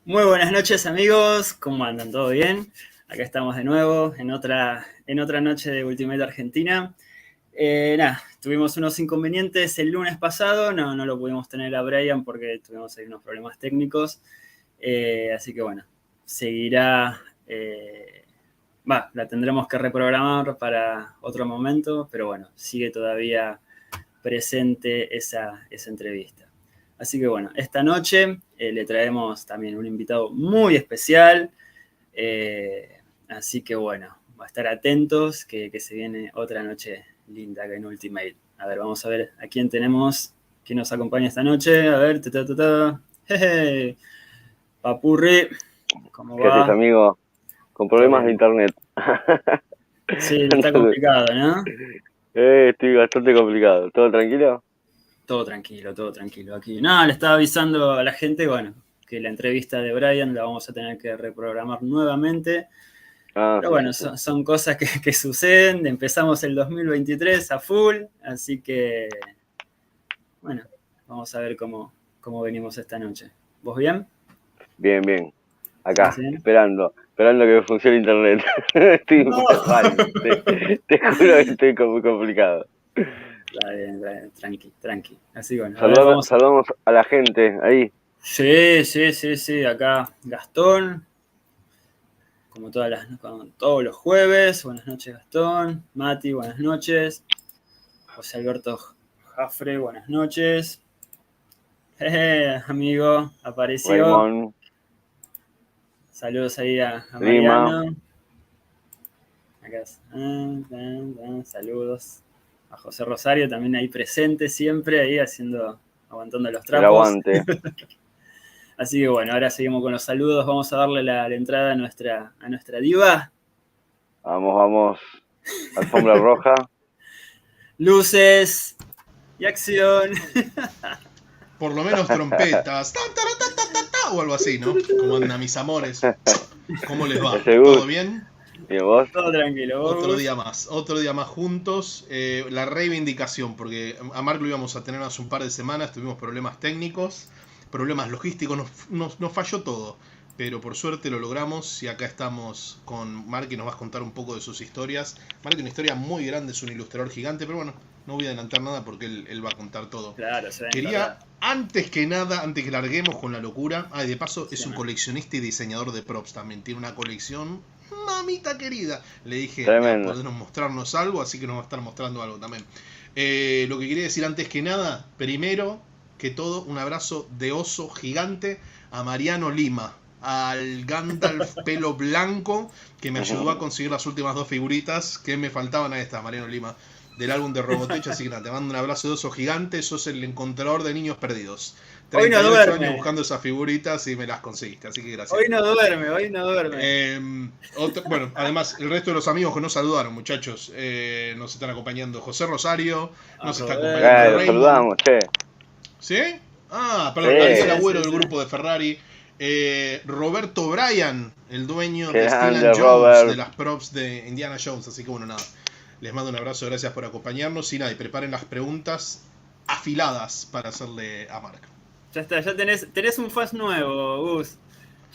Muy buenas noches, amigos, ¿cómo andan? ¿Todo bien? Acá estamos de nuevo en otra noche de Ultimate Argentina. Tuvimos unos inconvenientes el lunes pasado, no lo pudimos tener a Brian porque tuvimos ahí unos problemas técnicos. Así que bueno, seguirá, la tendremos que reprogramar para otro momento, pero bueno, sigue todavía presente esa entrevista. Así que bueno, esta noche le traemos también un invitado muy especial. Así que bueno, va a estar atentos que se viene otra noche linda acá en Ultimate. A ver, vamos a ver a quién tenemos, quién nos acompaña esta noche. A ver, Jeje. Papurri, ¿cómo ¿Qué haces, va? amigo? Con ¿Todo problemas de bien? internet. Sí, está complicado, ¿no? Estoy bastante complicado. ¿Todo tranquilo? Todo tranquilo aquí. No, le estaba avisando a la gente, bueno, que la entrevista de Brian la vamos a tener que reprogramar nuevamente. Ah, Pero sí, bueno, sí, sí. son cosas que suceden. Empezamos el 2023 a full, así que, bueno, vamos a ver cómo venimos esta noche. ¿Vos bien? Bien, bien. ¿Estás Acá, bien? esperando que funcione internet. Estoy No. mal. Te juro que estoy muy complicado. Está bien, tranqui. Así bueno, a ver, vamos a... Saludamos a la gente ahí. Sí, acá Gastón, como todos los jueves. Buenas noches, Gastón. Mati, buenas noches. José Alberto Jafre, buenas noches. Amigo, apareció. Raymond, Saludos ahí a Lima. Mariano. Acá saludos a José Rosario, también ahí presente siempre, ahí aguantando los El trapos. aguante. Así que bueno, ahora seguimos con los saludos. Vamos a darle la entrada a nuestra diva. Vamos. Alfombra roja. Luces y acción. Por lo menos trompetas. O algo así, ¿no? ¿Cómo andan mis amores? ¿Cómo les va? Ese ¿Todo Gus. bien? ¿Y vos? Todo tranquilo, vos. Otro día más juntos. La reivindicación, porque a Mark lo íbamos a tener hace un par de semanas, tuvimos problemas técnicos, problemas logísticos, nos falló todo. Pero por suerte lo logramos y acá estamos con Mark y nos va a contar un poco de sus historias. Mark tiene una historia muy grande, es un ilustrador gigante, pero bueno, no voy a adelantar nada porque él va a contar todo. Claro, se va a Quería, encargar. antes que nada, antes que larguemos con la locura, de paso es un coleccionista y diseñador de props también, tiene una colección, mamita querida. Le dije, Tremendo. podemos mostrarnos algo, así que nos va a estar mostrando algo también. Lo que quería decir antes que nada, primero que todo, un abrazo de oso gigante a Mariano Lima, al Gandalf pelo blanco, que me ayudó a conseguir las últimas dos figuritas que me faltaban a esta, Mariano Lima, del álbum de Robotech. Así que nada, te mando un abrazo de oso gigante, sos el encontrador de niños perdidos. Hoy no 38 años duerme. buscando esas figuritas y me las conseguiste, así que gracias. Hoy no duerme. Bueno, además, el resto de los amigos que nos saludaron, muchachos, nos están acompañando José Rosario, A nos está acompañando Roberto. Lo Raymond. saludamos, che. ¿Sí? Ah, perdón, es el Sí. abuelo del Sí. grupo de Ferrari. Roberto Bryan, el dueño Qué de Steel grande, and Jones, de Robert. las props de Indiana Jones. Así que bueno, nada, les mando un abrazo, gracias por acompañarnos. Y nada, y preparen las preguntas afiladas para hacerle a Mark. Ya está, ya tenés un fan nuevo, Gus.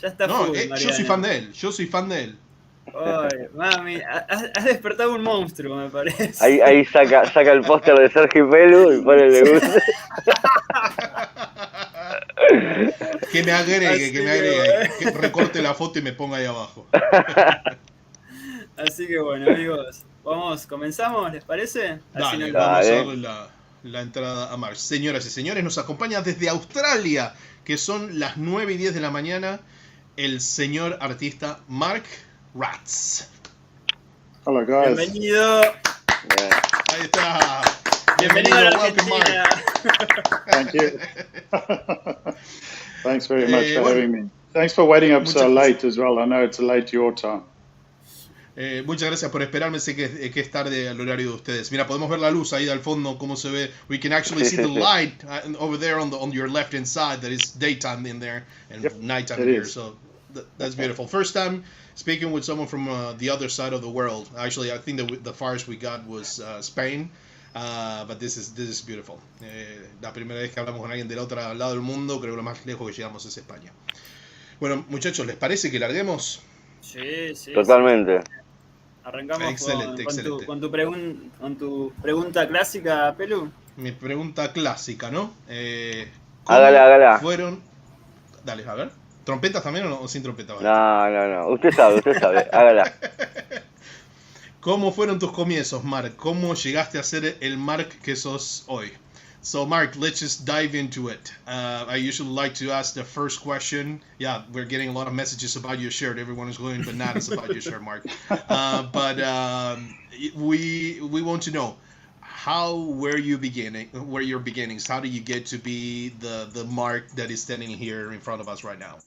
Ya está No, full, yo soy fan Mariano. de él, yo soy fan de él. Ay, mami, has despertado un monstruo, me Ahí, parece. ahí saca el póster de Sergio Pelu y pone el de Gus. Que me Así agregue, que bueno. que recorte la foto y me ponga ahí abajo. Así que bueno, amigos, comenzamos, ¿les parece? Así no Dale, lo... vamos a Dale. darle la entrada a Mark. Señoras y señores, nos acompaña desde Australia, que son las 9:10 de la mañana, el señor artista Mark Raats. Hello, guys. Bienvenido. Ahí está. Bienvenido a la welcome, Argentina. Thank you. Thanks very much for bueno, having me. Thanks for waiting up so muchas- late as well. I know it's late your time. Muchas gracias por esperarme, sé que es tarde al horario de ustedes. Mira, podemos ver la luz ahí al fondo, cómo se ve. We can actually see the light over there on your left hand side. That is daytime in there and nighttime here. So that's beautiful. First time speaking with someone from the other side of the world. Actually, I think the farthest we got was Spain. But this is beautiful. La primera vez que hablamos con alguien del otro lado del mundo, creo que lo más lejos que llegamos es España. Bueno, muchachos, ¿les parece que larguemos? Sí, sí, Totalmente. sí. Arrancamos Excelente, excelente. con tu pregunta clásica, Pelu. Mi pregunta clásica, ¿no? Hágala, ¿Cómo hágala. fueron... Dale, a ver. ¿Trompetas también o sin trompeta va esto? No, no, no. Usted sabe. Hágala. ¿Cómo fueron tus comienzos, Mark? ¿Cómo llegaste a ser el Mark que sos hoy? So, Mark, let's just dive into it. I usually like to ask the first question. Yeah, we're getting a lot of messages about your shirt. Everyone is going bananas about your shirt, Mark. But we want to know, how were you beginning? Where your beginnings? How did you get to be the Mark that is standing here in front of us right now?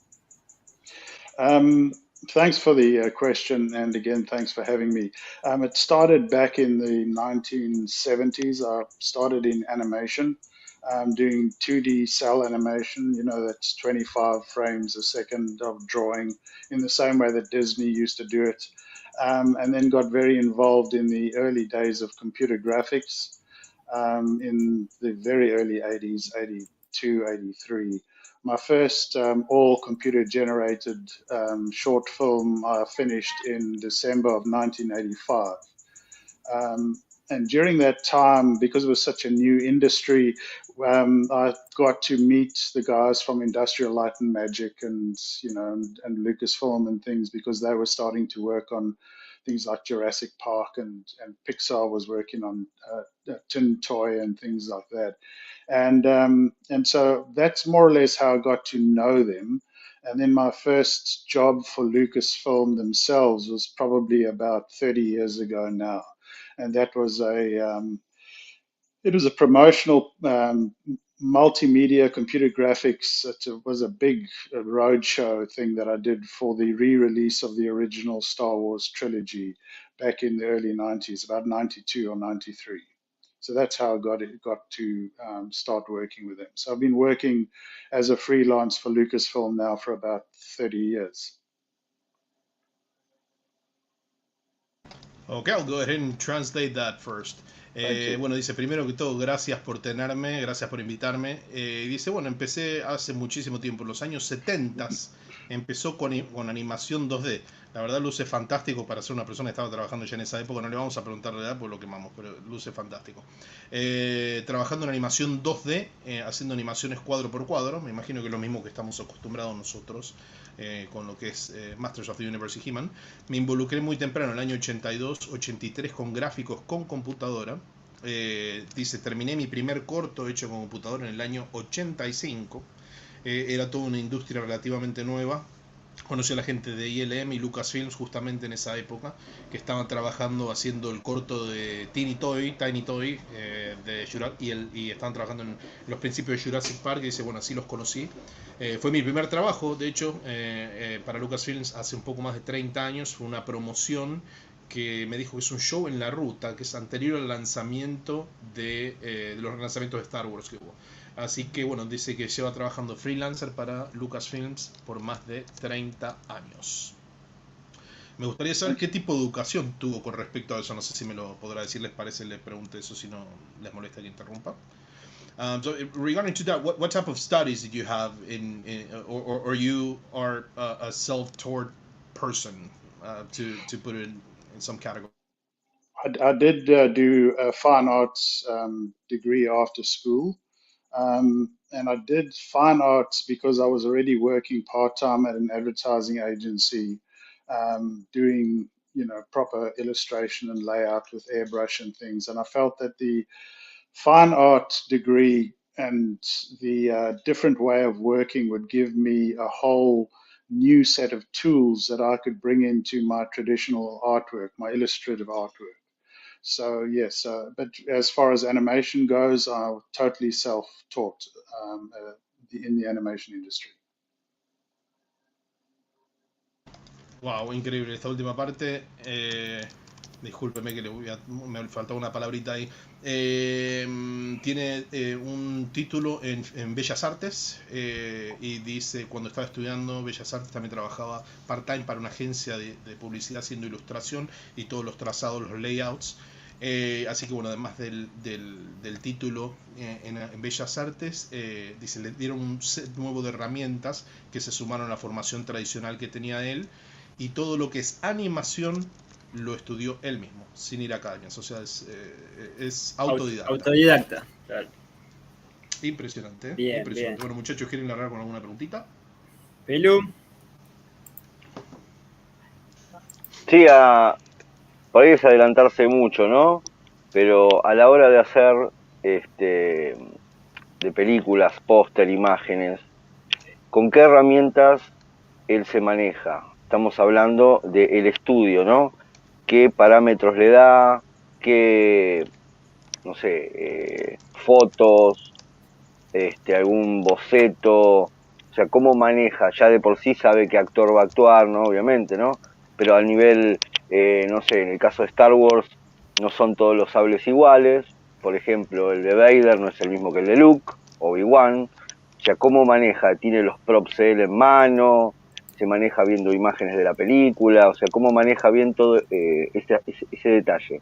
Thanks for the question, and again, thanks for having me. It started back in the 1970s. I started in animation, doing 2D cell animation. You know, that's 25 frames a second of drawing in the same way that Disney used to do it. And then got very involved in the early days of computer graphics in the very early 80s, 82, 83. My first all computer generated short film I finished in December of 1985. And during that time, because it was such a new industry, I got to meet the guys from Industrial Light and Magic and, and Lucasfilm and things, because they were starting to work on things like Jurassic Park, and Pixar was working on Tin Toy and things like that. And so that's more or less how I got to know them. And then my first job for Lucasfilm themselves was probably about 30 years ago now, and that was it was a promotional multimedia computer graphics. It was a big roadshow thing that I did for the re-release of the original Star Wars trilogy back in the early 90s, about 92 or 93. So that's how I got to start working with them. So I've been working as a freelance for Lucasfilm now for about 30 years. Okay, I'll go ahead and translate that first. Bueno, dice, primero que todo, gracias por tenerme, gracias por invitarme. Dice, bueno, empecé hace muchísimo tiempo, en los años 70 empezó con animación 2D. La verdad luce fantástico para ser una persona que estaba trabajando ya en esa época. No le vamos a preguntar la edad por lo quemamos, pero luce fantástico. Trabajando en animación 2D, haciendo animaciones cuadro por cuadro. Me imagino que es lo mismo que estamos acostumbrados nosotros con lo que es Masters of the Universe y He-Man. Me involucré muy temprano, en el año 82, 83, con gráficos con computadora. Dice, terminé mi primer corto hecho con computadora en el año 85. Era toda una industria relativamente nueva. Conocí a la gente de ILM y Lucasfilms justamente en esa época, que estaban trabajando haciendo el corto de Tiny Toy, de y estaban trabajando en los principios de Jurassic Park, y dice, bueno, así los conocí. Fue mi primer trabajo, de hecho, para Lucasfilms hace un poco más de 30 años. Fue una promoción que me dijo que es un show en la ruta, que es anterior al lanzamiento de los lanzamientos de Star Wars que hubo. Así que bueno, dice que lleva trabajando freelancer para Lucasfilms por más de 30 años. Me gustaría saber qué tipo de educación tuvo con respecto a eso. No sé si me lo podrá decir, les parece, le pregunte eso, si no les molesta que interrumpa. So regarding to that, what type of studies did you have or you are a self-taught person, to put it in some category? I did do a fine arts degree after school. And I did fine arts because I was already working part-time at an advertising agency, doing, proper illustration and layout with airbrush and things. And I felt that the fine art degree and the different way of working would give me a whole new set of tools that I could bring into my traditional artwork, my illustrative artwork. So yes, but as far as animation goes, I'm totally self-taught in the animation industry. Wow, increíble esta última parte. Discúlpeme que me faltaba una palabrita ahí. Tiene un título en Bellas Artes, y dice, cuando estaba estudiando Bellas Artes también trabajaba part-time para una agencia de publicidad haciendo ilustración y todos los trazados, los layouts. Así que bueno, además del título en Bellas Artes, dice, le dieron un set nuevo de herramientas que se sumaron a la formación tradicional que tenía él, y todo lo que es animación lo estudió él mismo, sin ir a academias, o sea, es autodidacta. Autodidacta, claro. Impresionante, Bien, impresionante. bien. Bueno, muchachos, ¿quieren largar con alguna preguntita? Pelu, Sí, por ahí es adelantarse mucho, ¿no? Pero a la hora de hacer de películas, póster, imágenes, ¿con qué herramientas él se maneja? Estamos hablando del estudio, ¿no? ¿Qué parámetros le da? ¿Qué, no sé, fotos, algún boceto? O sea, ¿cómo maneja? Ya de por sí sabe qué actor va a actuar, ¿no? Obviamente, ¿no? Pero al nivel, no sé, en el caso de Star Wars, no son todos los sables iguales. Por ejemplo, el de Vader no es el mismo que el de Luke, Obi-Wan. O sea, ¿cómo maneja? ¿Tiene los props él en mano? ¿Se maneja viendo imágenes de la película? O sea, ¿cómo maneja bien todo ese detalle?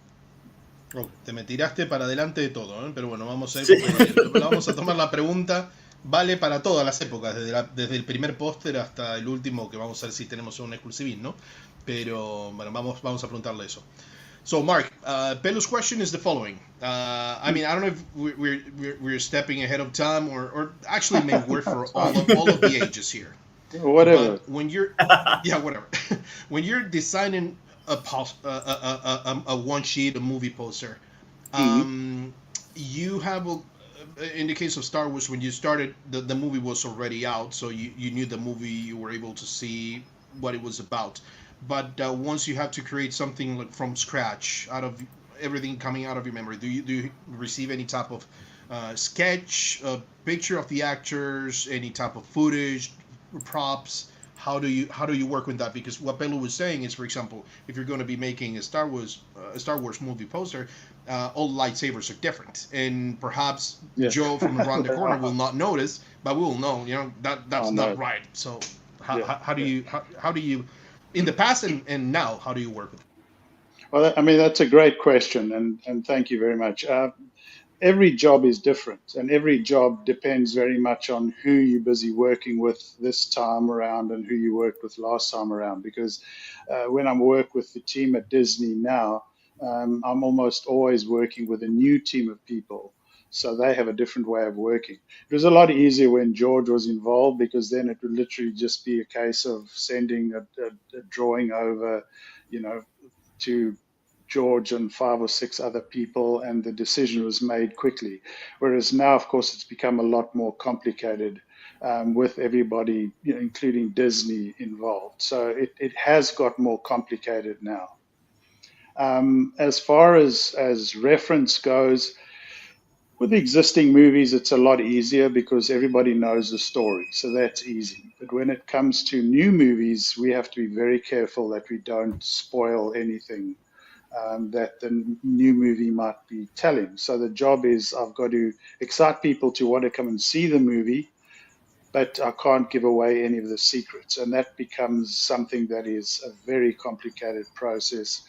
Oh, te me tiraste para adelante de todo, ¿eh? Pero bueno, vamos a ir sí. porque vamos a tomar la pregunta. Vale para todas las épocas, desde el primer póster hasta el último, que vamos a ver si tenemos un exclusivín, ¿no? Pero bueno, vamos a preguntarle eso. So, Mark, Pelu's question is the following. I mean, I don't know if we're stepping ahead of time, or actually may work for all of the ages here. Whatever. But when you're, yeah, whatever. When you're designing a one sheet, a movie poster, you have in the case of Star Wars, when you started, the movie was already out, so you knew the movie, you were able to see what it was about. But once you have to create something like from scratch, out of everything coming out of your memory, do you receive any type of sketch, a picture of the actors, any type of footage, props? How do you work with that? Because what Pelu was saying is, for example, if you're going to be making a Star Wars movie poster, all lightsabers are different, and perhaps Joe from around the corner will not notice, but we will know, that's not right. So how do you in the past and now, how do you work with it? Well, I mean, that's a great question, and thank you very much. Every job is different, and every job depends very much on who you're busy working with this time around and who you worked with last time around. Because when I work with the team at Disney now, I'm almost always working with a new team of people. So they have a different way of working. It was a lot easier when George was involved, because then it would literally just be a case of sending a drawing over, to George and 5 or 6 other people, and the decision was made quickly. Whereas now, of course, it's become a lot more complicated, with everybody, including Disney, involved. So it has got more complicated now. As far as reference goes, with existing movies, it's a lot easier because everybody knows the story, so that's easy. But when it comes to new movies, we have to be very careful that we don't spoil anything that the new movie might be telling. So the job is, I've got to excite people to want to come and see the movie, but I can't give away any of the secrets. And that becomes something that is a very complicated process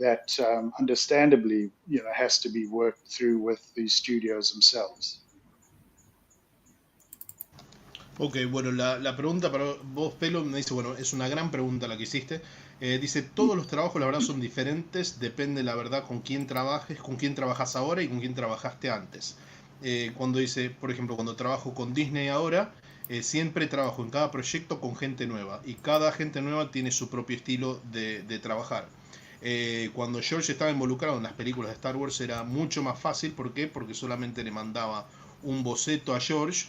that understandably, has to be worked through with the studios themselves. Ok, bueno, la pregunta para vos, Pelo, me dice, bueno, es una gran pregunta la que hiciste. Dice, todos los trabajos, la verdad, son diferentes, depende, la verdad, con quién trabajes, con quién trabajas ahora y con quién trabajaste antes. Cuando dice, por ejemplo, cuando trabajo con Disney ahora, siempre trabajo en cada proyecto con gente nueva, y cada gente nueva tiene su propio estilo de trabajar. Cuando George estaba involucrado en las películas de Star Wars era mucho más fácil. ¿Por qué? Porque solamente le mandaba un boceto a George,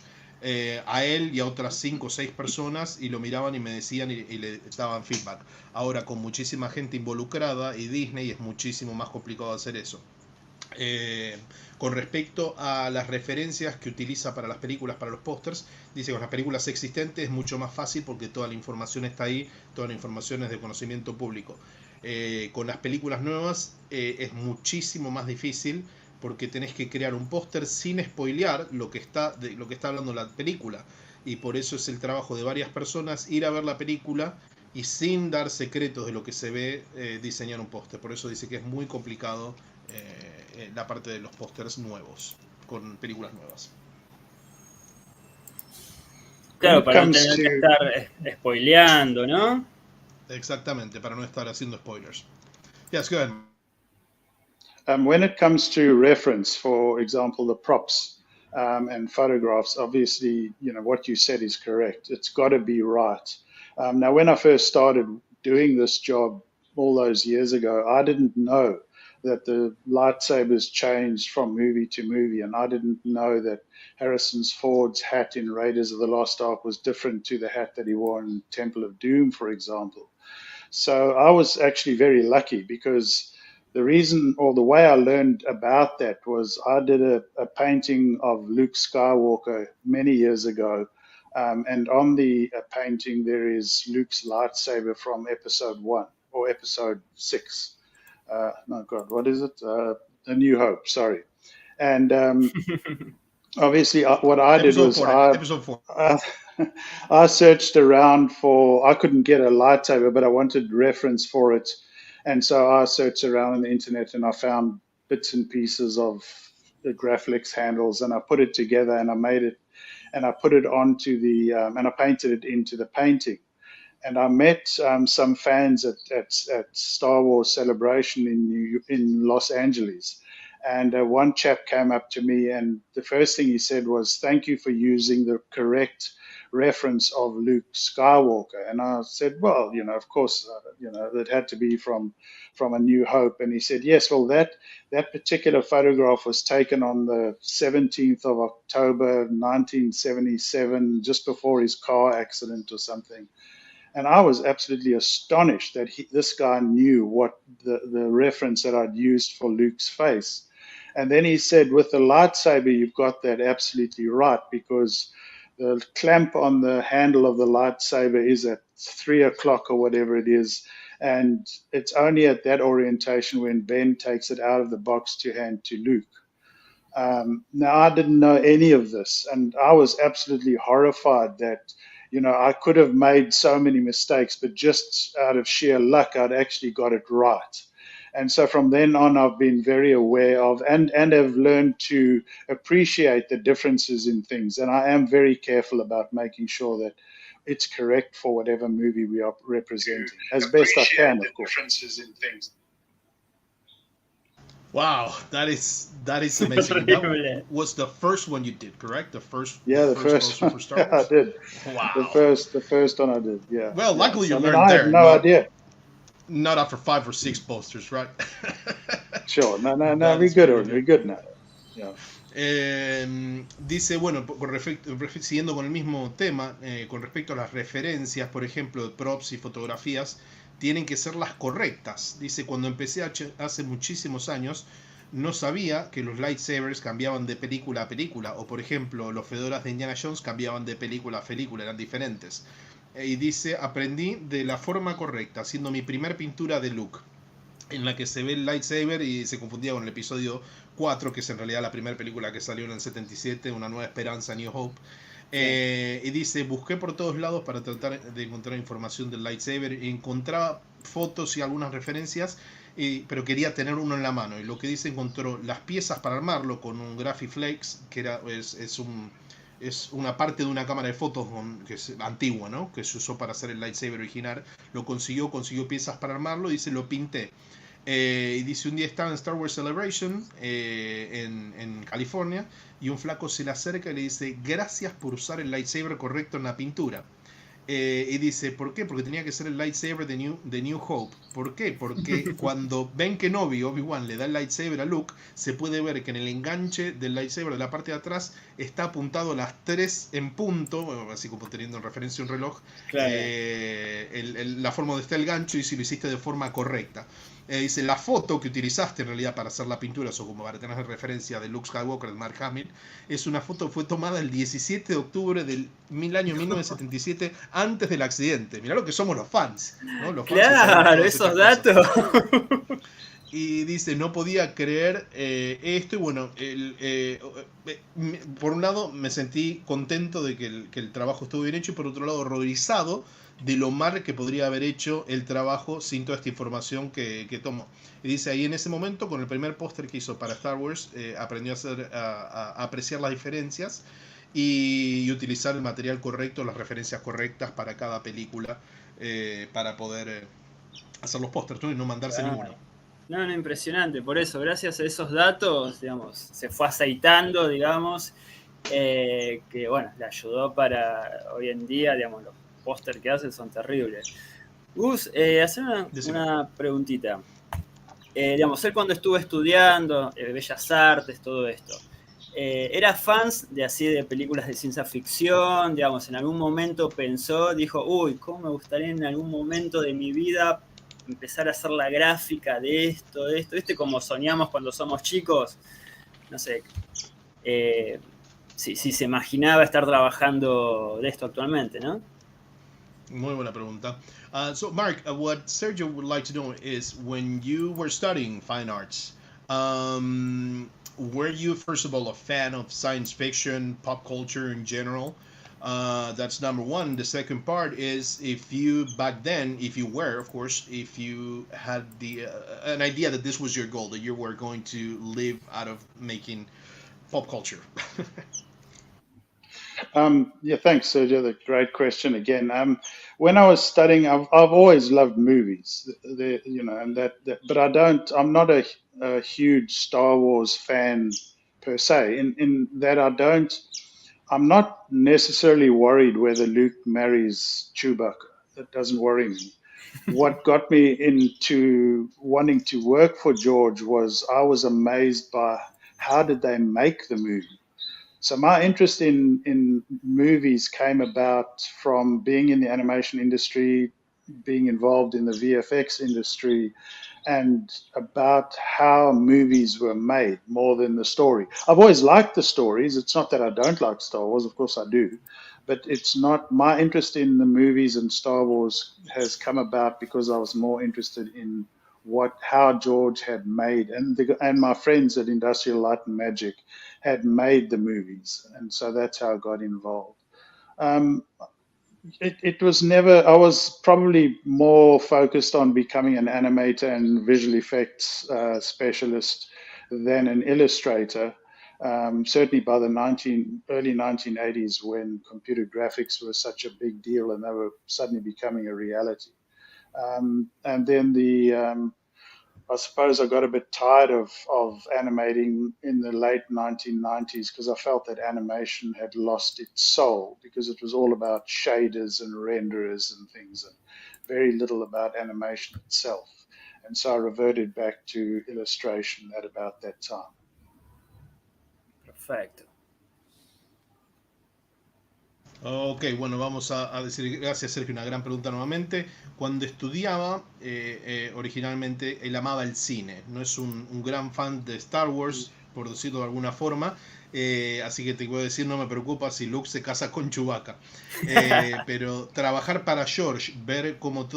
a él y a otras 5 o 6 personas, y lo miraban y me decían y le daban feedback. Ahora, con muchísima gente involucrada y Disney, es muchísimo más complicado hacer eso. Con respecto a las referencias que utiliza para las películas, para los pósters, dice que con las películas existentes es mucho más fácil porque toda la información está ahí, toda la información es de conocimiento público. Con las películas nuevas es muchísimo más difícil, porque tenés que crear un póster sin spoilear lo que está hablando la película, y por eso es el trabajo de varias personas ir a ver la película y, sin dar secretos de lo que se ve, diseñar un póster. Por eso dice que es muy complicado la parte de los pósters nuevos, con películas nuevas. Claro, para no tener que estar spoileando, ¿no? Exactamente, para no estar haciendo spoilers. Yes, go ahead. When it comes to reference, for example, the props and photographs, obviously, what you said is correct. It's got to be right. Now, when I first started doing this job all those years ago, I didn't know that the lightsabers changed from movie to movie, and I didn't know that Harrison Ford's hat in Raiders of the Lost Ark was different to the hat that he wore in Temple of Doom, for example. So I was actually very lucky, because the reason, or the way I learned about that, was I did a painting of Luke Skywalker many years ago. And on the painting, there is Luke's lightsaber from episode 1 or episode 6. No, God, what is it? A New Hope, sorry. And obviously, what I did was episode 4. I searched around for, I couldn't get a lightsaber, but I wanted reference for it. And so I searched around on the internet, and I found bits and pieces of the Graphlix handles, and I put it together, and I made it, and I put it onto the, and I painted it into the painting. And I met some fans at Star Wars Celebration in Los Angeles. And one chap came up to me, and the first thing he said was, "Thank you for using the correct reference of Luke Skywalker." And I said, "Well, of course, that had to be from A New Hope." And he said, "Yes, well, that particular photograph was taken on the 17th of October, 1977, just before his car accident or something." And I was absolutely astonished that this guy knew what the reference that I'd used for Luke's face. And then he said, "With the lightsaber, you've got that absolutely right, because the clamp on the handle of the lightsaber is at 3 o'clock or whatever it is. And it's only at that orientation when Ben takes it out of the box to hand to Luke." Now, I didn't know any of this, and I was absolutely horrified that, I could have made so many mistakes, but just out of sheer luck, I'd actually got it right. And so from then on, I've been very aware of and have learned to appreciate the differences in things. And I am very careful about making sure that it's correct for whatever movie we are representing, as best I can, of course. Differences in things. Wow, that is amazing. That was the first one you did, correct? The first poster for Star Wars? I did. Wow. The first one I did, yeah. Well, luckily you learned I there. had no idea. Not after 5 or 6 posters, right? Sure, no, we're good now. Yeah. Dice, bueno, siguiendo con el mismo tema, con respecto a las referencias, por ejemplo, de props y fotografías, tienen que ser las correctas. Dice, cuando empecé hace muchísimos años, no sabía que los lightsabers cambiaban de película a película, o por ejemplo, los fedoras de Indiana Jones cambiaban de película a película, eran diferentes. Y dice, aprendí de la forma correcta, haciendo mi primer pintura de Luke, en la que se ve el lightsaber y se confundía con el episodio 4, que es en realidad la primera película que salió en el 77, Una Nueva Esperanza, New Hope. Y dice, busqué por todos lados para tratar de encontrar información del lightsaber, encontraba fotos y algunas referencias, pero quería tener uno en la mano. Y lo que dice, encontró las piezas para armarlo con un Graphiflex, que es una parte de una cámara de fotos que es antigua, ¿no? Que se usó para hacer el lightsaber original. Lo consiguió piezas para armarlo y dice, lo pinté. Y dice, un día estaba en Star Wars Celebration en California, y un flaco se le acerca y le dice, gracias por usar el lightsaber correcto en la pintura. Y dice, ¿por qué? Porque tenía que ser el lightsaber de New Hope. ¿Por qué? Porque cuando Ben Kenobi, Obi-Wan, le da el lightsaber a Luke, se puede ver que en el enganche del lightsaber de la parte de atrás está apuntado a las 3 en punto, así como teniendo en referencia un reloj, claro. La forma donde está el gancho, y si lo hiciste de forma correcta. Dice, la foto que utilizaste en realidad para hacer la pintura, o como para tener referencia de Luke Skywalker, de Mark Hamill, es una foto que fue tomada el 17 de octubre del año 1977, antes del accidente. Mirá lo que somos los fans, ¿no? Los fans, claro, esos datos. Y dice, no podía creer esto. Y bueno, por un lado me sentí contento de que el trabajo estuvo bien hecho, y por otro lado horrorizado de lo mal que podría haber hecho el trabajo sin toda esta información que tomó. Y dice, ahí en ese momento, con el primer póster que hizo para Star Wars, aprendió a apreciar las diferencias y utilizar el material correcto, las referencias correctas para cada película, para poder hacer los pósters, ¿no? Y no mandarse ninguno. No, impresionante. Por eso, gracias a esos datos, digamos, se fue aceitando, digamos, que bueno, le ayudó para hoy en día, digamos, los póster que hace son terribles. Gus, hacer una preguntita. Digamos, él cuando estuvo estudiando Bellas Artes, todo esto, ¿era fans de así de películas de ciencia ficción? Digamos, en algún momento pensó, dijo, uy, ¿cómo me gustaría en algún momento de mi vida empezar a hacer la gráfica de esto, ¿viste? Como soñamos cuando somos chicos, no sé, si se imaginaba estar trabajando de esto actualmente, ¿no? Muy buena pregunta. So, Mark, what Sergio would like to know is, when you were studying fine arts, were you, first of all, a fan of science fiction, pop culture in general? That's number one. The second part is, if you, back then, if you were, of course, if you had an idea that this was your goal, that you were going to live out of making pop culture. Yeah, thanks, Sergio. The great question again. When I was studying, I've always loved movies, and but I'm not a huge Star Wars fan per se. In that I'm not necessarily worried whether Luke marries Chewbacca. That doesn't worry me. What got me into wanting to work for George was I was amazed by how did they make the movie. So my interest in movies came about from being in the animation industry, being involved in the VFX industry, and about how movies were made more than the story. I've always liked the stories. It's not that I don't like Star Wars, of course I do, but it's not, my interest in the movies and Star Wars has come about because I was more interested in how George had made, and my friends at Industrial Light and Magic had made the movies, and so that's how I got involved. It was never, I was probably more focused on becoming an animator and visual effects specialist than an illustrator. Certainly by the early 1980s, when computer graphics were such a big deal and they were suddenly becoming a reality. And then I suppose I got a bit tired of animating in the late 1990s because I felt that animation had lost its soul, because it was all about shaders and renderers and things, and very little about animation itself. And so I reverted back to illustration at about that time. Perfecto. Ok, bueno, vamos a decir gracias, Sergio, una gran pregunta nuevamente. Cuando estudiaba, originalmente él amaba el cine, no es un gran fan de Star Wars, por decirlo de alguna forma, así que te puedo decir, no me preocupa si Luke se casa con Chewbacca. Pero trabajar para George, ver cómo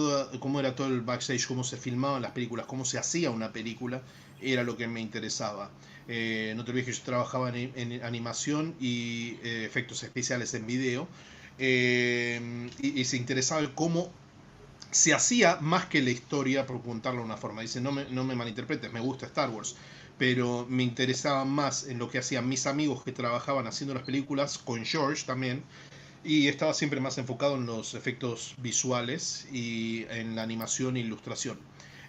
era todo el backstage, cómo se filmaban las películas, cómo se hacía una película, era lo que me interesaba. No te olvides que yo trabajaba en animación y efectos especiales en video, y se interesaba en cómo se hacía más que la historia, por contarlo de una forma. Dice, no me malinterpretes, me gusta Star Wars, pero me interesaba más en lo que hacían mis amigos que trabajaban haciendo las películas, con George también, y estaba siempre más enfocado en los efectos visuales y en la animación e ilustración.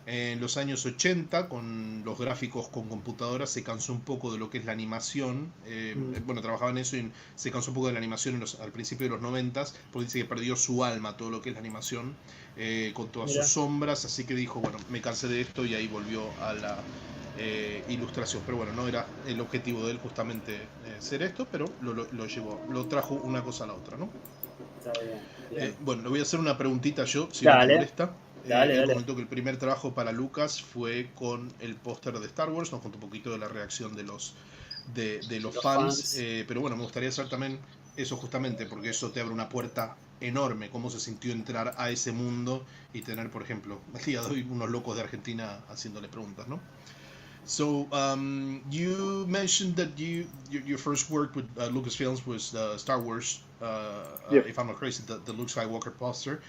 En los años 80, con los gráficos con computadoras, se cansó un poco de lo que es la animación. Bueno, trabajaba en eso y se cansó un poco de la animación al principio de los 90, porque dice que perdió su alma todo lo que es la animación, con todas sus sombras. Así que dijo, bueno, me cansé de esto, y ahí volvió a la ilustración. Pero bueno, no era el objetivo de él justamente ser esto, pero lo llevó, lo trajo una cosa a la otra, ¿no? Está bien. Bueno, le voy a hacer una preguntita yo, si Dale. no te molesta. Dale. Él comentó que el primer trabajo para Lucas fue con el póster de Star Wars. Nos contó un poquito de la reacción de los fans. Pero bueno, me gustaría saber también eso, justamente porque eso te abre una puerta enorme. ¿Cómo se sintió entrar a ese mundo y tener, por ejemplo, el día de hoy unos locos de Argentina haciéndole preguntas, ¿no? So you mentioned that your first work with Lucasfilms was Star Wars, Yep. if I'm not crazy, the Luke Skywalker poster.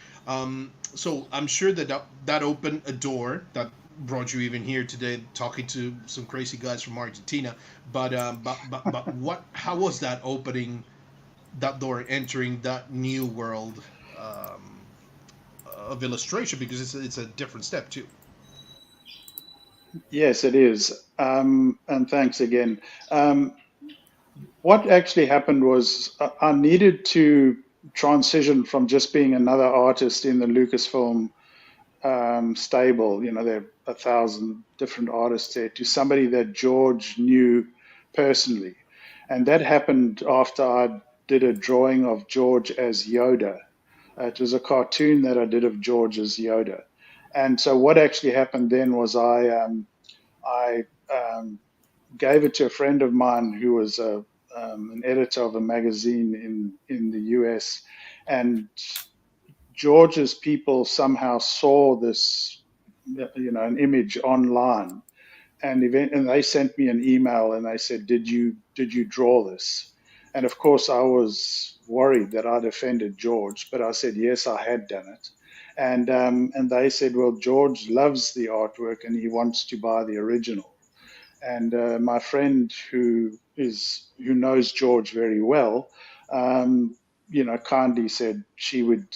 So I'm sure that opened a door that brought you even here today, talking to some crazy guys from Argentina. But how was that opening that door, entering that new world of illustration? Because it's a different step too. Yes, it is. And thanks again. What actually happened was I needed to transition from just being another artist in the Lucasfilm stable, there are 1,000 different artists there, to somebody that George knew personally. And that happened after I did a drawing of George as Yoda. It was a cartoon that I did of George as Yoda. And so what actually happened then was I gave it to a friend of mine who was an editor of a magazine in the US, and George's people somehow saw this, an image online, and they sent me an email and they said, "Did you draw this?" And of course, I was worried that I'd offended George, but I said yes, I had done it. And they said, "Well, George loves the artwork and he wants to buy the original." And my friend who knows George very well, kindly said she would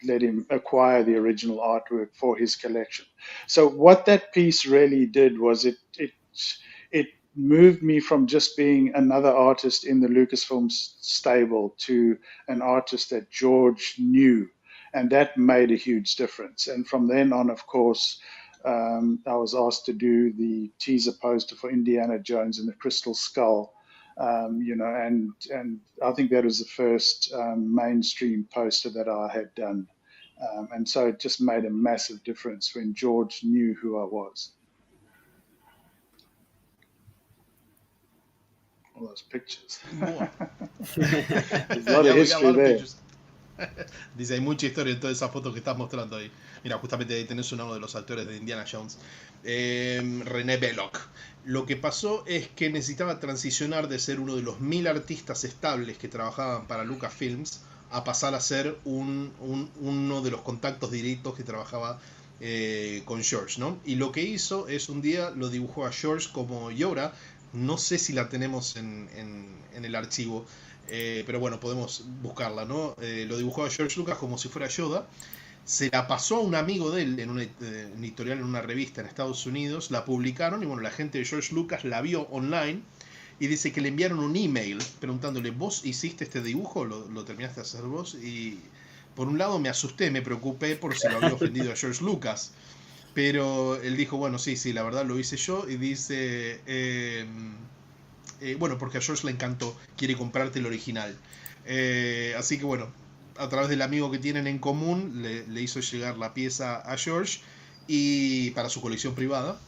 let him acquire the original artwork for his collection. So what that piece really did was it moved me from just being another artist in the Lucasfilm stable to an artist that George knew, and that made a huge difference. And from then on, of course, I was asked to do the teaser poster for Indiana Jones and the Crystal Skull, and I think that was the first mainstream poster that I had done. And so it just made a massive difference when George knew who I was. All those pictures. There's a lot of history there. Dice, hay mucha historia en todas esas fotos que estás mostrando ahí. Mira, justamente ahí tenés uno de los actores de Indiana Jones, René Belloc. Lo que pasó es que necesitaba transicionar de ser uno de los 1000 artistas estables que trabajaban para Lucasfilms a pasar a ser uno de los contactos directos que trabajaba con George, ¿no? Y lo que hizo es un día lo dibujó a George como Yoda. No sé si la tenemos en el archivo, pero bueno, podemos buscarla, ¿no? Lo dibujó a George Lucas como si fuera Yoda. Se la pasó a un amigo de él en un editorial, en una revista en Estados Unidos. La publicaron y bueno, la gente de George Lucas la vio online y dice que le enviaron un email preguntándole, ¿vos hiciste este dibujo? ¿Lo terminaste de hacer vos? Y por un lado me asusté, me preocupé por si lo había ofendido a George Lucas. Pero él dijo, bueno, sí, la verdad lo hice yo. Y dice, bueno, porque a George le encantó, quiere comprarte el original. Así que bueno, a través del amigo que tienen en común, le hizo llegar la pieza a George y para su colección privada.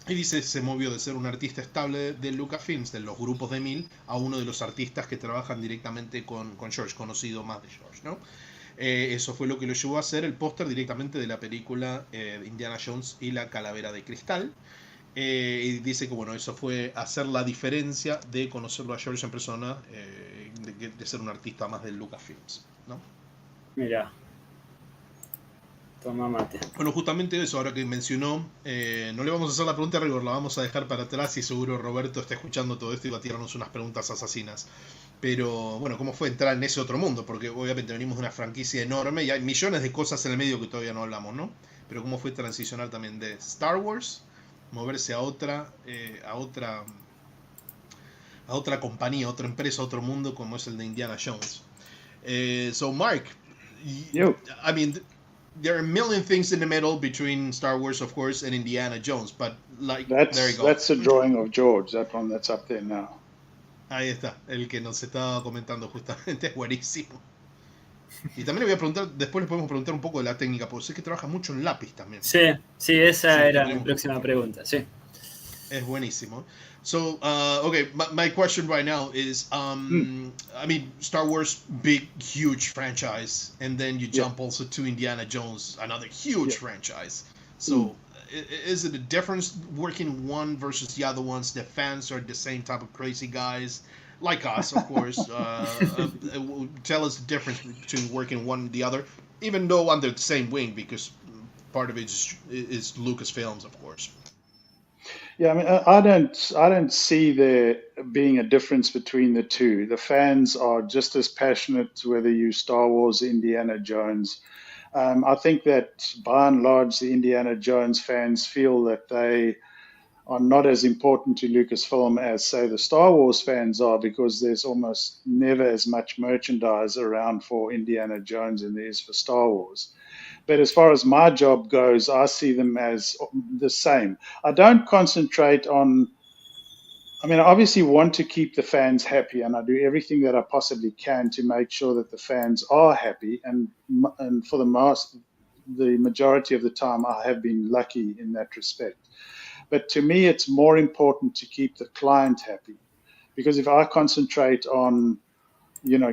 Y dice, se movió de ser un artista estable de Lucasfilms, de los grupos de 1000, a uno de los artistas que trabajan directamente con George, conocido más de George, ¿no? Eso fue lo que lo llevó a hacer el póster directamente de la película Indiana Jones y la Calavera de Cristal. Y dice que bueno, eso fue hacer la diferencia de conocerlo a George en persona, de ser un artista más del Lucasfilms, ¿no? Mira, toma mate. Bueno, justamente eso, ahora que mencionó, no le vamos a hacer la pregunta a rigor, la vamos a dejar para atrás y seguro Roberto está escuchando todo esto y va a tirarnos unas preguntas asesinas. Pero bueno, ¿cómo fue entrar en ese otro mundo? Porque obviamente venimos de una franquicia enorme y hay millones de cosas en el medio que todavía no hablamos, ¿no? Pero ¿cómo fue transicionar también de Star Wars, moverse a otra compañía, a otra empresa, a otro mundo como es el de Indiana Jones? So Mark, I mean, there are a million things in the middle between Star Wars, of course, and Indiana Jones, but like, there you go. That's a drawing of George, that one that's up there now. Ahí está, el que nos estaba comentando justamente, es buenísimo. Y también le voy a preguntar, después le podemos preguntar un poco de la técnica, porque sé que trabaja mucho en lápiz también. Sí, esa era mi próxima pregunta, sí. Es buenísimo. So, okay, my question right now is, I mean, Star Wars, big, huge franchise, and then you jump also to Indiana Jones, another huge franchise. So, is it a difference working one versus the other ones? The fans are the same type of crazy guys, like us, of course. Tell us the difference between working one and the other, even though under the same wing, because part of it is Lucasfilms, of course. Yeah, I mean, I don't see there being a difference between the two. The fans are just as passionate whether you Star Wars, Indiana Jones. I think that by and large, the Indiana Jones fans feel that they are not as important to Lucasfilm as, say, the Star Wars fans are, because there's almost never as much merchandise around for Indiana Jones as there is for Star Wars. But as far as my job goes, I see them as the same. I don't concentrate on, I mean, I obviously want to keep the fans happy, and I do everything that I possibly can to make sure that the fans are happy. And for the majority of the time, I have been lucky in that respect. But to me, it's more important to keep the client happy, because if I concentrate on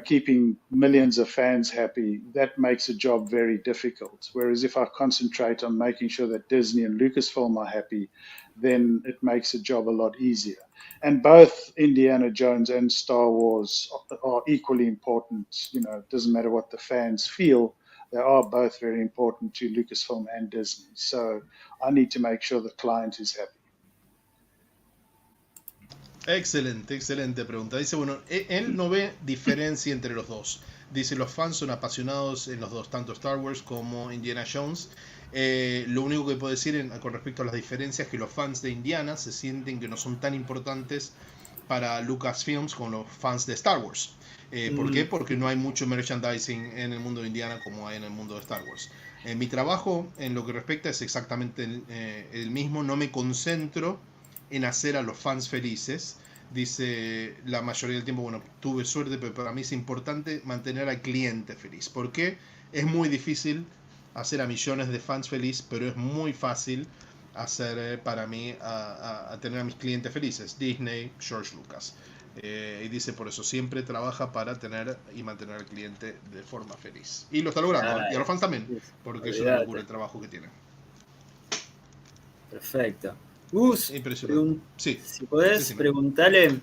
keeping millions of fans happy, that makes a job very difficult. Whereas if I concentrate on making sure that Disney and Lucasfilm are happy, then it makes the job a lot easier. And both Indiana Jones and Star Wars are equally important. It doesn't matter what the fans feel. They are both very important to Lucasfilm and Disney. So I need to make sure the client is happy. Excelente, excelente pregunta. Dice, bueno, él no ve diferencia entre los dos. Dice, los fans son apasionados en los dos, tanto Star Wars como Indiana Jones. Lo único que puedo decir con respecto a las diferencias es que los fans de Indiana se sienten que no son tan importantes para Lucasfilms como los fans de Star Wars. ¿Por qué? Porque no hay mucho merchandising en el mundo de Indiana como hay en el mundo de Star Wars. Mi trabajo en lo que respecta es exactamente el mismo. No me concentro en hacer a los fans felices. Dice, la mayoría del tiempo, bueno, tuve suerte, pero para mí es importante mantener al cliente feliz. ¿Por qué? Es muy difícil hacer a millones de fans feliz, pero es muy fácil hacer para mí a tener a mis clientes felices. Disney, George Lucas. Y dice, por eso siempre trabaja para tener y mantener al cliente de forma feliz. Y lo está logrando, y a los fans también, porque es una locura el trabajo que tiene. Perfecto. Gus, impresionante. Sí, si podés preguntarle,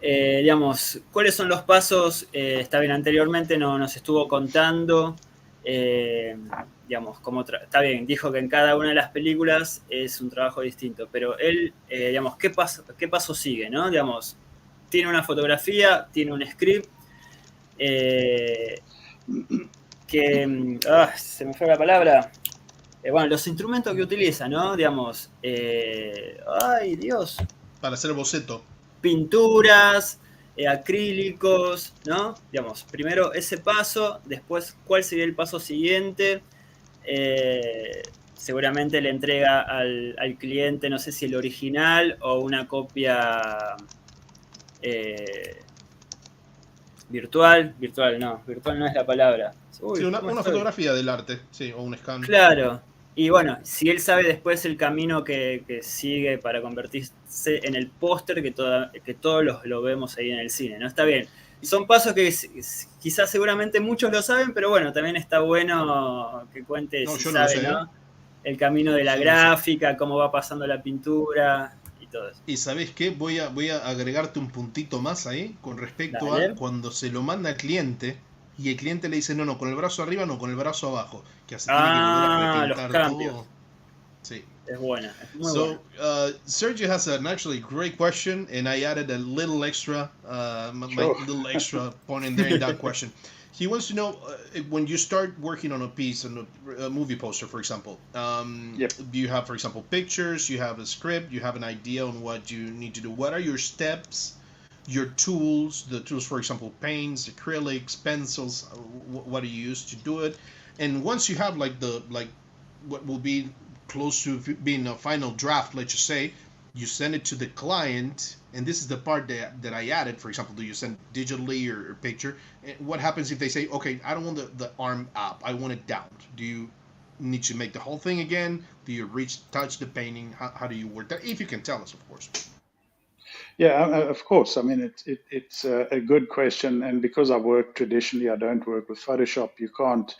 digamos, ¿cuáles son los pasos? Está bien, anteriormente nos estuvo contando, digamos, está bien, dijo que en cada una de las películas es un trabajo distinto, pero él, digamos, ¿qué paso sigue, no? Digamos, tiene una fotografía, tiene un script, se me fue la palabra. Bueno, los instrumentos que utiliza, ¿no? Digamos, ¡ay, Dios! Para hacer boceto. Pinturas, acrílicos, ¿no? Digamos, primero ese paso, después cuál sería el paso siguiente. Seguramente le entrega al cliente, no sé si el original o una copia virtual no es la palabra. Uy, sí, una fotografía del arte, sí, o un scan. Claro. Y bueno, si él sabe después el camino que sigue para convertirse en el póster que todos lo vemos ahí en el cine, ¿no? Está bien. Son pasos que quizás seguramente muchos lo saben, pero bueno, también está bueno que cuente si sabe, ¿no? El camino de la gráfica, cómo va pasando la pintura y todo eso. Y ¿sabés qué? Voy a agregarte un puntito más ahí con respecto a cuando se lo manda al cliente y el cliente le dice, no, con el brazo arriba, no, con el brazo abajo. Que así tiene que volver a repintar todo. Sí. Es buena, es muy buena. Sergio has an actually great question, and I added a little extra, my little extra point in there in that question. He wants to know, when you start working on a piece, on a movie poster, for example, do you have, for example, pictures, you have a script, you have an idea on what you need to do. What are your steps? Your tools, the tools, for example, paints, acrylics, pencils, what do you use to do it? And once you have what will be close to being a final draft, let's just say, you send it to the client, and this is the part that I added. For example, do you send digitally or picture? And what happens if they say, okay, I don't want the arm up, I want it down? Do you need to make the whole thing again? Do you touch the painting? How do you work that? If you can tell us, of course. Yeah, of course. I mean, it's a good question. And because I work traditionally, I don't work with Photoshop. You can't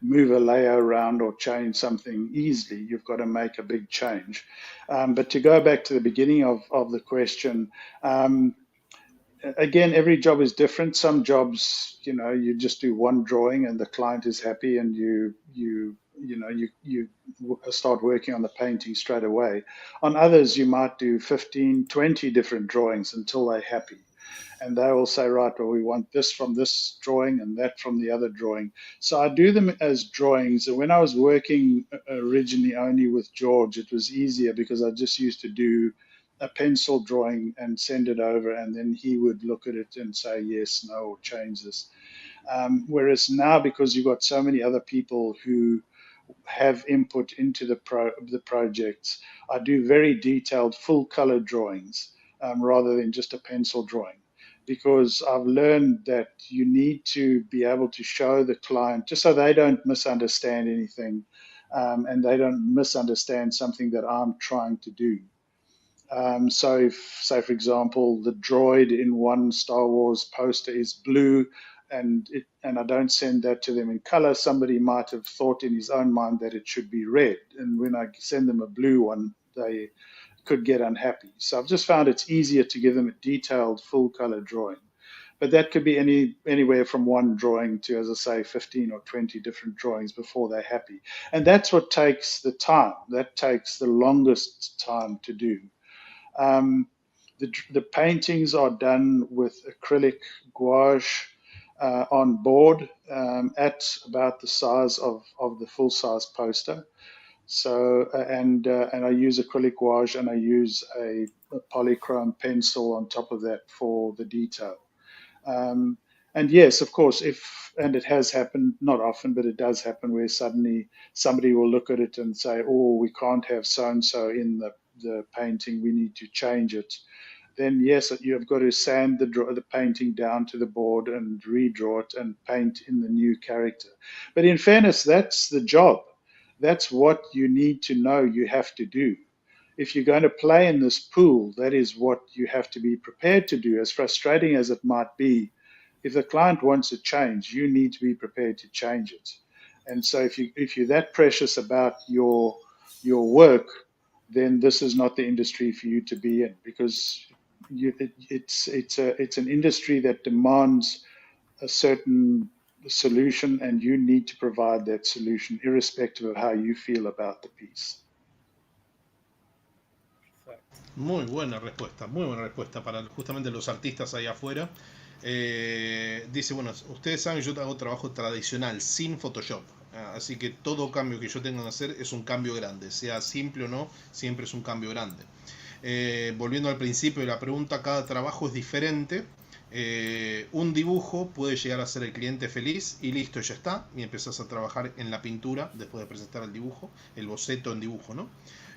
move a layer around or change something easily. You've got to make a big change. But to go back to the beginning of the question, again, every job is different. Some jobs, you just do one drawing and the client is happy, and you start working on the painting straight away. On others, you might do 15, 20 different drawings until they're happy. And they all say, right, well, we want this from this drawing and that from the other drawing. So I do them as drawings. And when I was working originally only with George, it was easier because I just used to do a pencil drawing and send it over, and then he would look at it and say yes, no, or change this. Whereas now, because you've got so many other people who have input into the projects, I do very detailed full color drawings rather than just a pencil drawing, because I've learned that you need to be able to show the client, just so they don't misunderstand anything, and they don't misunderstand something that I'm trying to do. So if, say, for example, the droid in one Star Wars poster is blue, and I don't send that to them in color, somebody might have thought in his own mind that it should be red. And when I send them a blue one, they could get unhappy. So I've just found it's easier to give them a detailed full color drawing. But that could be anywhere from one drawing to, as I say, 15 or 20 different drawings before they're happy. And that's what takes the time. That takes the longest time to do. The paintings are done with acrylic gouache on board at about the size of the full size poster. So and I use acrylic gouache, and I use a polychrome pencil on top of that for the detail. And yes, of course, and it has happened, not often, but it does happen, where suddenly somebody will look at it and say, oh, we can't have so-and-so in the painting, we need to change it. Then yes, you've got to sand the painting down to the board and redraw it and paint in the new character. But in fairness, that's the job. That's what you need to know you have to do. If you're going to play in this pool, that is what you have to be prepared to do, as frustrating as it might be. If the client wants a change, you need to be prepared to change it. And so if you're that precious about your work, then this is not the industry for you to be in, because it's an industry that demands a certain solution, and you need to provide that solution irrespective of how you feel about the piece. Muy buena respuesta para justamente los artistas ahí afuera. Dice, bueno, ustedes saben que yo hago trabajo tradicional, sin Photoshop. Así que todo cambio que yo tenga que hacer es un cambio grande, sea simple o no, siempre es un cambio grande. Volviendo al principio de la pregunta, cada trabajo es diferente. Un dibujo puede llegar a ser el cliente feliz y listo, ya está, y empezás a trabajar en la pintura después de presentar el dibujo, el boceto en dibujo, ¿no?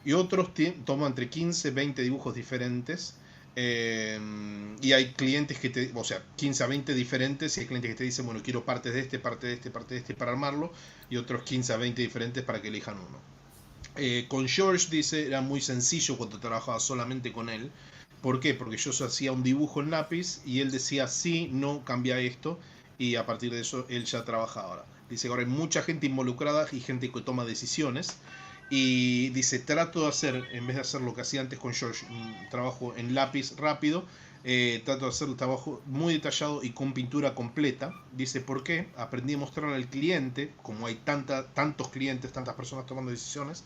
Y otros toman entre 15 20 dibujos diferentes, y hay clientes que o sea, 15 a 20 diferentes, y hay clientes que te dicen, bueno, quiero partes de este, parte de este, parte de este para armarlo, y otros 15 a 20 diferentes para que elijan uno. Con George, dice, era muy sencillo cuando trabajaba solamente con él. ¿Por qué? Porque yo hacía un dibujo en lápiz y él decía sí, no, cambia esto, y a partir de eso él ya trabaja ahora. Dice que ahora hay mucha gente involucrada y gente que toma decisiones, y dice, trato de hacer, en vez de hacer lo que hacía antes con George, un trabajo en lápiz rápido, trato de hacer el trabajo muy detallado y con pintura completa. Dice, ¿por qué? Aprendí a mostrarle al cliente, como hay tantos clientes, tantas personas tomando decisiones,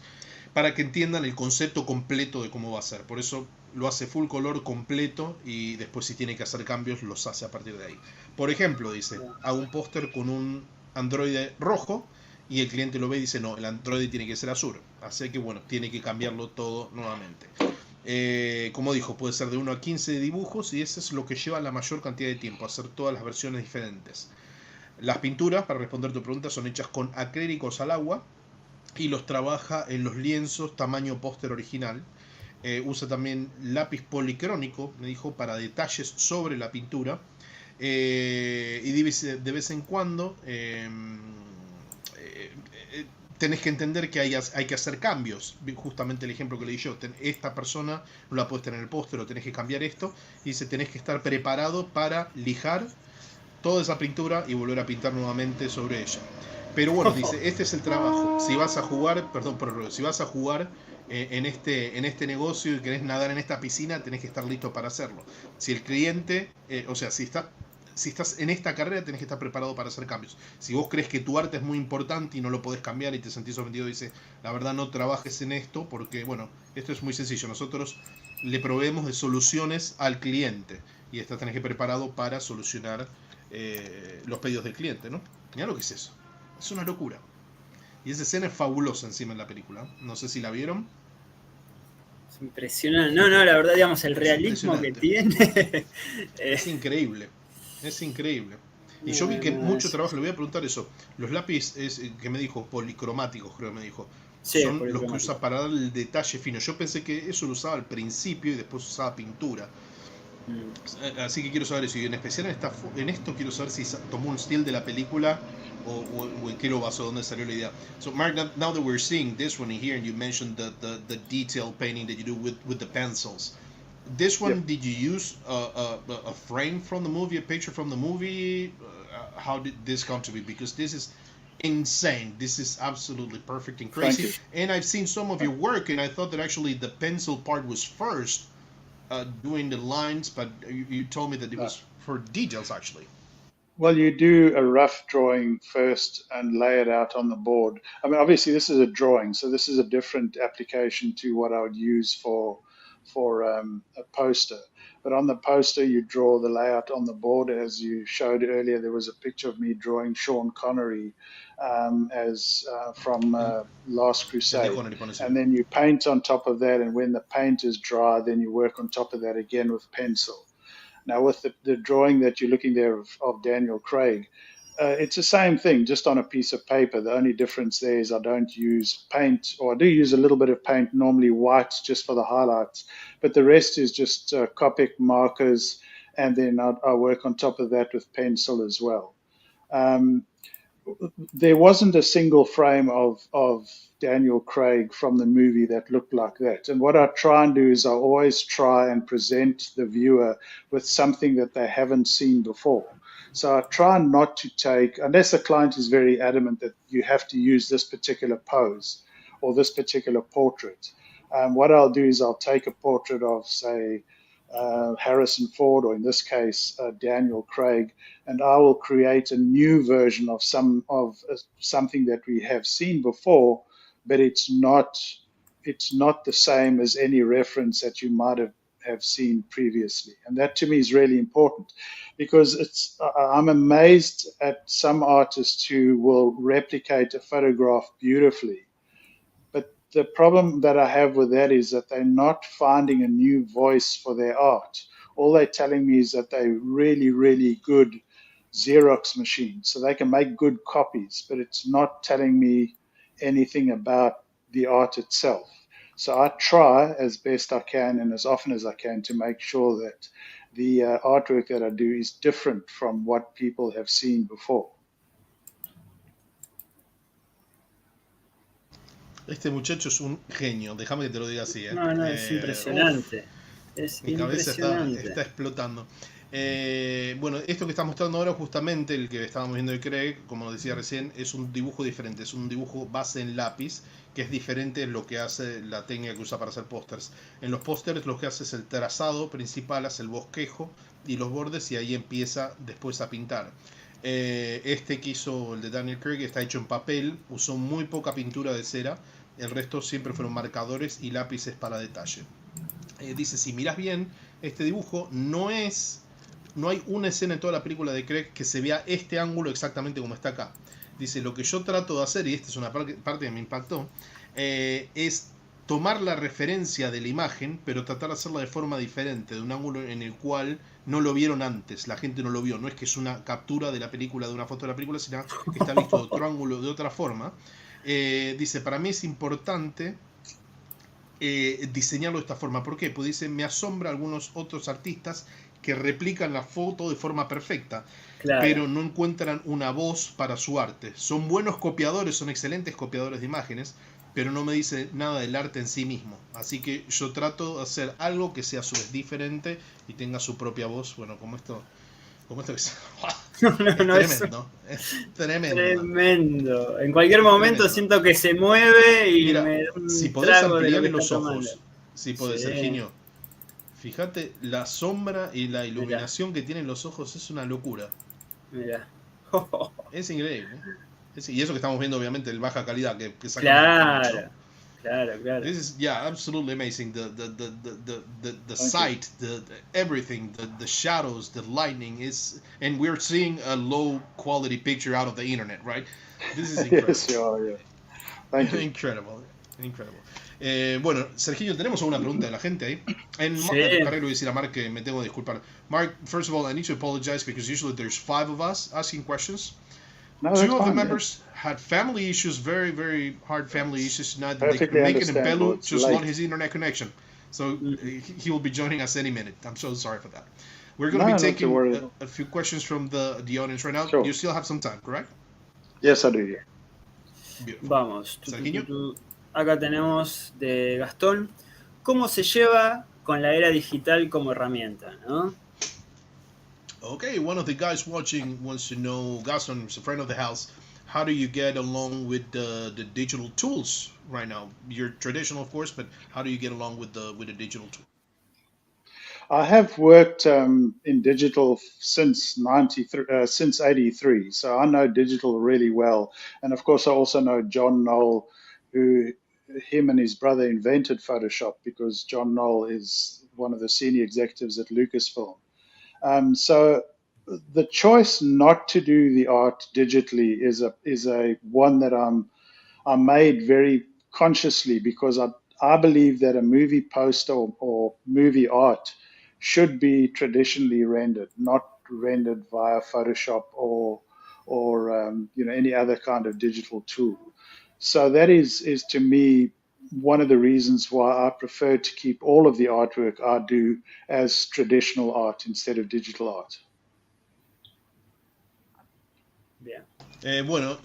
para que entiendan el concepto completo de cómo va a ser. Por eso lo hace full color completo, y después si tiene que hacer cambios los hace a partir de ahí. Por ejemplo, dice, hago un póster con un androide rojo y el cliente lo ve y dice, no, el androide tiene que ser azul. Así que bueno, tiene que cambiarlo todo nuevamente. Como dijo, puede ser de 1 a 15 dibujos, y eso es lo que lleva la mayor cantidad de tiempo, hacer todas las versiones diferentes. Las pinturas, para responder tu pregunta, son hechas con acrílicos al agua, y los trabaja en los lienzos tamaño póster original. Usa también lápiz policrónico, me dijo, para detalles sobre la pintura. Y de vez en cuando tenés que entender que hay que hacer cambios. Justamente el ejemplo que le di yo, esta persona no la puedes tener en el póster, o tenés que cambiar esto, y dice, tenés que estar preparado para lijar toda esa pintura y volver a pintar nuevamente sobre ella. Pero bueno, dice, este es el trabajo. Si vas a jugar, si vas a jugar en este negocio y querés nadar en esta piscina, tenés que estar listo para hacerlo. Si el cliente, si estás en esta carrera, tenés que estar preparado para hacer cambios. Si vos crees que tu arte es muy importante y no lo podés cambiar y te sentís ofendido, dice, la verdad no trabajes en esto, porque bueno, esto es muy sencillo. Nosotros le proveemos de soluciones al cliente y tenés que estar preparado para solucionar los pedidos del cliente, ¿no? Mirá lo que es eso. Es una locura. Y esa escena es fabulosa encima en la película. No sé si la vieron. Es impresionante. No, la verdad, digamos, el realismo que tiene. Es increíble. Es increíble. Y yo vi que mucho trabajo, le voy a preguntar eso. Los lápices, que me dijo, policromáticos, creo que me dijo. Sí, son los que usa para dar el detalle fino. Yo pensé que eso lo usaba al principio y después usaba pintura. Así que quiero saber eso, y en especial en esto quiero saber si tomó un estilo de la película o en qué lo basó, dónde salió la idea. So Mark, now that we're seeing this one here, and you mentioned the detail painting that you do with the pencils, this one, did you use a frame from the movie, a picture from the movie? How did this come to be? Because this is insane. This is absolutely perfect and crazy. And I've seen some of your work, and I thought that actually the pencil part was first, doing the lines, but you told me that it was for details, actually. Well, you do a rough drawing first and lay it out on the board. I mean, obviously, this is a drawing, so this is a different application to what I would use for a poster. But on the poster, you draw the layout on the board. As you showed earlier, there was a picture of me drawing Sean Connery from Last Crusade. And then you paint on top of that, and when the paint is dry, then you work on top of that again with pencil. Now, with the drawing that you're looking there of Daniel Craig, it's the same thing, just on a piece of paper. The only difference there is I don't use paint, or I do use a little bit of paint, normally white, just for the highlights. But the rest is just Copic markers, and then I work on top of that with pencil as well. There wasn't a single frame of Daniel Craig from the movie that looked like that. And what I try and do is I always try and present the viewer with something that they haven't seen before. So I try not to take, unless the client is very adamant that you have to use this particular pose or this particular portrait. What I'll do is I'll take a portrait of, say, Harrison Ford, or in this case, Daniel Craig, and I will create a new version of something that we have seen before, but it's not the same as any reference that you might have seen previously. And that to me is really important, because I'm amazed at some artists who will replicate a photograph beautifully. But the problem that I have with that is that they're not finding a new voice for their art. All they're telling me is that they're really, really good Xerox machines, so they can make good copies, but it's not telling me anything about the art itself. So I try as best I can and as often as I can to make sure that the artwork that I do is different from what people have seen before. Este muchacho es un genio, déjame que te lo diga así. No, es impresionante. Mi cabeza está explotando. Bueno, esto que está mostrando ahora, justamente el que estábamos viendo de Craig, como decía recién, es un dibujo diferente, es un dibujo base en lápiz, que es diferente de lo que hace la técnica que usa para hacer pósters. En los pósters lo que hace es el trazado principal, hace el bosquejo y los bordes, y ahí empieza después a pintar. Este que hizo el de Daniel Craig está hecho en papel, usó muy poca pintura de cera, el resto siempre fueron marcadores y lápices para detalle. Dice, si miras bien este dibujo, no hay una escena en toda la película de Craig que se vea este ángulo exactamente como está acá. Dice, lo que yo trato de hacer, y esta es una parte que me impactó, es tomar la referencia de la imagen, pero tratar de hacerla de forma diferente, de un ángulo en el cual no lo vieron antes, la gente no lo vio, no es que es una captura de la película, de una foto de la película, sino que está visto de otro ángulo, de otra forma. Dice, para mí es importante diseñarlo de esta forma. ¿Por qué? Pues dice, me asombra algunos otros artistas que replican la foto de forma perfecta, Claro. pero no encuentran una voz para su arte. Son buenos copiadores, son excelentes copiadores de imágenes, pero no me dice nada del arte en sí mismo. Así que yo trato de hacer algo que sea a su vez diferente y tenga su propia voz. Bueno, como esto que es, tremendo. Es tremendo. Tremendo. En cualquier momento tremendo. siento que se mueve y Mira, me da un si podés trago de lo ampliar que los está tomando. ojos, si podés, Sí. Serginho. Fíjate, la sombra y la iluminación que tienen los ojos es una locura. Mira. Es increíble. Y eso que estamos viendo, obviamente, en baja calidad que sacamos. Claro, claro. This is absolutely amazing. The sight, the everything, the shadows, the lightning is, and we're seeing a low quality picture out of the internet, right? This is incredible. Yes, you are, yeah. Thank you. Incredible. Bueno, Sergio, tenemos alguna pregunta de la gente ahí. Sí. Para que lo decir a Mark que me tengo que disculpar. Mark, first of all, I need to apologize because usually there's 5 of us asking questions. No, 2 that's of the fine, members had family issues, very, very hard family issues. Not they Perfectly could make it in understandable. Pelu, It's just late. not his internet connection. So he will be joining us any minute. I'm so sorry for that. We're going to be not to taking worry. a few questions from the audience right now. Sure. You still have some time, correct? Yes, I do, yeah. Beautiful. Vamos. Serginho? Acá tenemos de Gastón. ¿Cómo se lleva con la era digital como herramienta, no? Okay, one of the guys watching wants to know, Gaston is a friend of the house, how do you get along with the digital tools right now? You're traditional, of course, but how do you get along with the digital tool? I have worked in digital since since '83, so I know digital really well. And of course, I also know John Knoll, him and his brother invented Photoshop because John Knoll is one of the senior executives at Lucasfilm. So the choice not to do the art digitally is a one that I made very consciously because I believe that a movie poster or movie art should be traditionally rendered, not rendered via Photoshop or any other kind of digital tool. So that is to me one of the reasons why I prefer to keep all of the artwork I do as traditional art instead of digital art. Bien. Bueno,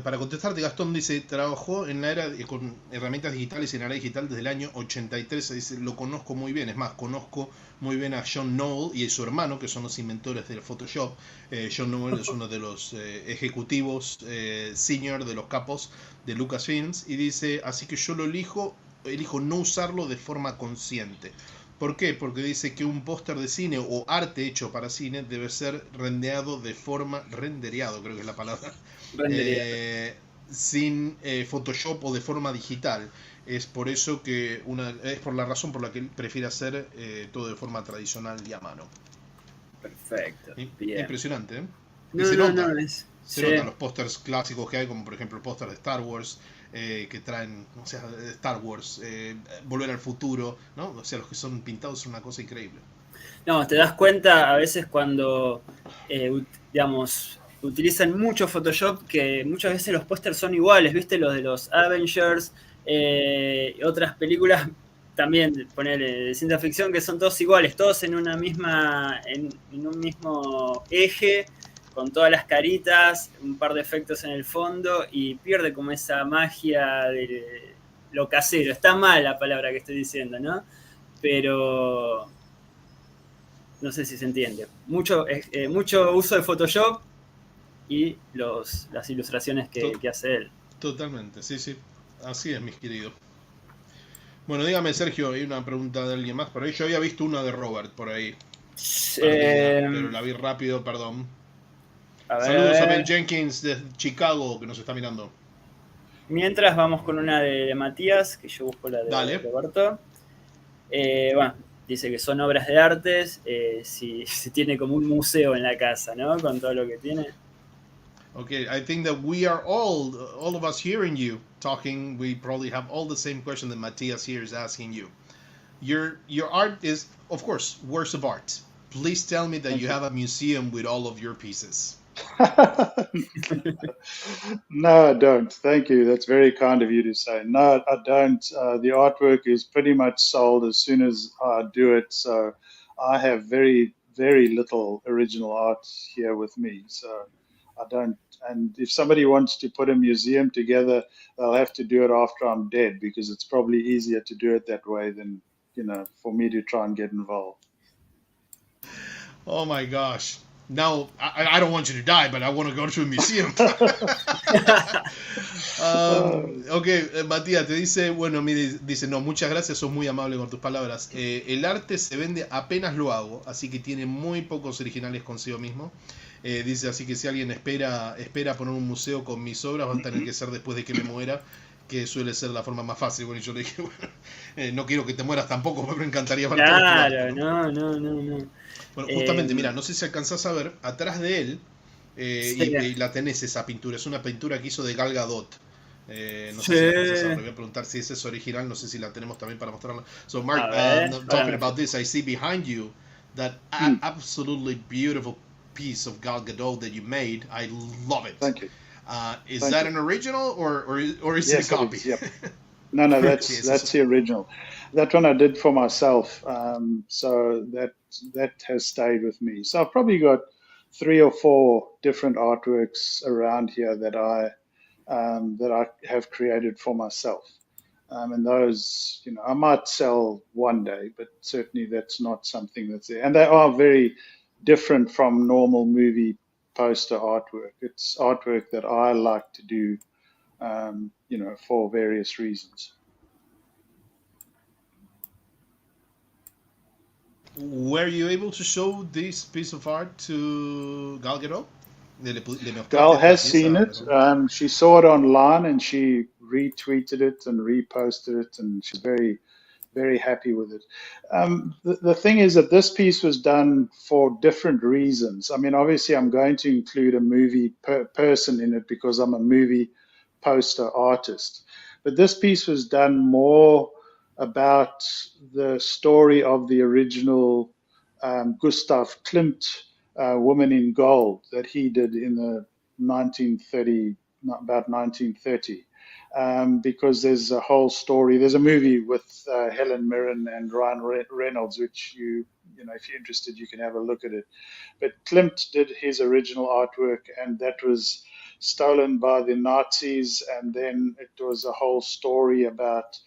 para contestarte, Gastón dice, trabajó en la era con herramientas digitales y en la era digital desde el año 83, dice, lo conozco muy bien, es más, conozco muy bien a John Knoll y a su hermano, que son los inventores del Photoshop. John Knoll es uno de los ejecutivos senior de los capos de Lucasfilms, y dice, así que yo lo elijo no usarlo de forma consciente. ¿Por qué? Porque dice que un póster de cine o arte hecho para cine debe ser rendeado de forma, rendereado creo que es la palabra, sin Photoshop o de forma digital. Es por eso que es por la razón por la que él prefiere hacer todo de forma tradicional y a mano. Perfecto. Bien. Impresionante, ¿eh? No, se nota sí. los pósters clásicos que hay, como por ejemplo el póster de Star Wars, que traen, o sea, Star Wars, Volver al Futuro, ¿no? O sea, los que son pintados son una cosa increíble. No, te das cuenta a veces cuando, digamos, utilizan mucho Photoshop, que muchas veces los pósters son iguales, ¿viste? Los de los Avengers, otras películas también, ponele, de ciencia ficción, que son todos iguales, todos en una misma, en un mismo eje, con todas las caritas, un par de efectos en el fondo, y pierde como esa magia de lo casero. Está mal la palabra que estoy diciendo, ¿no? Pero no sé si se entiende. Mucho uso de Photoshop y las ilustraciones que hace él. Totalmente, sí. Así es, mis queridos. Bueno, dígame, Sergio, hay una pregunta de alguien más por ahí. Yo había visto una de Robert por ahí. Pero la vi rápido, perdón. Saludos a Ben Jenkins de Chicago, que nos está mirando. Mientras vamos con una de Matías, que yo busco la de Roberto. Bueno, dice que son obras de artes, si tiene como un museo en la casa, ¿no? Con todo lo que tiene. Okay, I think that we are all of us hearing you talking, we probably have all the same question that Matías here is asking you. Your art is, of course, works of art. Please tell me that you have a museum with all of your pieces. No, I don't. Thank you. That's very kind of you to say. No, I don't. The artwork is pretty much sold as soon as I do it. So I have very, very little original art here with me. So I don't. And if somebody wants to put a museum together, they'll have to do it after I'm dead, because it's probably easier to do it that way than, for me to try and get involved. Oh my gosh. Now, I don't want you to die, but I want to go to a museum. Ok, Matías te dice, bueno, mire, dice, no, muchas gracias, sos muy amable con tus palabras. El arte se vende apenas lo hago, así que tiene muy pocos originales consigo mismo. Dice, así que si alguien espera poner un museo con mis obras, va a tener que ser después de que me muera, que suele ser la forma más fácil. Bueno, yo le dije, bueno, no quiero que te mueras tampoco, me encantaría ver todo tu arte, ¿no? No. Bueno, justamente, mira, no sé si alcanzás a ver, atrás de él, y la tenés esa pintura, es una pintura que hizo de Gal Gadot. No sé si la alcanzás a ver, voy a preguntar si esa es original, no sé si la tenemos también para mostrarla. So Mark, talking about this, I see behind you that absolutely beautiful piece of Gal Gadot that you made. I love it. Thank you. Is that an original or is it a copy? Yep. No, that's the original. That one I did for myself, so that has stayed with me. So I've probably got 3 or 4 different artworks around here that I have created for myself, and those, I might sell one day, but certainly that's not something that's there. And they are very different from normal movie poster artwork. It's artwork that I like to do, for various reasons. Were you able to show this piece of art to Gal Gadot? Gal has seen it. She saw it online and she retweeted it and reposted it, and she's very, very happy with it. The thing is that this piece was done for different reasons. I mean, obviously, I'm going to include a movie person in it because I'm a movie poster artist. But this piece was done more about the story of the original Gustav Klimt Woman in Gold that he did in the 1930, about 1930. Because there's a whole story. There's a movie with Helen Mirren and Ryan Reynolds, which if you're interested, you can have a look at it. But Klimt did his original artwork, and that was stolen by the Nazis, and then it was a whole story about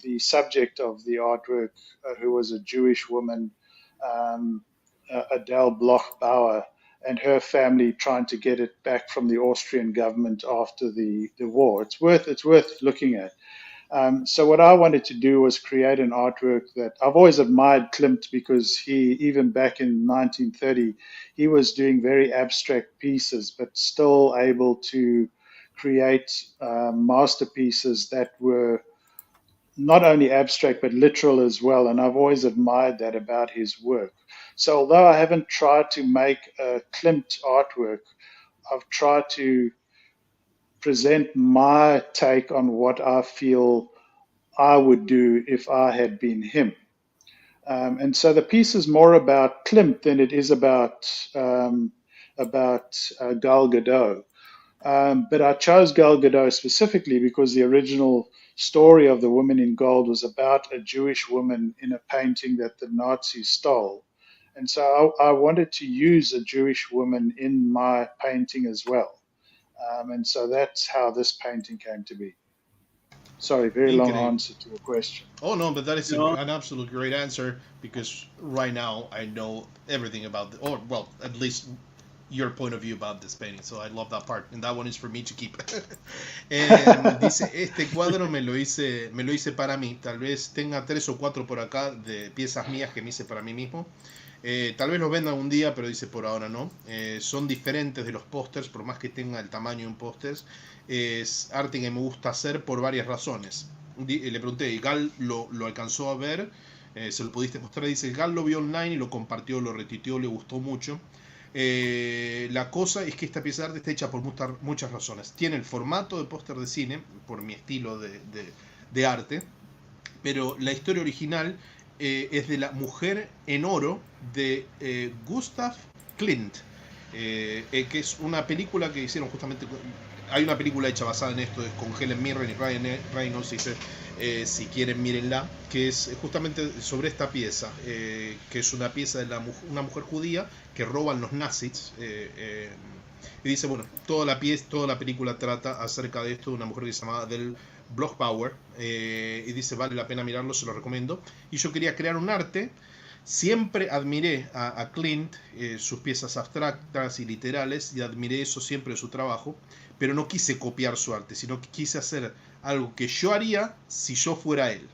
the subject of the artwork, who was a Jewish woman, Adele Bloch-Bauer, and her family trying to get it back from the Austrian government after the war. It's worth looking at. So what I wanted to do was create an artwork that I've always admired Klimt, because he, even back in 1930, he was doing very abstract pieces, but still able to create masterpieces that were not only abstract, but literal as well. And I've always admired that about his work. So although I haven't tried to make a Klimt artwork, I've tried to present my take on what I feel I would do if I had been him. And so the piece is more about Klimt than it is about Gal Gadot. But I chose Gal Gadot specifically because the original story of the Woman in Gold was about a Jewish woman in a painting that the Nazis stole. And so I wanted to use a Jewish woman in my painting as well. And so that's how this painting came to be. Sorry, very long answer to your question. Oh, no, but that is an absolute great answer, because right now I know everything about at least your point of view about this painting. So I love that part, and that one is for me to keep. Dice, este cuadro me lo hice para mí. Tal vez tenga 3 o 4 por acá de piezas mías que me hice para mí mismo. Tal vez los venda algún día, pero dice por ahora no. Son diferentes de los pósters, por más que tenga el tamaño de un póster. Es arte que me gusta hacer por varias razones. Le pregunté, ¿Gal lo alcanzó a ver? ¿Se lo pudiste mostrar? Dice, Gal lo vio online y lo compartió, lo retuiteó, le gustó mucho. La cosa es que esta pieza de arte está hecha por muchas razones. Tiene el formato de póster de cine, por mi estilo de arte, pero la historia original es de la mujer en oro de Gustav Klimt, que es una película que hicieron justamente. Hay una película hecha basada en esto, con Helen Mirren y Ryan Reynolds. Dice, Si quieren, mírenla, que es justamente sobre esta pieza, que es una pieza de una mujer judía que roban los nazis. Y dice, bueno, toda la película trata acerca de esto, de una mujer que se llama Del Bloch-Bauer, y dice, vale la pena mirarlo, se lo recomiendo. Y yo quería crear un arte. Siempre admiré a Clint, sus piezas abstractas y literales, y admiré eso siempre de su trabajo, pero no quise copiar su arte, sino que quise hacer algo que yo haría si yo fuera él.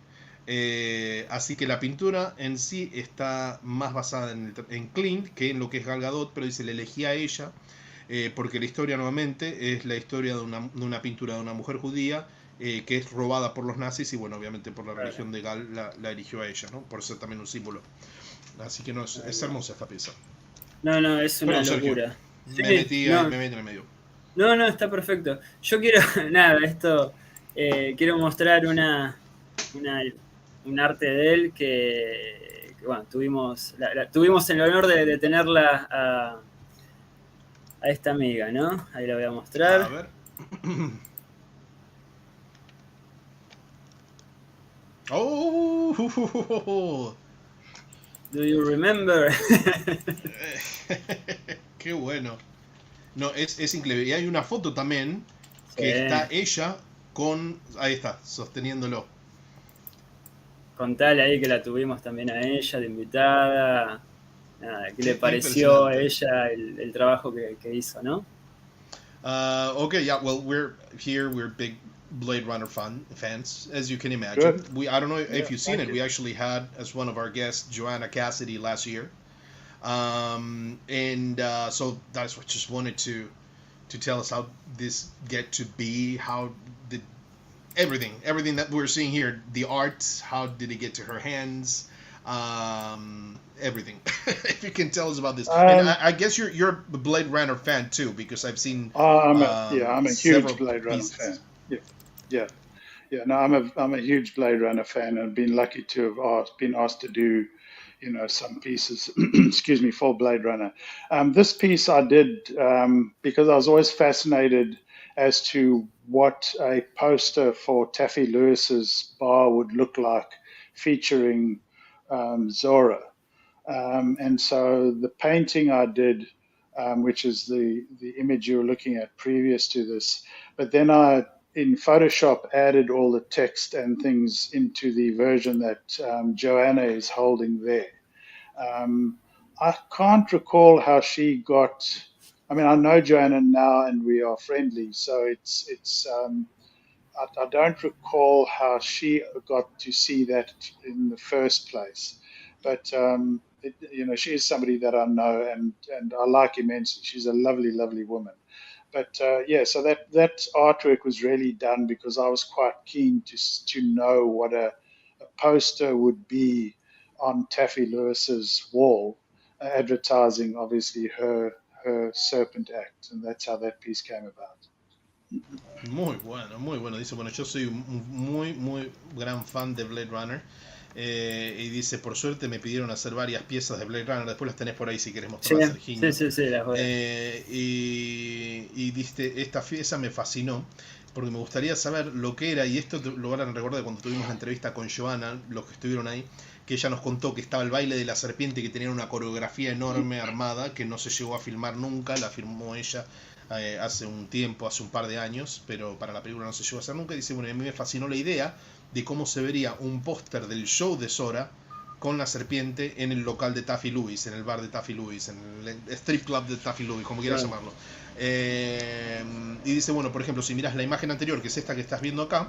Así que la pintura en sí está más basada en Clint que en lo que es Gal Gadot, pero dice, le elegí a ella, porque la historia nuevamente es la historia de una pintura de una mujer judía, que es robada por los nazis, y bueno, obviamente por la religión de Gal la eligió a ella, ¿no? Por ser también un símbolo. Así que no, es hermosa esta pieza. No, es una Perdón, Sergio, locura. Sí, me metí no, en el medio. no, está perfecto. Yo quiero, nada, quiero mostrar un arte de él que bueno, tuvimos el honor de tenerla a esta amiga, ¿no? Ahí la voy a mostrar. A ver. Oh, Do you remember? qué bueno. No, es increíble. Y hay una foto también que Sí. está ella con... Ahí está, sosteniéndolo. Contale ahí que la tuvimos también a ella de invitada. Nada, ¿qué le pareció a Impresionante. ella el trabajo que hizo, no? Okay, yeah, well, we're big Blade Runner fans, as you can imagine. Good. I don't know Yeah, if you've seen thank it. you. We actually had as one of our guests Joanna Cassidy last year. So that's what just wanted to tell us how this get to be, how did everything that we're seeing here, the art, how did it get to her hands, everything. If you can tell us about this, and I guess you're a Blade Runner fan too, because I've seen I'm a several huge Blade Runner pieces. fan. Yeah. No, I'm a huge Blade Runner fan, and been lucky to have been asked to do, some pieces. excuse me, for Blade Runner. This piece I did because I was always fascinated as to what a poster for Taffy Lewis's bar would look like, featuring Zora. And so the painting I did, which is the image you were looking at previous to this, but then I in Photoshop added all the text and things into the version that Joanna is holding there. I can't recall how she got. I mean, I know Joanna now, and we are friendly, so it's. I don't recall how she got to see that in the first place, but she is somebody that I know and I like immensely. She's a lovely, lovely woman. But so that artwork was really done because I was quite keen to know what a poster would be on Taffy Lewis's wall, advertising obviously her Serpent Act, and that's how that piece came about. Muy bueno, muy bueno. Dice, bueno, yo soy un muy gran fan de Blade Runner. Y dice, por suerte me pidieron hacer varias piezas de Blade Runner. Después las tenés por ahí si querés mostrarlas, Serginho. Sí, las voy. Y dice, esta pieza me fascinó porque me gustaría saber lo que era. Y esto lo van a recordar cuando tuvimos la entrevista con Joanna, los que estuvieron ahí, que ella nos contó que estaba el baile de la serpiente, que tenía una coreografía enorme armada, que no se llegó a filmar nunca, la filmó ella hace un tiempo, hace un par de años, pero para la película no se llegó a hacer nunca. Y dice, bueno, a mí me fascinó la idea de cómo se vería un póster del show de Zora con la serpiente en el local de Taffy Lewis, en el bar de Taffy Lewis, en el strip club de Taffy Lewis, como quieras llamarlo. Y dice, bueno, por ejemplo, si miras la imagen anterior, que es esta que estás viendo acá,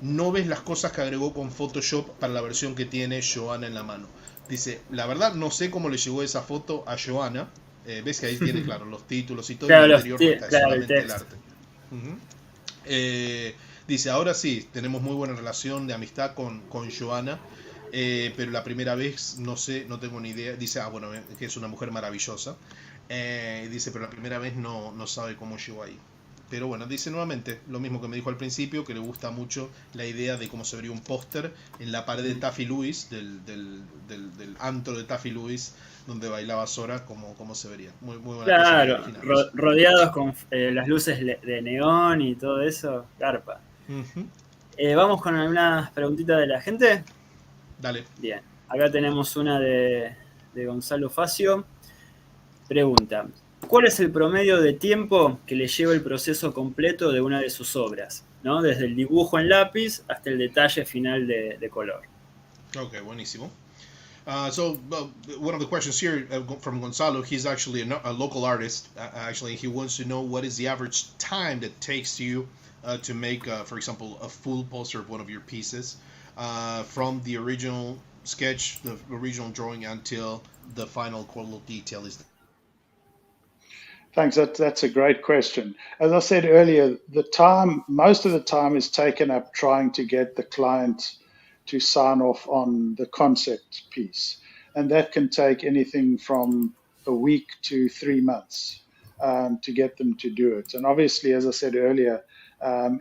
no ves las cosas que agregó con Photoshop para la versión que tiene Joanna en la mano. Dice, la verdad no sé cómo le llegó esa foto a Joanna. Ves que ahí tiene, claro, los títulos y todo, claro, y el anterior está claro, solamente el arte. Dice, ahora sí, tenemos muy buena relación de amistad con Joanna, pero la primera vez, no sé, no tengo ni idea. Dice, bueno, que es una mujer maravillosa. Dice, pero la primera vez no sabe cómo llegó ahí. Pero bueno, dice nuevamente lo mismo que me dijo al principio, que le gusta mucho la idea de cómo se vería un póster en la pared de Taffy Lewis, del antro de Taffy Lewis, donde bailaba Zora, cómo se vería. Muy buena Claro, pieza. rodeados con las luces de neón y todo eso, garpa. Vamos con algunas preguntitas de la gente. Dale. Bien, acá tenemos una de Gonzalo Facio. Pregunta, ¿cuál es el promedio de tiempo que le lleva el proceso completo de una de sus obras? ¿No? Desde el dibujo en lápiz hasta el detalle final de color. Okay, buenísimo. So one of the questions here from Gonzalo, he's actually a local artist. Actually, he wants to know what is the average time that takes you to make, for example, a full poster of one of your pieces, from the original sketch, the original drawing, until the final quality detail is. Thanks. That's a great question. As I said earlier, most of the time is taken up trying to get the client to sign off on the concept piece. And that can take anything from a week to 3 months to get them to do it. And obviously, as I said earlier,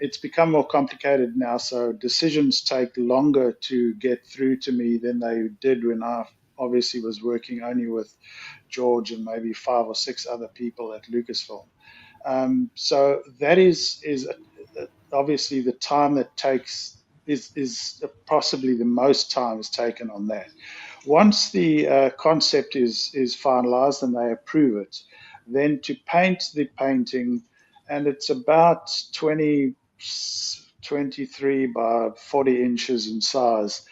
it's become more complicated now. So decisions take longer to get through to me than they did when I obviously was working only with George and maybe 5 or 6 other people at Lucasfilm. So that is obviously the time that takes is possibly the most time is taken on that. Once the concept is finalized and they approve it, then to paint the painting, and it's about 23 by 40 inches in size.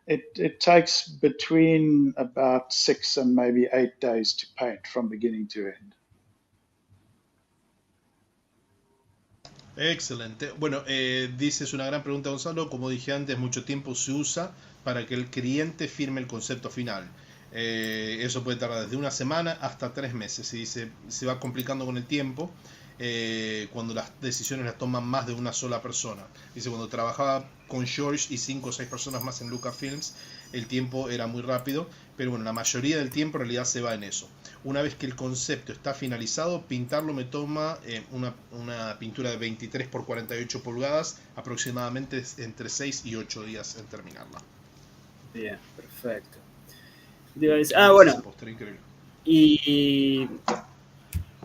It takes between about 6 and maybe 8 days to paint from beginning to end. Excelente. Bueno, dice, es una gran pregunta, Gonzalo. Como dije antes, mucho tiempo se usa para que el cliente firme el concepto final. Eso puede tardar desde una semana hasta 3 meses. Y dice, se va complicando con el tiempo cuando las decisiones las toman más de una sola persona. Dice, cuando trabajaba con George y 5 o 6 personas más en Lucasfilms, el tiempo era muy rápido, pero bueno, la mayoría del tiempo en realidad se va en eso. Una vez que el concepto está finalizado, pintarlo me toma una pintura de 23 por 48 pulgadas, aproximadamente entre 6 y 8 días en terminarla. Bien, perfecto. Bueno, y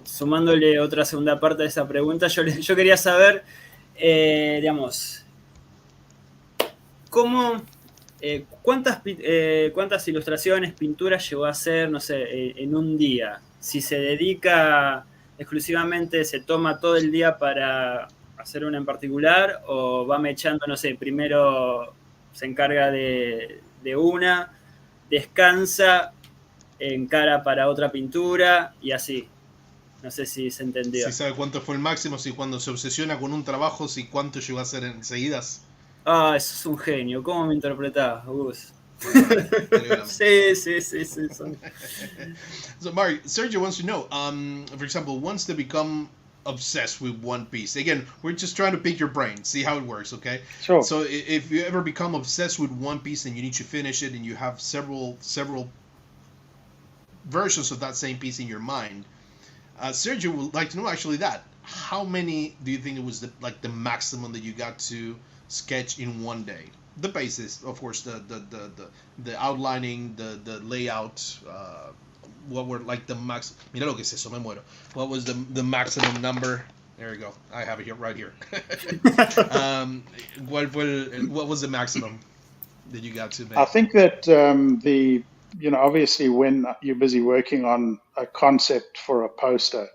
sumándole otra segunda parte de esa pregunta, yo quería saber, digamos, ¿cuántas ilustraciones, pinturas llegó a hacer, no sé, en un día? Si se dedica exclusivamente, se toma todo el día para hacer una en particular, o va mechando, no sé, primero se encarga de una, descansa, encara para otra pintura y así. No sé si se entendió. Si sabe cuánto fue el máximo, si cuando se obsesiona con un trabajo, si cuánto llegó a hacer en seguidas. Ah, eso es un genio. ¿Cómo me interpretás, Gus? Sí. So, Mark, Sergio wants to know, for example, once they become obsessed with one piece, again, we're just trying to pick your brain, see how it works, okay? Sure. So if you ever become obsessed with one piece and you need to finish it and you have several versions of that same piece in your mind, Sergio would like to know actually that. How many do you think it was the maximum that you got to sketch in one day? The basis, of course, the outlining, the layout, what were like the max. Mira lo que es eso, me muero. What was the maximum number? There we go. I have it here, right here. What was the maximum that you got to make? I think that obviously when you're busy working on a concept for a poster,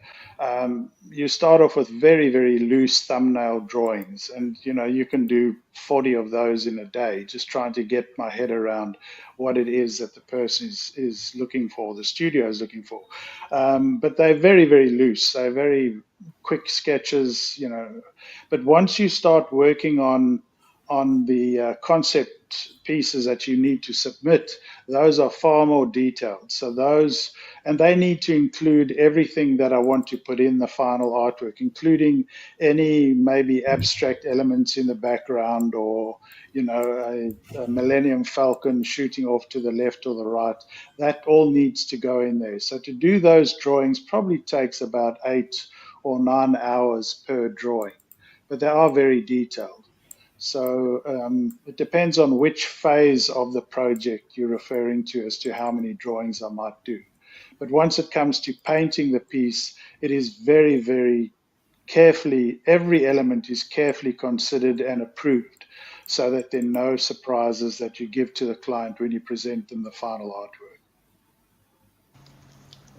you start off with very, very loose thumbnail drawings, and you can do 40 of those in a day, just trying to get my head around what it is that the person is looking for, the studio is looking for. But they're very, very loose. They're very quick sketches, But once you start working on the concept pieces that you need to submit, those are far more detailed. So and they need to include everything that I want to put in the final artwork, including any maybe abstract elements in the background, or a Millennium Falcon shooting off to the left or the right. That all needs to go in there. So to do those drawings probably takes about 8 or 9 hours per drawing, but they are very detailed. So it depends on which phase of the project you're referring to as to how many drawings I might do. But once it comes to painting the piece, it is very, very carefully, every element is carefully considered and approved. so that there are no surprises that you give to the client when you present them the final artwork.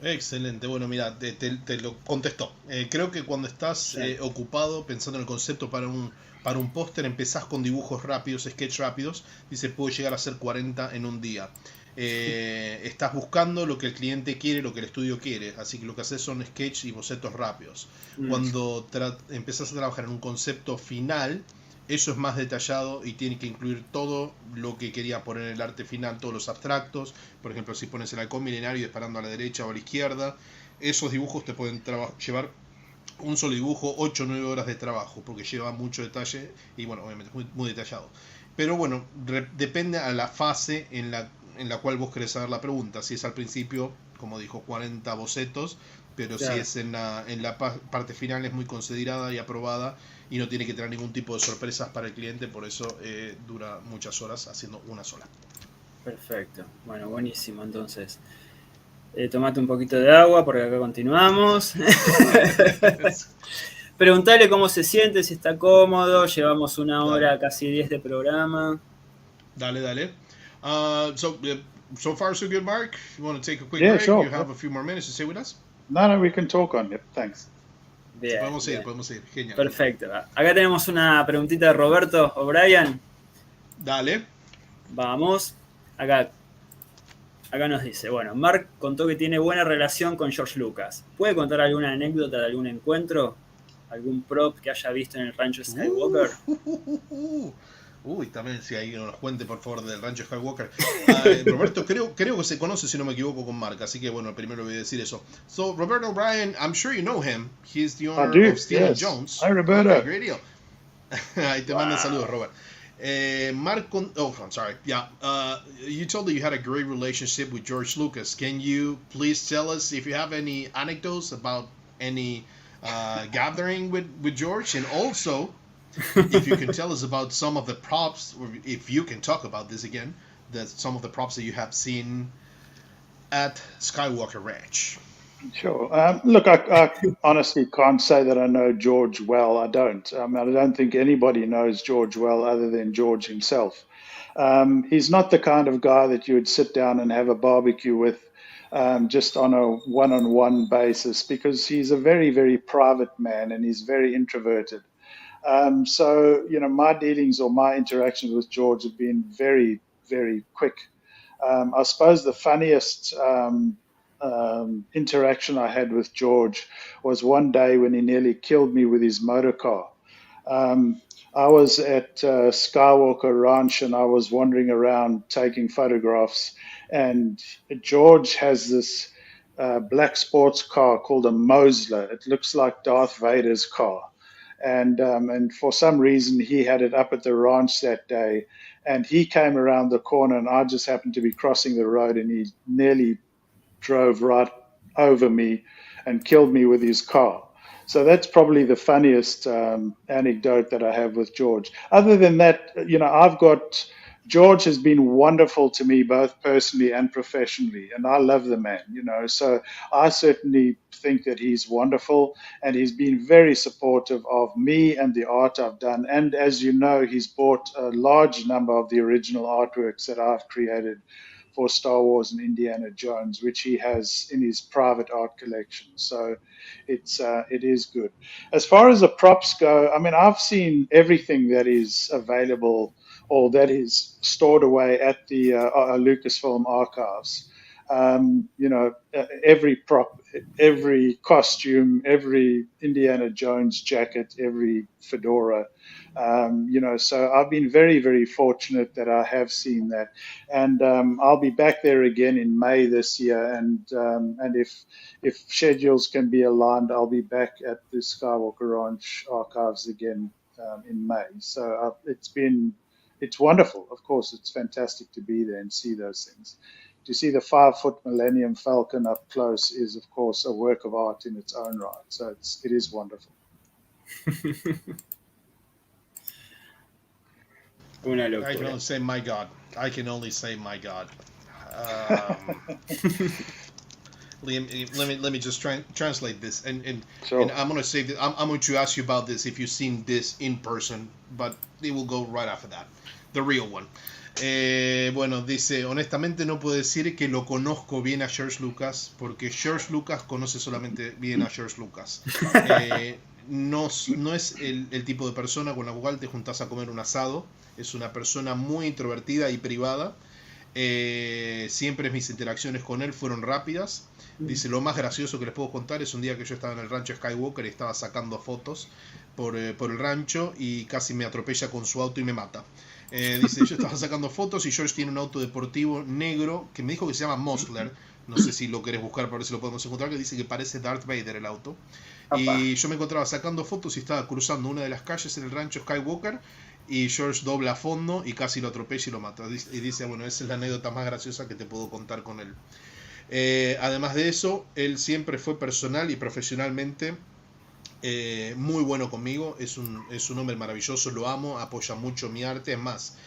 Excelente, bueno, mira, te lo contestó. Creo que cuando estás ocupado pensando en el concepto para un póster, empezás con dibujos rápidos, sketch rápidos, dice, puedo llegar a hacer 40 en un día. Estás buscando lo que el cliente quiere, lo que el estudio quiere, así que lo que haces son sketch y bocetos rápidos. Cuando empezás a trabajar en un concepto final, eso es más detallado y tiene que incluir todo lo que quería poner en el arte final, todos los abstractos. Por ejemplo, si pones el halcón milenario disparando a la derecha o a la izquierda, esos dibujos te pueden llevar un solo dibujo 8 o 9 horas de trabajo, porque lleva mucho detalle y, bueno, obviamente es muy detallado. Pero bueno, depende a la fase en la cual vos querés saber la pregunta. Si es al principio, como dijo, 40 bocetos, pero claro, si es en la parte final es muy considerada y aprobada y no tiene que tener ningún tipo de sorpresas para el cliente, por eso dura muchas horas haciendo una sola. Perfecto, bueno, buenísimo. Entonces, tomate un poquito de agua porque acá continuamos. Preguntale cómo se siente, si está cómodo. Llevamos una hora, casi 10 de programa. Dale. So far so good, Mark. You want to take a quick break? Sure. You have a few more minutes to stay with us? No, we can talk on it. Thanks. Bien, podemos ir. Genial. Perfecto. Acá tenemos una preguntita de Roberto O'Brien. Dale. Vamos. Acá nos dice, bueno, Mark contó que tiene buena relación con George Lucas. ¿Puede contar alguna anécdota de algún encuentro? ¿Algún prop que haya visto en el rancho Skywalker? Uy, también si ahí nos cuente por favor del rancho Skywalker. Roberto, creo que se conoce, si no me equivoco, con Mark, así que bueno, primero voy a decir eso. So, Roberto O'Brien, I'm sure you know him. He's the owner of Steel & Jones. Hi, Roberto. Okay, great deal. Ahí te mandan saludos, Robert. Mark, I'm sorry. Yeah, you told that you had a great relationship with George Lucas. Can you please tell us if you have any anecdotes about any gathering with George, and also if you can tell us about some of the props, or if you can talk about this again, some of the props that you have seen at Skywalker Ranch. Sure. Look, I honestly can't say that I know George well. I don't. I don't think anybody knows George well other than George himself. He's not the kind of guy that you would sit down and have a barbecue with just on a one-on-one basis, because he's a very, very private man and he's very introverted. So, my dealings or my interactions with George have been very, very quick. I suppose the funniest interaction I had with George was one day when he nearly killed me with his motor car. I was at Skywalker Ranch and I was wandering around taking photographs, and George has this black sports car called a Mosler. It looks like Darth Vader's car. And for some reason he had it up at the ranch that day, and he came around the corner and I just happened to be crossing the road and he nearly drove right over me and killed me with his car. So that's probably the funniest anecdote that I have with George. Other than that, George has been wonderful to me, both personally and professionally, and I love the man, so I certainly think that he's wonderful, and he's been very supportive of me and the art I've done. And as you know, he's bought a large number of the original artworks that I've created for Star Wars and Indiana Jones, which he has in his private art collection. So it is good. As far as the props go, I've seen everything that is available or that is stored away at the Lucasfilm archives. Every prop, every costume, every Indiana Jones jacket, every fedora. So I've been very, very fortunate that I have seen that, and I'll be back there again in May this year. And if schedules can be aligned, I'll be back at the Skywalker Ranch archives again in May. So it's wonderful. Of course, it's fantastic to be there and see those things. To see the 5-foot Millennium Falcon up close is, of course, a work of art in its own right. So it is wonderful. I can only say my God. Liam, let me just translate this, and Sure. and I'm gonna say that I'm going to ask you about this if you've seen this in person, but it will go right after that, the real one. Bueno, dice, honestamente no puedo decir que lo conozco bien a George Lucas, porque George Lucas conoce solamente bien a George Lucas. No es el tipo de persona con la cual te juntás a comer un asado, es una persona muy introvertida y privada. Siempre mis interacciones con él fueron rápidas. Dice, lo más gracioso que les puedo contar es un día que yo estaba en el rancho Skywalker y estaba sacando fotos por el rancho y casi me atropella con su auto y me mata. Dice, yo estaba sacando fotos y George tiene un auto deportivo negro que me dijo que se llama Mosler. No sé si lo querés buscar para ver si lo podemos encontrar, que dice que parece Darth Vader el auto. Y yo me encontraba sacando fotos y estaba cruzando una de las calles en el rancho Skywalker y George dobla a fondo y casi lo atropella y lo mata. Y dice, bueno, esa es la anécdota más graciosa que te puedo contar con él. Además de eso, él siempre fue personal y profesionalmente muy bueno conmigo. Es un hombre maravilloso, lo amo, apoya mucho mi arte. Es más,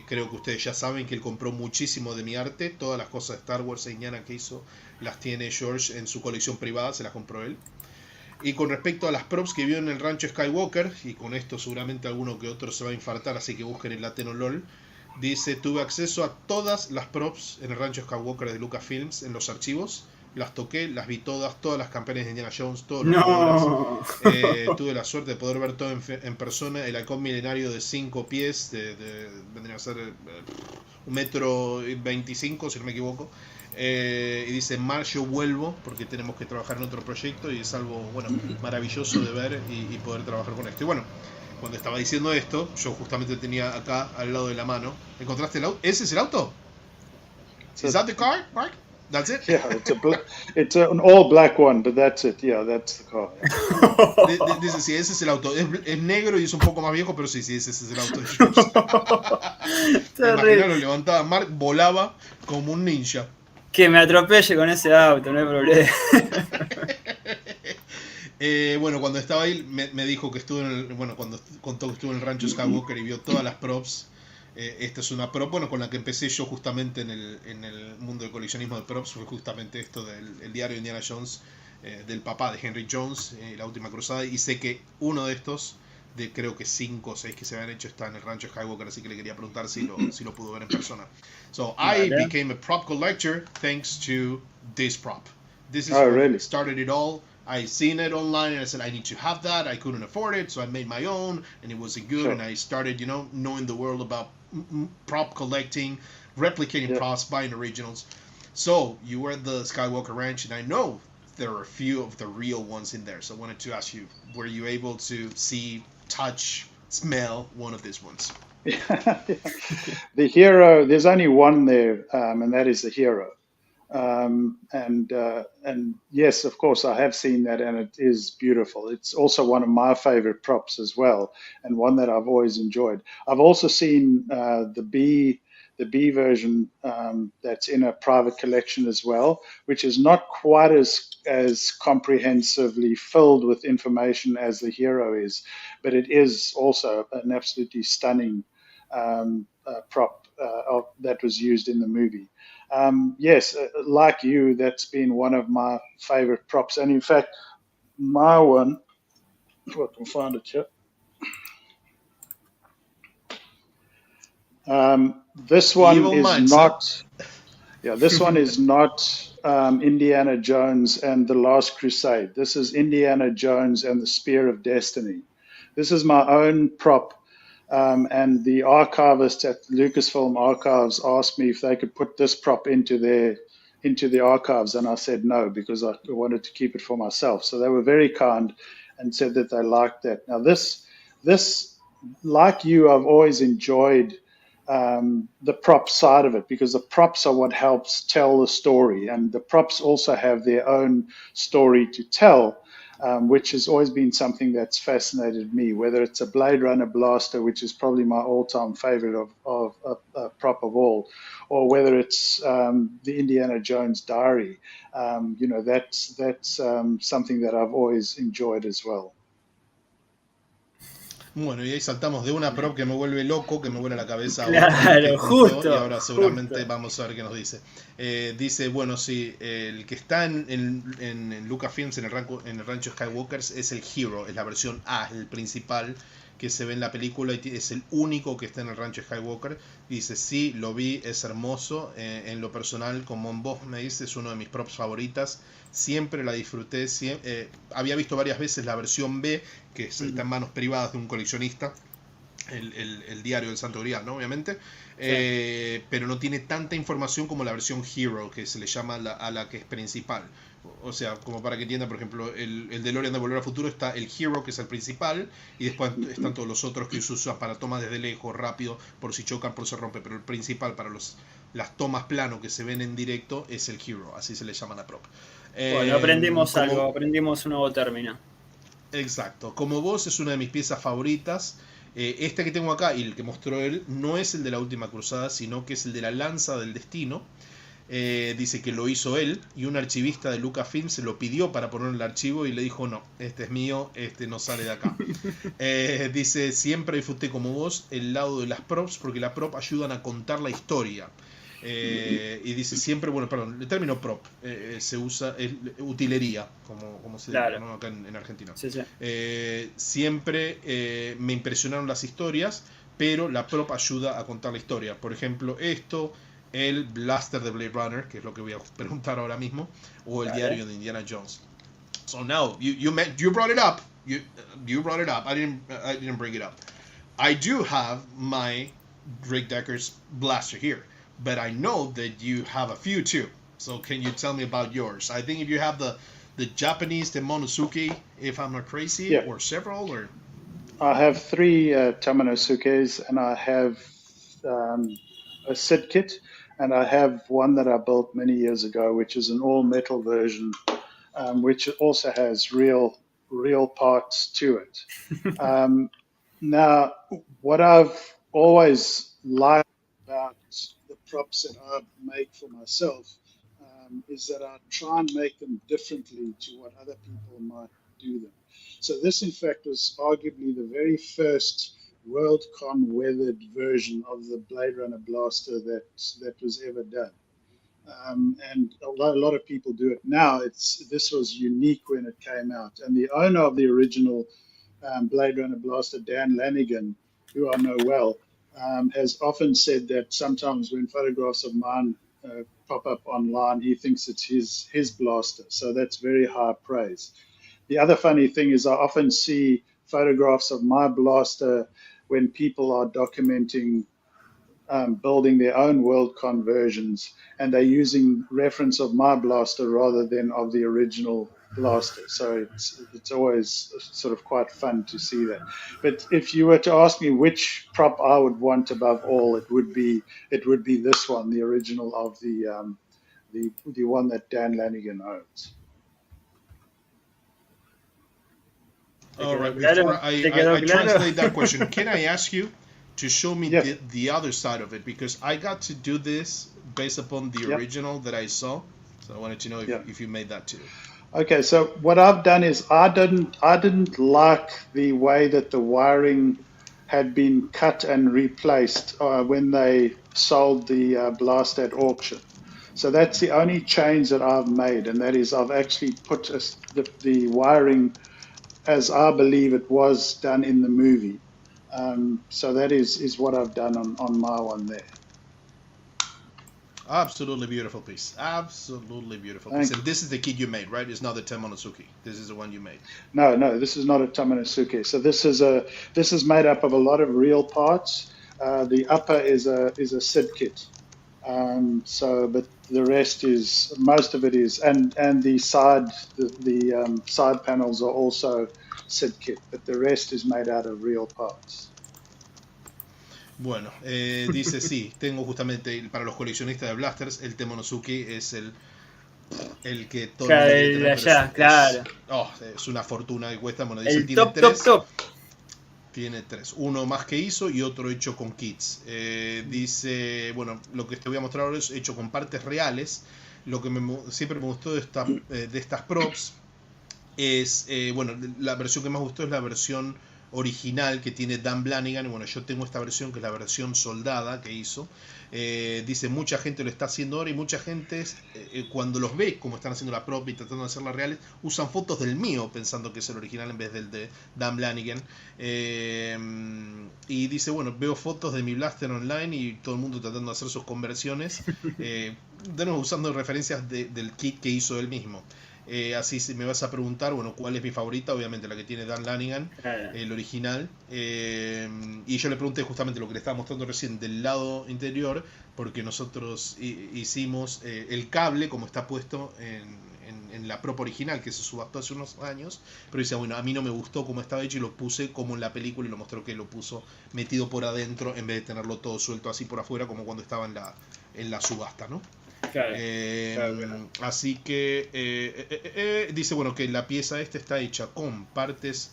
creo que ustedes ya saben que él compró muchísimo de mi arte. Todas las cosas de Star Wars e Indiana que hizo las tiene George en su colección privada, se las compró él. Y con respecto a las props que vio en el rancho Skywalker, y con esto seguramente alguno que otro se va a infartar, así que busquen el Latino LOL, dice, tuve acceso a todas las props en el rancho Skywalker de Lucasfilms en los archivos, las toqué, las vi todas las campanas de Indiana Jones, todos los No. tuve la suerte de poder ver todo en persona, el halcón milenario de 5 pies, vendría a ser 1,25 m, si no me equivoco. Y dice, yo vuelvo porque tenemos que trabajar en otro proyecto y es algo, bueno, maravilloso de ver y poder trabajar con esto. Y bueno, cuando estaba diciendo esto, yo justamente tenía acá al lado de la mano. ¿Encontraste el auto? ¿Ese es el auto? ¿Is that the car, Mark? That's it? Yeah, it's an all black one, but that's it. Yeah, that's the car. Yeah. Dice, sí, ese es el auto. Es negro y es un poco más viejo, pero sí, ese es el auto de George. Imagínalo, levantaba Mark, volaba como un ninja. Que me atropelle con ese auto, no hay problema. Bueno, cuando estaba ahí me dijo que estuvo cuando contó que estuvo en el rancho Skywalker y vio todas las props. Esta es una prop, bueno, con la que empecé yo justamente en el mundo del coleccionismo de props, fue justamente esto del diario de Indiana Jones, del papá de Henry Jones, La Última Cruzada, y sé que uno de estos, de creo que 5 o 6 que se habían hecho, está en el rancho Skywalker, así que le quería preguntar si lo pudo ver en persona. So, I became a prop collector thanks to this prop. This is what started it all. I seen it online and I said I need to have that. I couldn't afford it, so I made my own, and it wasn't good. Sure. And I started, knowing the world about prop collecting, replicating props, buying originals. So you were at the Skywalker Ranch, and I know there are a few of the real ones in there. So I wanted to ask you, were you able to see, touch, smell one of these ones? The hero, there's only one there, and that is the hero. And yes, of course, I have seen that, and it is beautiful. It's also one of my favorite props as well, and one that I've always enjoyed. I've also seen the B version that's in a private collection as well, which is not quite as comprehensively filled with information as the hero is, but it is also an absolutely stunning prop that was used in the movie. Yes, like you, that's been one of my favorite props. And in fact, my one, if I can find it here. This one is not. Yeah, this one is not Indiana Jones and the Last Crusade. This is Indiana Jones and the Spear of Destiny. This is my own prop. And the archivists at Lucasfilm Archives asked me if they could put this prop into the archives, and I said no, because I wanted to keep it for myself. So they were very kind and said that they liked that. Now this, like you, I've always enjoyed the prop side of it, because the props are what helps tell the story, and the props also have their own story to tell. Which has always been something that's fascinated me, whether it's a Blade Runner blaster, which is probably my all-time favorite of prop of all, or whether it's the Indiana Jones diary. That's something that I've always enjoyed as well. Bueno, y ahí saltamos de una prop que me vuelve loco, que me vuela la cabeza a Claro, otra que juntó, justo, y ahora seguramente justo. vamos a ver qué nos dice. Dice, bueno, sí, el que está en Lucasfilms, en el rancho Skywalkers, es el Hero, es la versión A, es el principal que se ve en la película y es el único que está en el rancho Skywalker. Dice, sí, lo vi, es hermoso. En lo personal, como vos me dices, es uno de mis props favoritas. Siempre la disfruté. Había visto varias veces la versión B, que está en manos privadas de un coleccionista. El diario del Santo Grial, ¿no? Obviamente. Sí. Pero no tiene tanta información como la versión Hero, que se le llama a la que es principal. O sea, como para que entiendan, por ejemplo, el DeLorean de Volver al Futuro está el Hero, que es el principal, y después están todos los otros que se usan para tomas desde lejos, rápido, por si chocan, por si rompe. Pero el principal para las tomas plano que se ven en directo es el Hero, así se le llama la prop. Bueno, aprendimos algo, aprendimos un nuevo término. Exacto. Como vos, es una de mis piezas favoritas. Este que tengo acá y el que mostró él no es el de la Última Cruzada, sino que es el de la Lanza del Destino. Dice que lo hizo él y un archivista de Lucasfilm se lo pidió para poner en el archivo y le dijo no, este es mío, este no sale de acá. Dice, siempre disfruté como vos el lado de las props porque las props ayudan a contar la historia. Y dice siempre, bueno, perdón, el término prop se usa, es utilería, como se Claro. dice, ¿no? Acá en Argentina. Sí, sí. Siempre me impresionaron las historias, pero la prop ayuda a contar la historia. Por ejemplo, esto, el blaster de Blade Runner, que es lo que voy a preguntar ahora mismo, o el diario de Indiana Jones. So now, you brought it up. You brought it up. I didn't bring it up. I do have my Rick Decker's blaster here, but I know that you have a few too. So can you tell me about yours? I think if you have the Japanese, the Monosuke, if I'm not crazy, Yeah. or several, or I have 3 Tamonosukes, and I have a Sid kit, and I have one that I built many years ago, which is an all-metal version, which also has real parts to it. Now, what I've always liked about the props that I make for myself is that I try and make them differently to what other people might do them. So this, in fact, was arguably the very first Worldcon weathered version of the Blade Runner blaster that was ever done. And although a lot of people do it now, this was unique when it came out. And the owner of the original Blade Runner blaster, Dan Lanigan, who I know well, has often said that sometimes when photographs of mine pop up online, he thinks it's his blaster. So that's very high praise. The other funny thing is I often see photographs of my blaster when people are documenting building their own Worldcon versions, and they're using reference of my blaster rather than of the original blaster. So it's always sort of quite fun to see that. But if you were to ask me which prop I would want above all, it would be this one, the original of the one that Dan Lanigan owns. all right, before I translate that question, can I ask you to show me Yes. the other side of it? Because I got to do this based upon the original that I saw. So I wanted to know if you made that too. Okay, so what I've done is I didn't like the way that the wiring had been cut and replaced when they sold the blast at auction. So that's the only change that I've made, and that is I've actually put the wiring as I believe it was done in the movie. So that is what I've done on my one there. Absolutely beautiful piece. Absolutely beautiful piece. And this is the kit you made, right? It's not the Temonosuke. This is the one you made. No, this is not a Tamonosuke. So this is made up of a lot of real parts. The upper is a Sid kit. But the rest is, most of it is, and the side side panels are also Sid kit, but the rest is made out of real parts. Bueno, dice sí, tengo justamente para los coleccionistas de blasters, el Temonosuke es el que todo el mundo de allá, claro. Es una fortuna que cuesta. Bueno, dice, el tiene top. Tiene 3, uno más que hizo y otro hecho con kits. Dice, bueno, lo que te voy a mostrar ahora es hecho con partes reales. Lo que siempre me gustó de estas props es, bueno, la versión que más gustó es la versión original que tiene Dan Blanigan. Y bueno, yo tengo esta versión que es la versión soldada que hizo. Dice, mucha gente lo está haciendo ahora y mucha gente cuando los ve como están haciendo la propia y tratando de hacerlas reales, usan fotos del mío pensando que es el original en vez del de Dan Blanigan. Y dice, bueno, veo fotos de mi blaster online y todo el mundo tratando de hacer sus conversiones, de nuevo usando referencias del kit que hizo él mismo. Así si me vas a preguntar, bueno, ¿cuál es mi favorita? Obviamente la que tiene Dan Lanigan, el original. Y yo le pregunté justamente lo que le estaba mostrando recién del lado interior, porque nosotros hicimos el cable como está puesto en la prop original, que se subastó hace unos años. Pero dice, bueno, a mí no me gustó cómo estaba hecho y lo puse como en la película y lo mostró que lo puso metido por adentro en vez de tenerlo todo suelto así por afuera como cuando estaba en la subasta, ¿no? Claro, claro. Así que dice, bueno, que la pieza esta está hecha con partes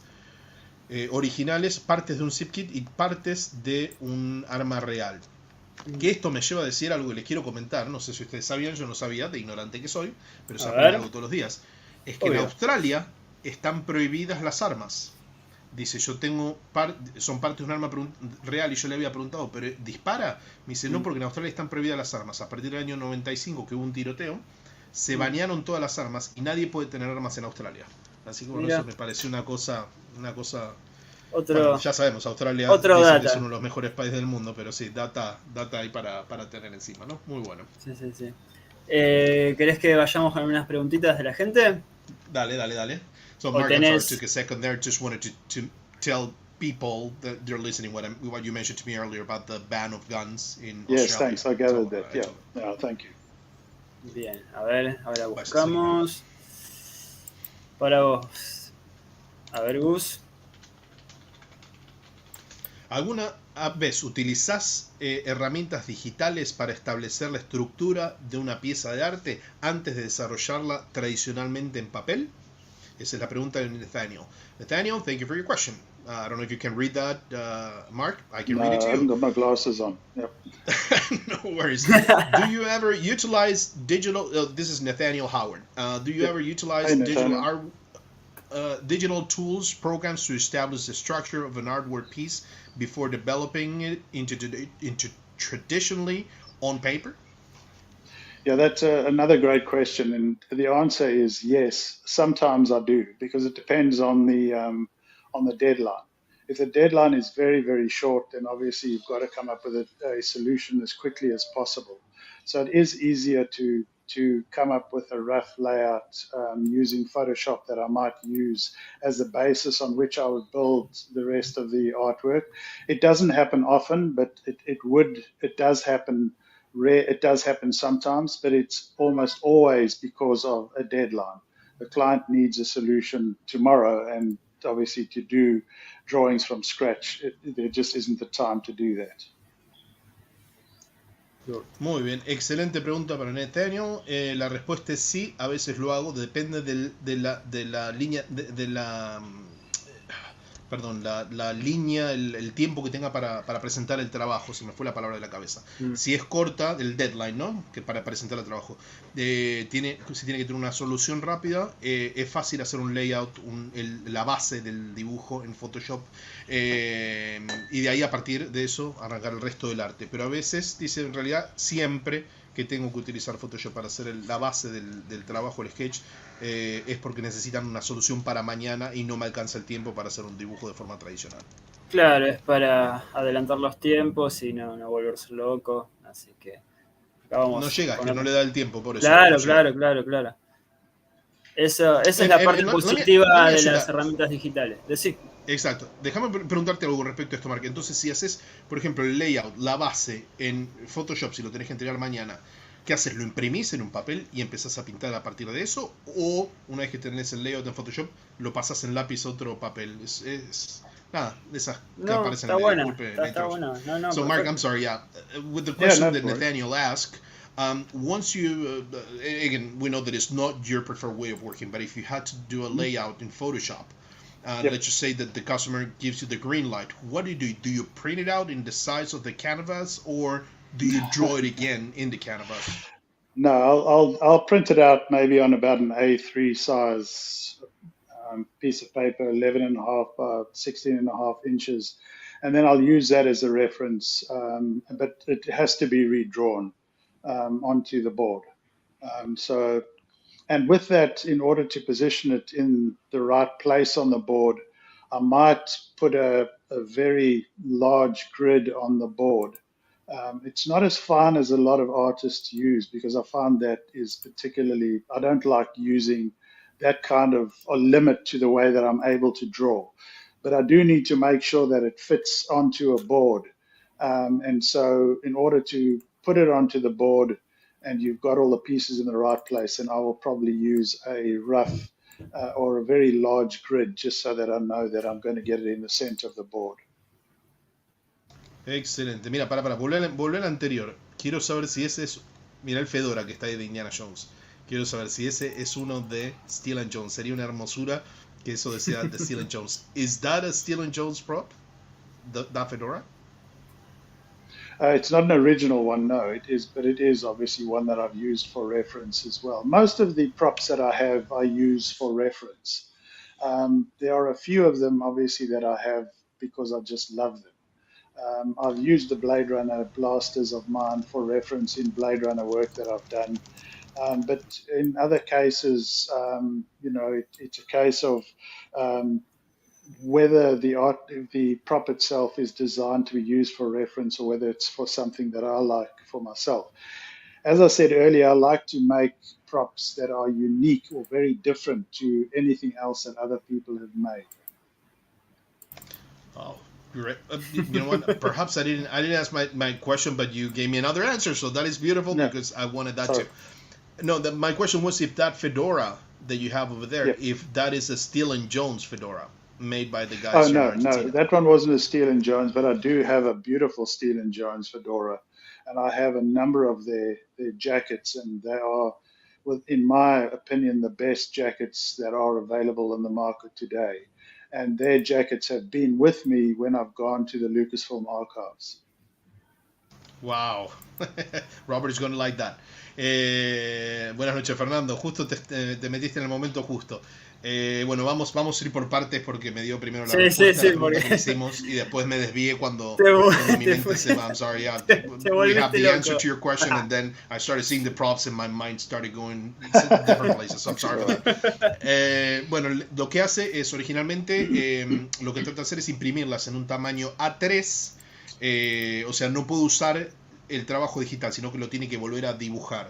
originales, partes de un zip kit y partes de un arma real. Que esto me lleva a decir algo que les quiero comentar. No sé si ustedes sabían, yo no sabía, de ignorante que soy, pero se aprende algo todos los días. Es que en Australia están prohibidas las armas. Dice, yo tengo son parte de un arma real y yo le había preguntado, ¿pero dispara? Me dice, no, porque en Australia están prohibidas las armas. A partir del año 95, que hubo un tiroteo, se banearon todas las armas y nadie puede tener armas en Australia. Así que bueno, eso me pareció una cosa bueno, ya sabemos, Australia dice que es uno de los mejores países del mundo, pero sí, data ahí para tener encima, ¿no? Muy bueno. Sí. ¿Querés que vayamos con unas preguntitas de la gente? Dale. So Mark, I'm sorry, took a second there. Just wanted to tell people that they're listening what you mentioned to me earlier about the ban of guns in Australia. Yes, thanks. I gathered that. Yeah. No, thank you. Bien, a ver, ahora buscamos. Para vos. A ver, Gus. ¿Alguna vez utilizás herramientas digitales para establecer la estructura de una pieza de arte antes de desarrollarla tradicionalmente en papel? Esa es la pregunta de Nathaniel. Nathaniel, thank you for your question. I don't know if you can read that, Mark. I can read it to you. I haven't got my glasses on. Yep. No worries. Do you ever utilize digital... this is Nathaniel Howard. Do you ever utilize digital tools, programs to establish the structure of an artwork piece before developing it into traditionally on paper? Yeah, that's another great question, and the answer is yes. Sometimes I do, because it depends on the deadline. If the deadline is very, very short, then obviously you've got to come up with a solution as quickly as possible. So it is easier to come up with a rough layout using Photoshop that I might use as the basis on which I would build the rest of the artwork. It doesn't happen often, but it does happen. It does happen sometimes, but it's almost always because of a deadline. The client needs a solution tomorrow, and obviously to do drawings from scratch, there just isn't the time to do that. Muy bien, excelente pregunta para Nathaniel. La respuesta es sí, a veces lo hago, depende de la línea, la línea, el tiempo que tenga para presentar el trabajo. Se me fue la palabra de la cabeza. Si es corta, el deadline, ¿no? Que para presentar el trabajo. Si tiene que tener una solución rápida, es fácil hacer un layout, la base del dibujo en Photoshop, y de ahí a partir de eso arrancar el resto del arte. Pero a veces, dice, en realidad siempre que tengo que utilizar Photoshop para hacer la base del trabajo, el sketch, es porque necesitan una solución para mañana y no me alcanza el tiempo para hacer un dibujo de forma tradicional. Claro, es para adelantar los tiempos y no volverse loco, así que acabamos. No llega, que no le da el tiempo, por eso. Claro. Esa es la parte positiva de las herramientas digitales. Decí. Exacto. Déjame preguntarte algo respecto a esto, Mark. Entonces, si haces, por ejemplo, el layout, la base en Photoshop, si lo tenés que entregar mañana, ¿qué haces? ¿Lo imprimís en un papel y empezás a pintar a partir de eso? ¿O una vez que tenés el layout en Photoshop, lo pasas en lápiz a otro papel? Nada, de esas que aparecen en el golpe. Está bueno. No, so, Mark, I'm sorry, with the question that Nathaniel asked, once you, again, we know that it's not your preferred way of working, but if you had to do a layout in Photoshop, let's just say that the customer gives you the green light, what do you do? Do you print it out in the size of the canvas, or do you draw it again in the canvas? No, I'll print it out maybe on about an A3 size piece of paper, 11 and a half by 16 and a half inches. And then I'll use that as a reference, but it has to be redrawn onto the board. And with that, in order to position it in the right place on the board, I might put a very large grid on the board. It's not as fine as a lot of artists use, because I find that is particularly, I don't like using that kind of a limit to the way that I'm able to draw. But I do need to make sure that it fits onto a board. And so in order to put it onto the board and you've got all the pieces in the right place, then I will probably use a rough or a very large grid, just so that I know that I'm going to get it in the center of the board. Excelente. Mira, para volver al anterior. Quiero saber si ese es... Mira el Fedora que está ahí de Indiana Jones. Quiero saber si ese es uno de Steel & Jones. Sería una hermosura que eso decía de Steel & Jones. Is that a Steel & Jones prop? That Fedora? It's not an original one, no, it is, but it is obviously one that I've used for reference as well. Most of the props that I have, I use for reference. There are a few of them, obviously, that I have because I just love them. I've used the Blade Runner blasters of mine for reference in Blade Runner work that I've done. But in other cases, it's a case of whether the prop itself is designed to be used for reference or whether it's for something that I like for myself. As I said earlier, I like to make props that are unique or very different to anything else that other people have made. Oh, great. You know what? Perhaps I didn't ask my question, but you gave me another answer, so that is beautiful. No. Because I wanted that too. No, my question was if that fedora that you have over there, if that is a Steel & Jones fedora made by the guys. Oh, no, that one wasn't a Steel & Jones, but I do have a beautiful Steel & Jones fedora, and I have a number of their jackets, and they are, in my opinion, the best jackets that are available in the market today. And their jackets have been with me when I've gone to the Lucasfilm archives. Wow. Robert is going to like that. Buenas noches, Fernando. Justo te metiste en el momento justo. Bueno, vamos a ir por partes porque me dio primero la respuesta a la pregunta que hicimos y después me desvié cuando mi mente se va. I'm sorry, we have the answer to your question and then I started seeing the props and my mind started going different places, so I'm sorry for that. Bueno, lo que hace es originalmente, lo que trata de hacer es imprimirlas en un tamaño A3, o sea, no puedo usar el trabajo digital, sino que lo tiene que volver a dibujar.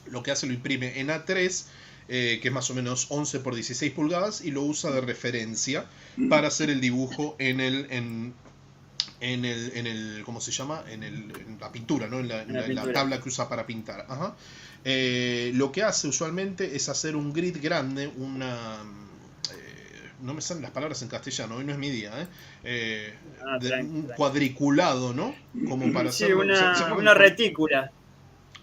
Lo que hace, lo imprime en A3, que es más o menos 11 por 16 pulgadas, y lo usa de referencia para hacer el dibujo en el ¿cómo se llama? En la pintura, ¿no? En la tabla que usa para pintar. Ajá. Lo que hace usualmente es hacer un grid grande, no me salen las palabras en castellano, hoy no es mi día, un cuadriculado, ¿no? Como para hacer una retícula.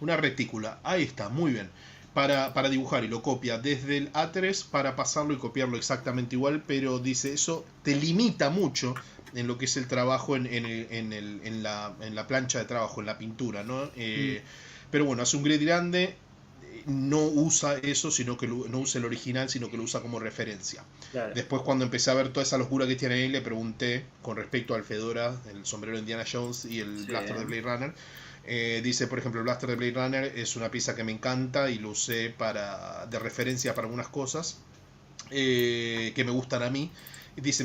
Una retícula, ahí está, muy bien. Para dibujar, y lo copia desde el A3 para pasarlo y copiarlo exactamente igual, pero dice, eso te limita mucho en lo que es el trabajo en la plancha de trabajo, en la pintura, ¿no? Pero bueno, hace un grid grande, no usa eso, sino que no usa el original, sino que lo usa como referencia. Claro. Después, cuando empecé a ver toda esa locura que tiene ahí, le pregunté con respecto al fedora, el sombrero de Indiana Jones y el blaster de Blade Runner. Dice, por ejemplo, el blaster de Blade Runner es una pieza que me encanta y lo usé de referencia para algunas cosas que me gustan a mí. Dice,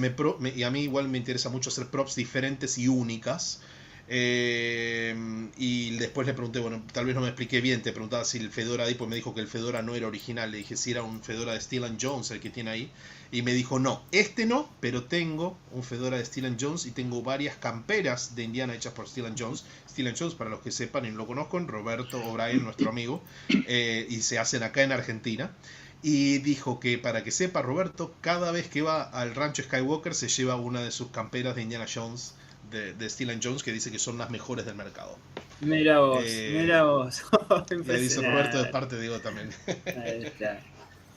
y a mí igual me interesa mucho hacer props diferentes y únicas. Y después le pregunté, bueno, tal vez no me expliqué bien, te preguntaba si el fedora ahí, pues me dijo que el fedora no era original. Le dije si era un fedora de Steel & Jones el que tiene ahí, y me dijo no, no, pero tengo un fedora de Steel & Jones y tengo varias camperas de Indiana hechas por Steel & Jones. Steel & Jones, para los que sepan y no lo conozcan, Roberto O'Brien, nuestro amigo, y se hacen acá en Argentina. Y dijo que, para que sepa Roberto, cada vez que va al rancho Skywalker se lleva una de sus camperas de Indiana Jones de Steel & Jones, que dice que son las mejores del mercado. Mira vos. Le dice Roberto de parte, digo, también. Ahí está.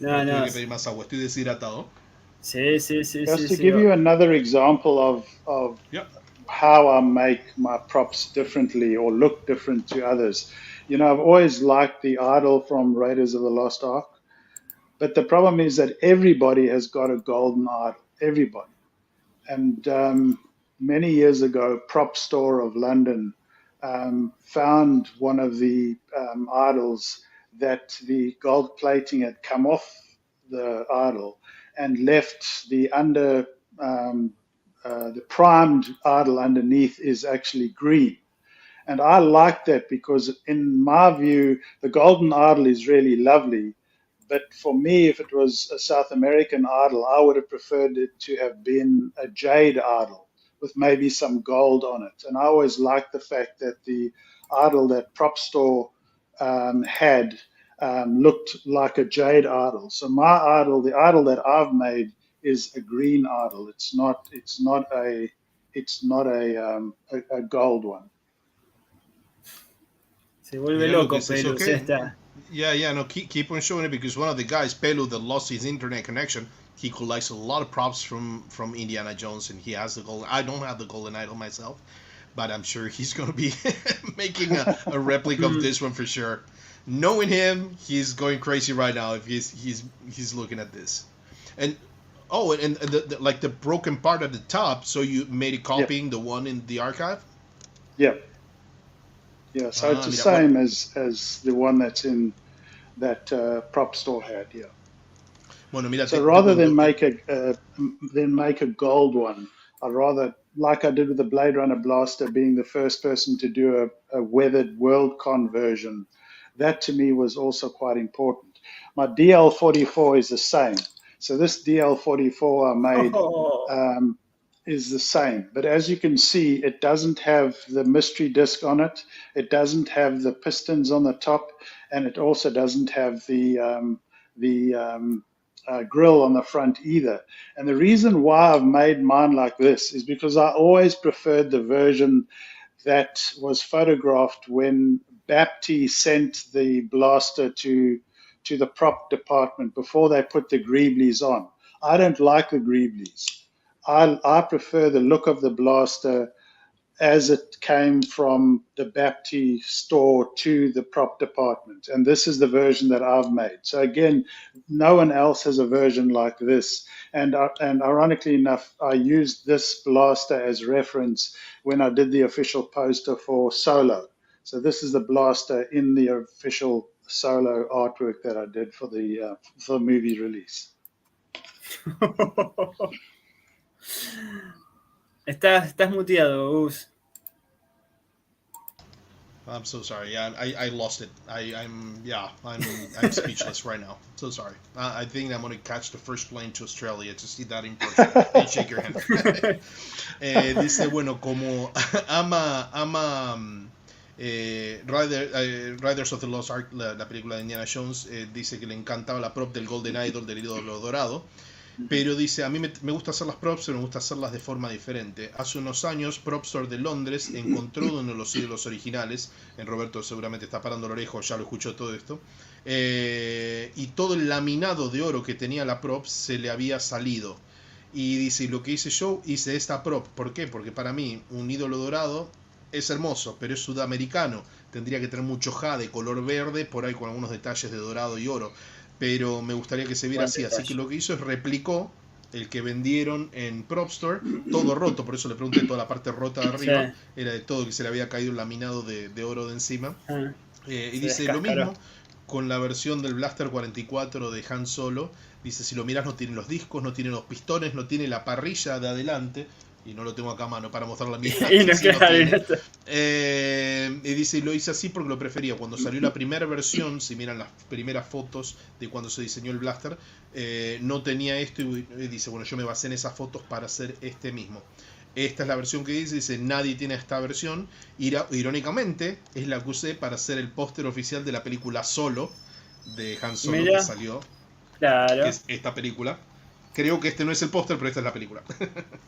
Tengo que pedir más agua, estoy deshidratado. Sí. Just to give you another example of how I make my props differently or look different to others. You know, I've always liked the idol from Raiders of the Lost Ark, But the problem is that everybody has got a golden idol, everybody. And many years ago, Prop Store of London found one of the idols that the gold plating had come off the idol and left the the primed idol underneath is actually green. And I like that because, in my view, the golden idol is really lovely. But for me, if it was a South American idol, I would have preferred it to have been a jade idol with maybe some gold on it. And I always liked the fact that the idol that Prop Store had looked like a jade idol. So my idol, the idol that I've made, is a green idol. It's not a gold one. Se vuelve Yeah, loco, Lucas, it's Pelu, okay. está. Yeah, no, keep on showing it, because one of the guys, Pelu, that lost his internet connection, he collects a lot of props from Indiana Jones, and he has the gold. I don't have the golden idol myself, but I'm sure he's going to be making a replica of this one for sure. Knowing him, he's going crazy right now if he's looking at this. And the like the broken part at the top, so you made it copying the one in the archive? Yeah. Yeah, so it's the same as the one that's in that Prop Store had. Yeah. Bueno, mira, so rather than make a gold one, I'd rather, like I did with the Blade Runner Blaster, being the first person to do a weathered Worldcon version. That to me was also quite important. My DL44 is the same. So this DL44 I made is the same. But as you can see, it doesn't have the mystery disc on it. It doesn't have the pistons on the top, and it also doesn't have the grill on the front either. And the reason why I've made mine like this is because I always preferred the version that was photographed when Bapti sent the blaster to the prop department before they put the greeblies on. I don't like the greeblies. I prefer the look of the blaster as it came from the Bapti store to the prop department. And this is the version that I've made. So again, no one else has a version like this. And ironically enough, I used this blaster as reference when I did the official poster for Solo. So this is the blaster in the official Solo artwork that I did for the movie release. Estás muteado, Gus. I'm so sorry. Yeah, I lost it. I'm speechless right now. So sorry. I think I'm gonna catch the first plane to Australia to see that in person and shake your hand. Dice, bueno, como ama Riders of the Lost Ark, la película de Indiana Jones, dice que le encantaba la prop del Golden Idol, del ídolo dorado. Pero dice, a mí me gusta hacer las props, pero me gusta hacerlas de forma diferente. Hace unos años, Prop Store de Londres encontró uno de los ídolos originales. En Roberto seguramente está parando la oreja, ya lo escuchó todo esto. Y todo el laminado de oro que tenía la prop se le había salido. Y dice, lo que hice yo, hice esta prop. ¿Por qué? Porque para mí, un ídolo dorado es hermoso, pero es sudamericano. Tendría que tener mucho jade, color verde, por ahí con algunos detalles de dorado y oro. Pero me gustaría que se viera así. Así que lo que hizo es replicó el que vendieron en Prop Store, todo roto. Por eso le pregunté, toda la parte rota de arriba, sí, era de todo que se le había caído el laminado de oro de encima. Y dice lo mismo con la versión del Blaster 44 de Han Solo. Dice, si lo miras, no tiene los discos, no tiene los pistones, no tiene la parrilla de adelante. Y no lo tengo acá a mano para mostrar la mía. Y no queda bien. Y dice, lo hice así porque lo prefería. Cuando salió la primera versión, si miran las primeras fotos de cuando se diseñó el Blaster, no tenía esto. Y dice, bueno, yo me basé en esas fotos para hacer este mismo. Esta es la versión que dice, nadie tiene esta versión. Irónicamente, es la que usé para hacer el póster oficial de la película Solo, de Han Solo. Mira, que salió. Claro. Que es esta película. Creo que este no es el póster, pero esta es la película.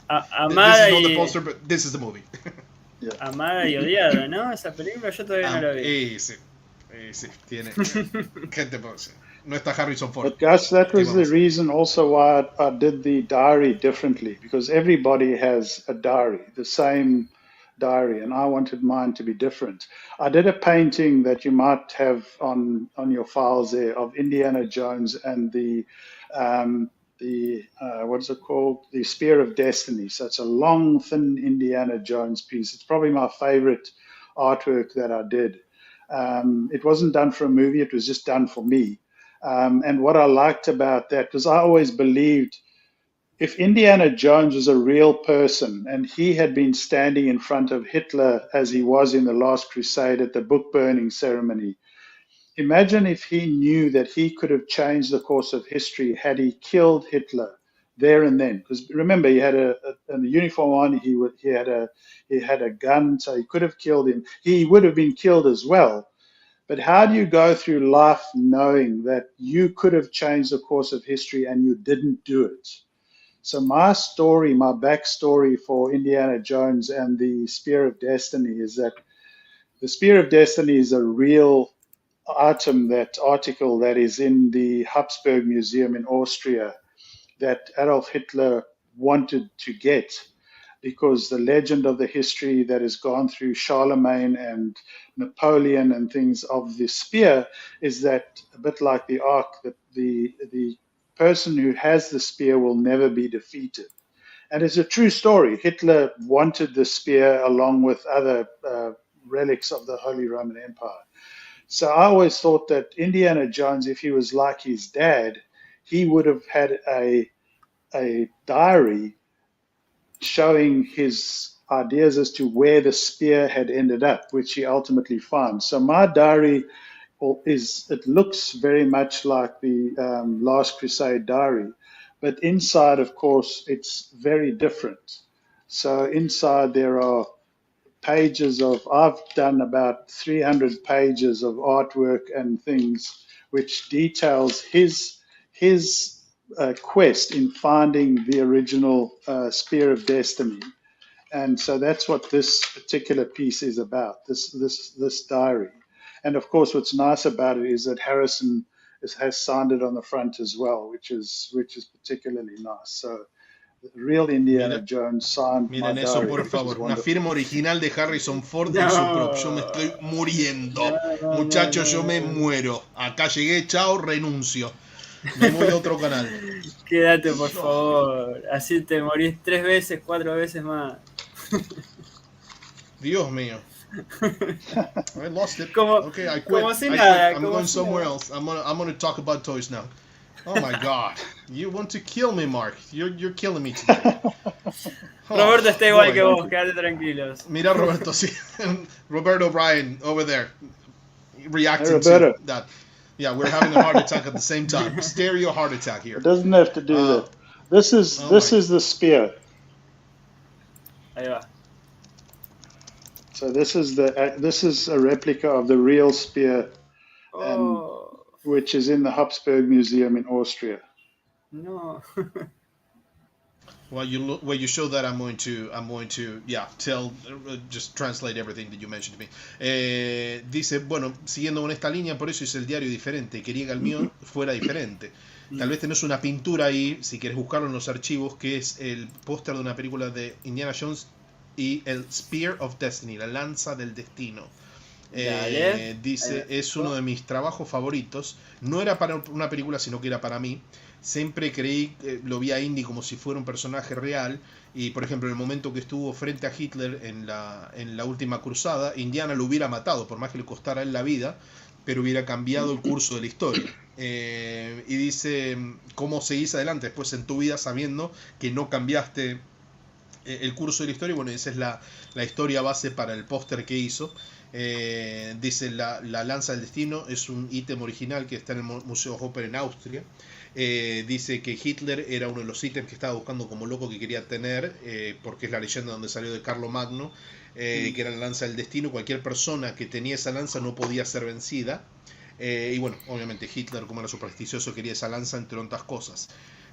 Amada this is not the poster, but this is the movie. Amada y odiada, ¿no? Esa película yo todavía no la vi. Sí, tiene. ¿Qué te puedo decir? No está Harrison Ford. But Gus, that was the reason also why I did the diary differently, because everybody has a diary, the same diary, and I wanted mine to be different. I did a painting that you might have on your files there of Indiana Jones and the what is it called? The Spear of Destiny. So it's a long, thin Indiana Jones piece. It's probably my favorite artwork that I did. It wasn't done for a movie. It was just done for me. And what I liked about that was I always believed if Indiana Jones was a real person and he had been standing in front of Hitler as he was in the Last Crusade at the book burning ceremony, imagine if he knew that he could have changed the course of history had he killed Hitler there and then. Because remember, he had a uniform on, he had a gun, so he could have killed him. He would have been killed as well. But how do you go through life knowing that you could have changed the course of history and you didn't do it? So my story, my backstory for Indiana Jones and the Spear of Destiny is that the Spear of Destiny is a real article that is in the Habsburg Museum in Austria that Adolf Hitler wanted to get, because the legend of the history that has gone through Charlemagne and Napoleon and things of the spear is that, a bit like the Ark, that the person who has the spear will never be defeated. And it's a true story. Hitler wanted the spear along with other relics of the Holy Roman Empire. So I always thought that Indiana Jones, if he was like his dad, he would have had a diary showing his ideas as to where the spear had ended up, which he ultimately found. So my diary it looks very much like the Last Crusade diary, but inside, of course, it's very different. So inside there are pages I've done about 300 pages of artwork and things which details his quest in finding the original Spear of Destiny. And so that's what this particular piece is about, this diary. And of course, what's nice about it is that Harrison has signed it on the front as well, which is particularly nice. So the real Indiana Jones signed my Miren eso, diary, por favor. Una firma original de Harrison Ford en su prop. Yo me estoy muriendo. Muchachos, yo me muero. Acá llegué, chao, renuncio. Me voy a otro canal. Quédate, por favor. Así te morís 3 veces, 4 veces más. Dios mío. I lost it. Okay, I quit. Como si nada. I'm going somewhere else. I'm gonna talk about toys now. Oh my God! You want to kill me, Mark? You're killing me today. Roberto está igual que vos. Quédate tranquilos. Mira, Roberto, sí. Roberto Bryan over there reacting to that. Yeah, we're having a heart attack at the same time. Stereo heart attack here. It doesn't have to do that. This is the spear. Ahí va. So this is a replica of the real spear, which is in the Habsburg Museum in Austria. No. While you show that, I'm going to just translate everything that you mentioned to me. Dice, bueno, siguiendo con esta línea, por eso hice el diario diferente. Quería que el mío fuera diferente. Tal vez tenés una pintura ahí, si quieres buscarlo en los archivos, que es el póster de una película de Indiana Jones y el Spear of Destiny, la lanza del destino. Dice, es uno de mis trabajos favoritos. No era para una película, sino que era para mí. Siempre creí, lo vi a Indy como si fuera un personaje real. Y por ejemplo, en el momento que estuvo frente a Hitler en la última cruzada, Indiana lo hubiera matado, por más que le costara a él la vida, pero hubiera cambiado el curso de la historia. Y dice, ¿cómo seguís adelante después en tu vida sabiendo que no cambiaste el curso de la historia? Bueno, esa es la historia base para el póster que hizo. Dice, la lanza del destino es un ítem original que está en el Museo Hopper en Austria. Dice que Hitler era uno de los ítems que estaba buscando como loco que quería tener, porque es la leyenda donde salió de Carlomagno, que era la lanza del destino. Cualquier persona que tenía esa lanza no podía ser vencida. Y bueno, obviamente Hitler, como era supersticioso, quería esa lanza, entre otras cosas.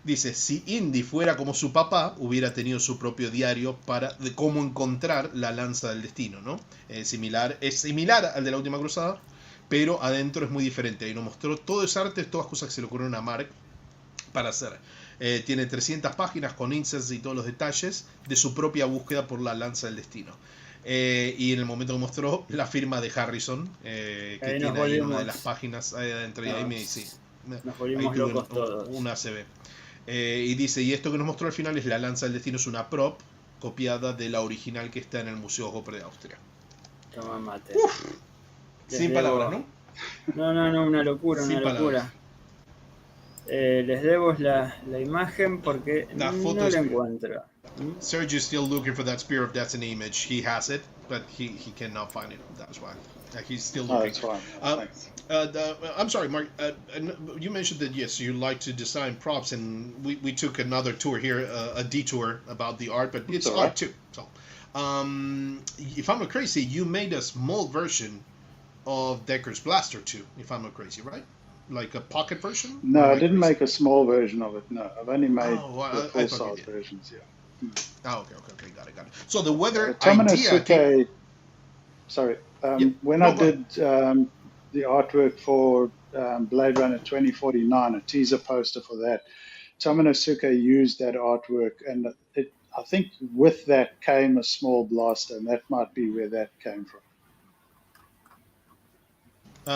Dice, si Indy fuera como su papá, hubiera tenido su propio diario de cómo encontrar la lanza del destino, ¿no? Es similar al de la última cruzada, pero adentro es muy diferente. Ahí nos mostró todo ese arte, todas cosas que se le ocurrieron a Mark para hacer. Tiene 300 páginas con inserts y todos los detalles de su propia búsqueda por la lanza del destino. Y en el momento que mostró la firma de Harrison, que tiene ahí en una de las páginas ahí adentro, y ahí me dice, nos volvimos locos todos. Una ACB. Y dice, y esto que nos mostró al final es la lanza del destino, es una prop copiada de la original que está en el Museo Hopper de Austria. Toma mate. Sin palabras, ¿no? No, una locura, una locura. Les debo la imagen porque no la encuentro. Sergio's still looking for that Spear of Destiny image. He has it, but he cannot find it. That's why. He's still looking. That's fine. Thanks. I'm sorry, Mark. You mentioned that, yes, you like to design props, and we took another tour here, a detour about the art, but it's art too. So, if I'm not crazy, you made a small version of Decker's Blaster too, if I'm not crazy, right? Like a pocket version? No, I didn't make a small version of it. No, I've only made the full-size versions. Yeah. Oh, okay, got it. So the weather idea. Sorry, when I did the artwork for Blade Runner 2049, a teaser poster for that, Tomonosuke used that artwork, and I think with that came a small blaster, and that might be where that came from.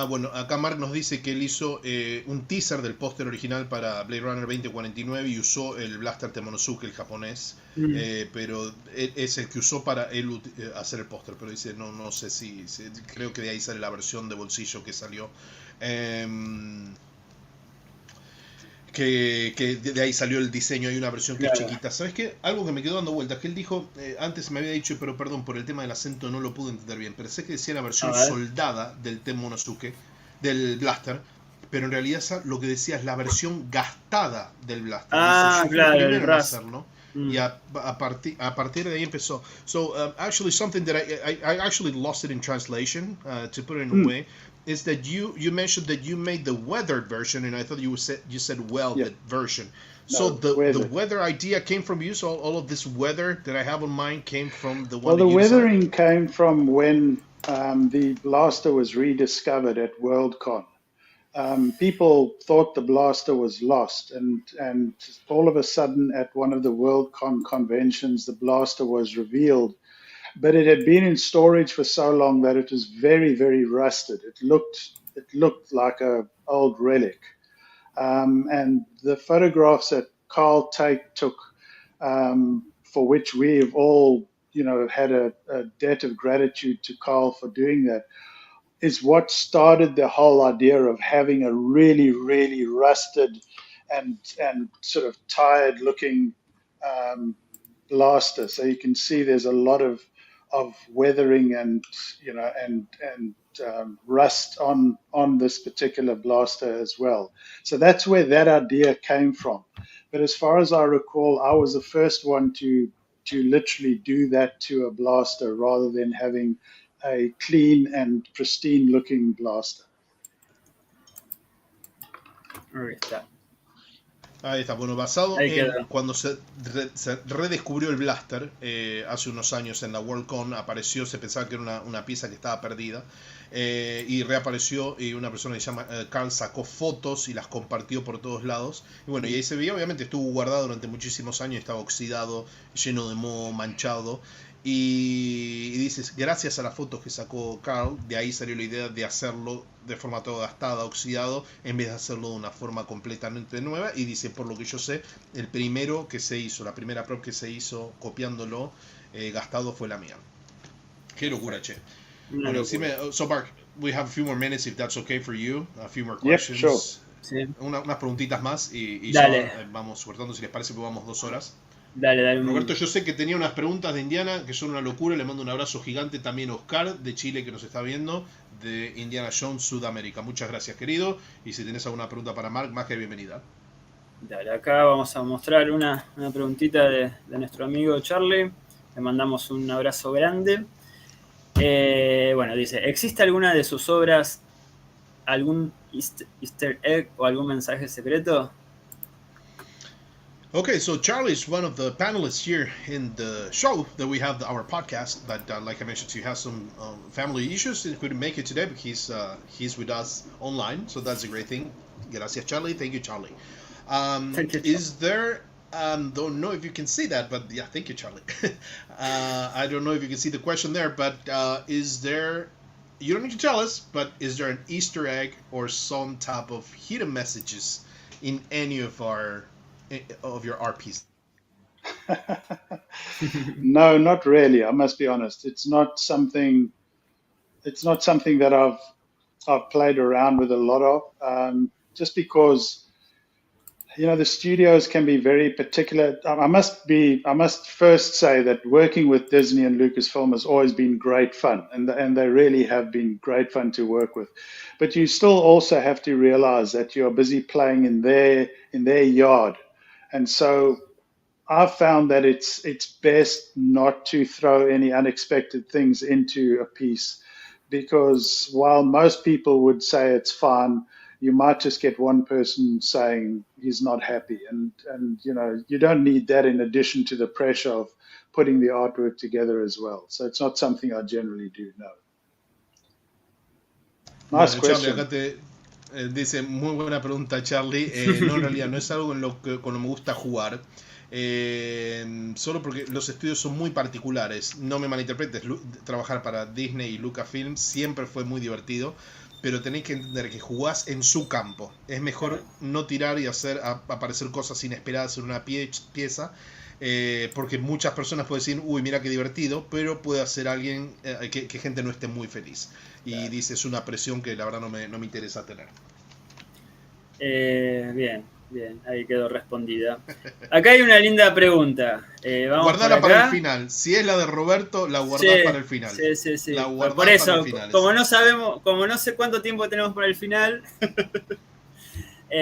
Bueno, acá Mark nos dice que él hizo un teaser del póster original para Blade Runner 2049 y usó el blaster Tomonosuke, el japonés, pero es el que usó para él hacer el póster, pero dice, no sé si, creo que de ahí sale la versión de bolsillo que salió. Que de ahí salió el diseño, hay una versión que es chiquita. ¿Sabes qué? Algo que me quedó dando vueltas, que él dijo, antes me había dicho, pero perdón, por el tema del acento no lo pude entender bien, pero sé que decía la versión soldada del Tomonosuke, del blaster, pero en realidad lo que decía es la versión gastada del blaster. Claro, el Raats. Y a partir de ahí empezó. So, actually something that I actually lost it in translation, to put it in a way, is that you mentioned that you made the weathered version, and I thought you said welded version. So the weather idea came from you. So all of this weather that I have on mine came from the one. Well, the weathering came from when the blaster was rediscovered at Worldcon. People thought the blaster was lost, and all of a sudden at one of the Worldcon conventions, the blaster was revealed. But it had been in storage for so long that it was very, very rusted. It looked like an old relic. And the photographs that Carl Tate took, for which we have all, had a debt of gratitude to Carl for doing that, is what started the whole idea of having a really, really rusted and sort of tired-looking blaster. So you can see there's a lot of weathering and rust on this particular blaster as well. So that's where that idea came from. But as far as I recall, I was the first one to literally do that to a blaster rather than having a clean and pristine looking blaster. Ahí está, bueno, basado en cuando se redescubrió el blaster hace unos años en la Worldcon, apareció, se pensaba que era una pieza que estaba perdida, y reapareció, y una persona que se llama Carl sacó fotos y las compartió por todos lados, y bueno, y ahí se veía, obviamente estuvo guardado durante muchísimos años, estaba oxidado, lleno de moho, manchado, y dices, gracias a las fotos que sacó Carl, de ahí salió la idea de hacerlo de forma toda gastada, oxidado, en vez de hacerlo de una forma completamente nueva. Y dice, por lo que yo sé, el primero que se hizo, la primera prop que se hizo copiándolo gastado fue la mía. Qué locura, che. Bueno, so Mark, we have a few more minutes if that's okay for you, a few more questions. Yep, sure. Sí. Unas preguntitas más y ya vamos suertando, si les parece, pues vamos 2 horas. Dale. Roberto, yo sé que tenía unas preguntas de Indiana que son una locura. Le mando un abrazo gigante también a Oscar de Chile, que nos está viendo, de Indiana Jones Sudamérica. Muchas gracias, querido. Y si tenés alguna pregunta para Mark, más que bienvenida. Dale, acá vamos a mostrar una preguntita de nuestro amigo Charlie. Le mandamos un abrazo grande. Bueno, dice, ¿existe alguna de sus obras, algún easter egg o algún mensaje secreto? Okay, so Charlie is one of the panelists here in the show that we have, our podcast. But like I mentioned, he has some family issues and couldn't make it today, but he's with us online, so that's a great thing. Gracias, Charlie. Thank you, Charlie. Thank you, Is there Don't know if you can see that, but yeah, thank you, Charlie. I don't know if you can see the question there, but is there, you don't need to tell us, but is there an Easter egg or some type of hidden messages in any of your RPs? No, not really. I must be honest. It's not something that I've played around with a lot of, just because the studios can be very particular. I must first say that working with Disney and Lucasfilm has always been great fun, and they really have been great fun to work with. But you still also have to realize that you're busy playing in their yard, and so I've found that it's best not to throw any unexpected things into a piece, because while most people would say it's fine, you might just get one person saying he's not happy, and you don't need that in addition to the pressure of putting the artwork together as well. So it's not something I generally do. No. Nice Bueno, question. Charlie, acá te dice, muy buena pregunta, Charlie. No, en realidad no es algo con lo que me gusta jugar. Solo porque los estudios son muy particulares. No me malinterpretes, trabajar para Disney y Lucasfilm siempre fue muy divertido, pero tenéis que entender que jugás en su campo. Es mejor no tirar y hacer aparecer cosas inesperadas en una pieza, porque muchas personas pueden decir, uy, mira qué divertido, pero puede hacer alguien que gente no esté muy feliz. Y dice, es una presión que la verdad no me interesa tener. Bien, ahí quedó respondida. Acá hay una linda pregunta. Guardala para el final. Si es la de Roberto, la guardás para el final. Sí. La guardás por eso, para el final, como no sabemos, como no sé cuánto tiempo tenemos para el final,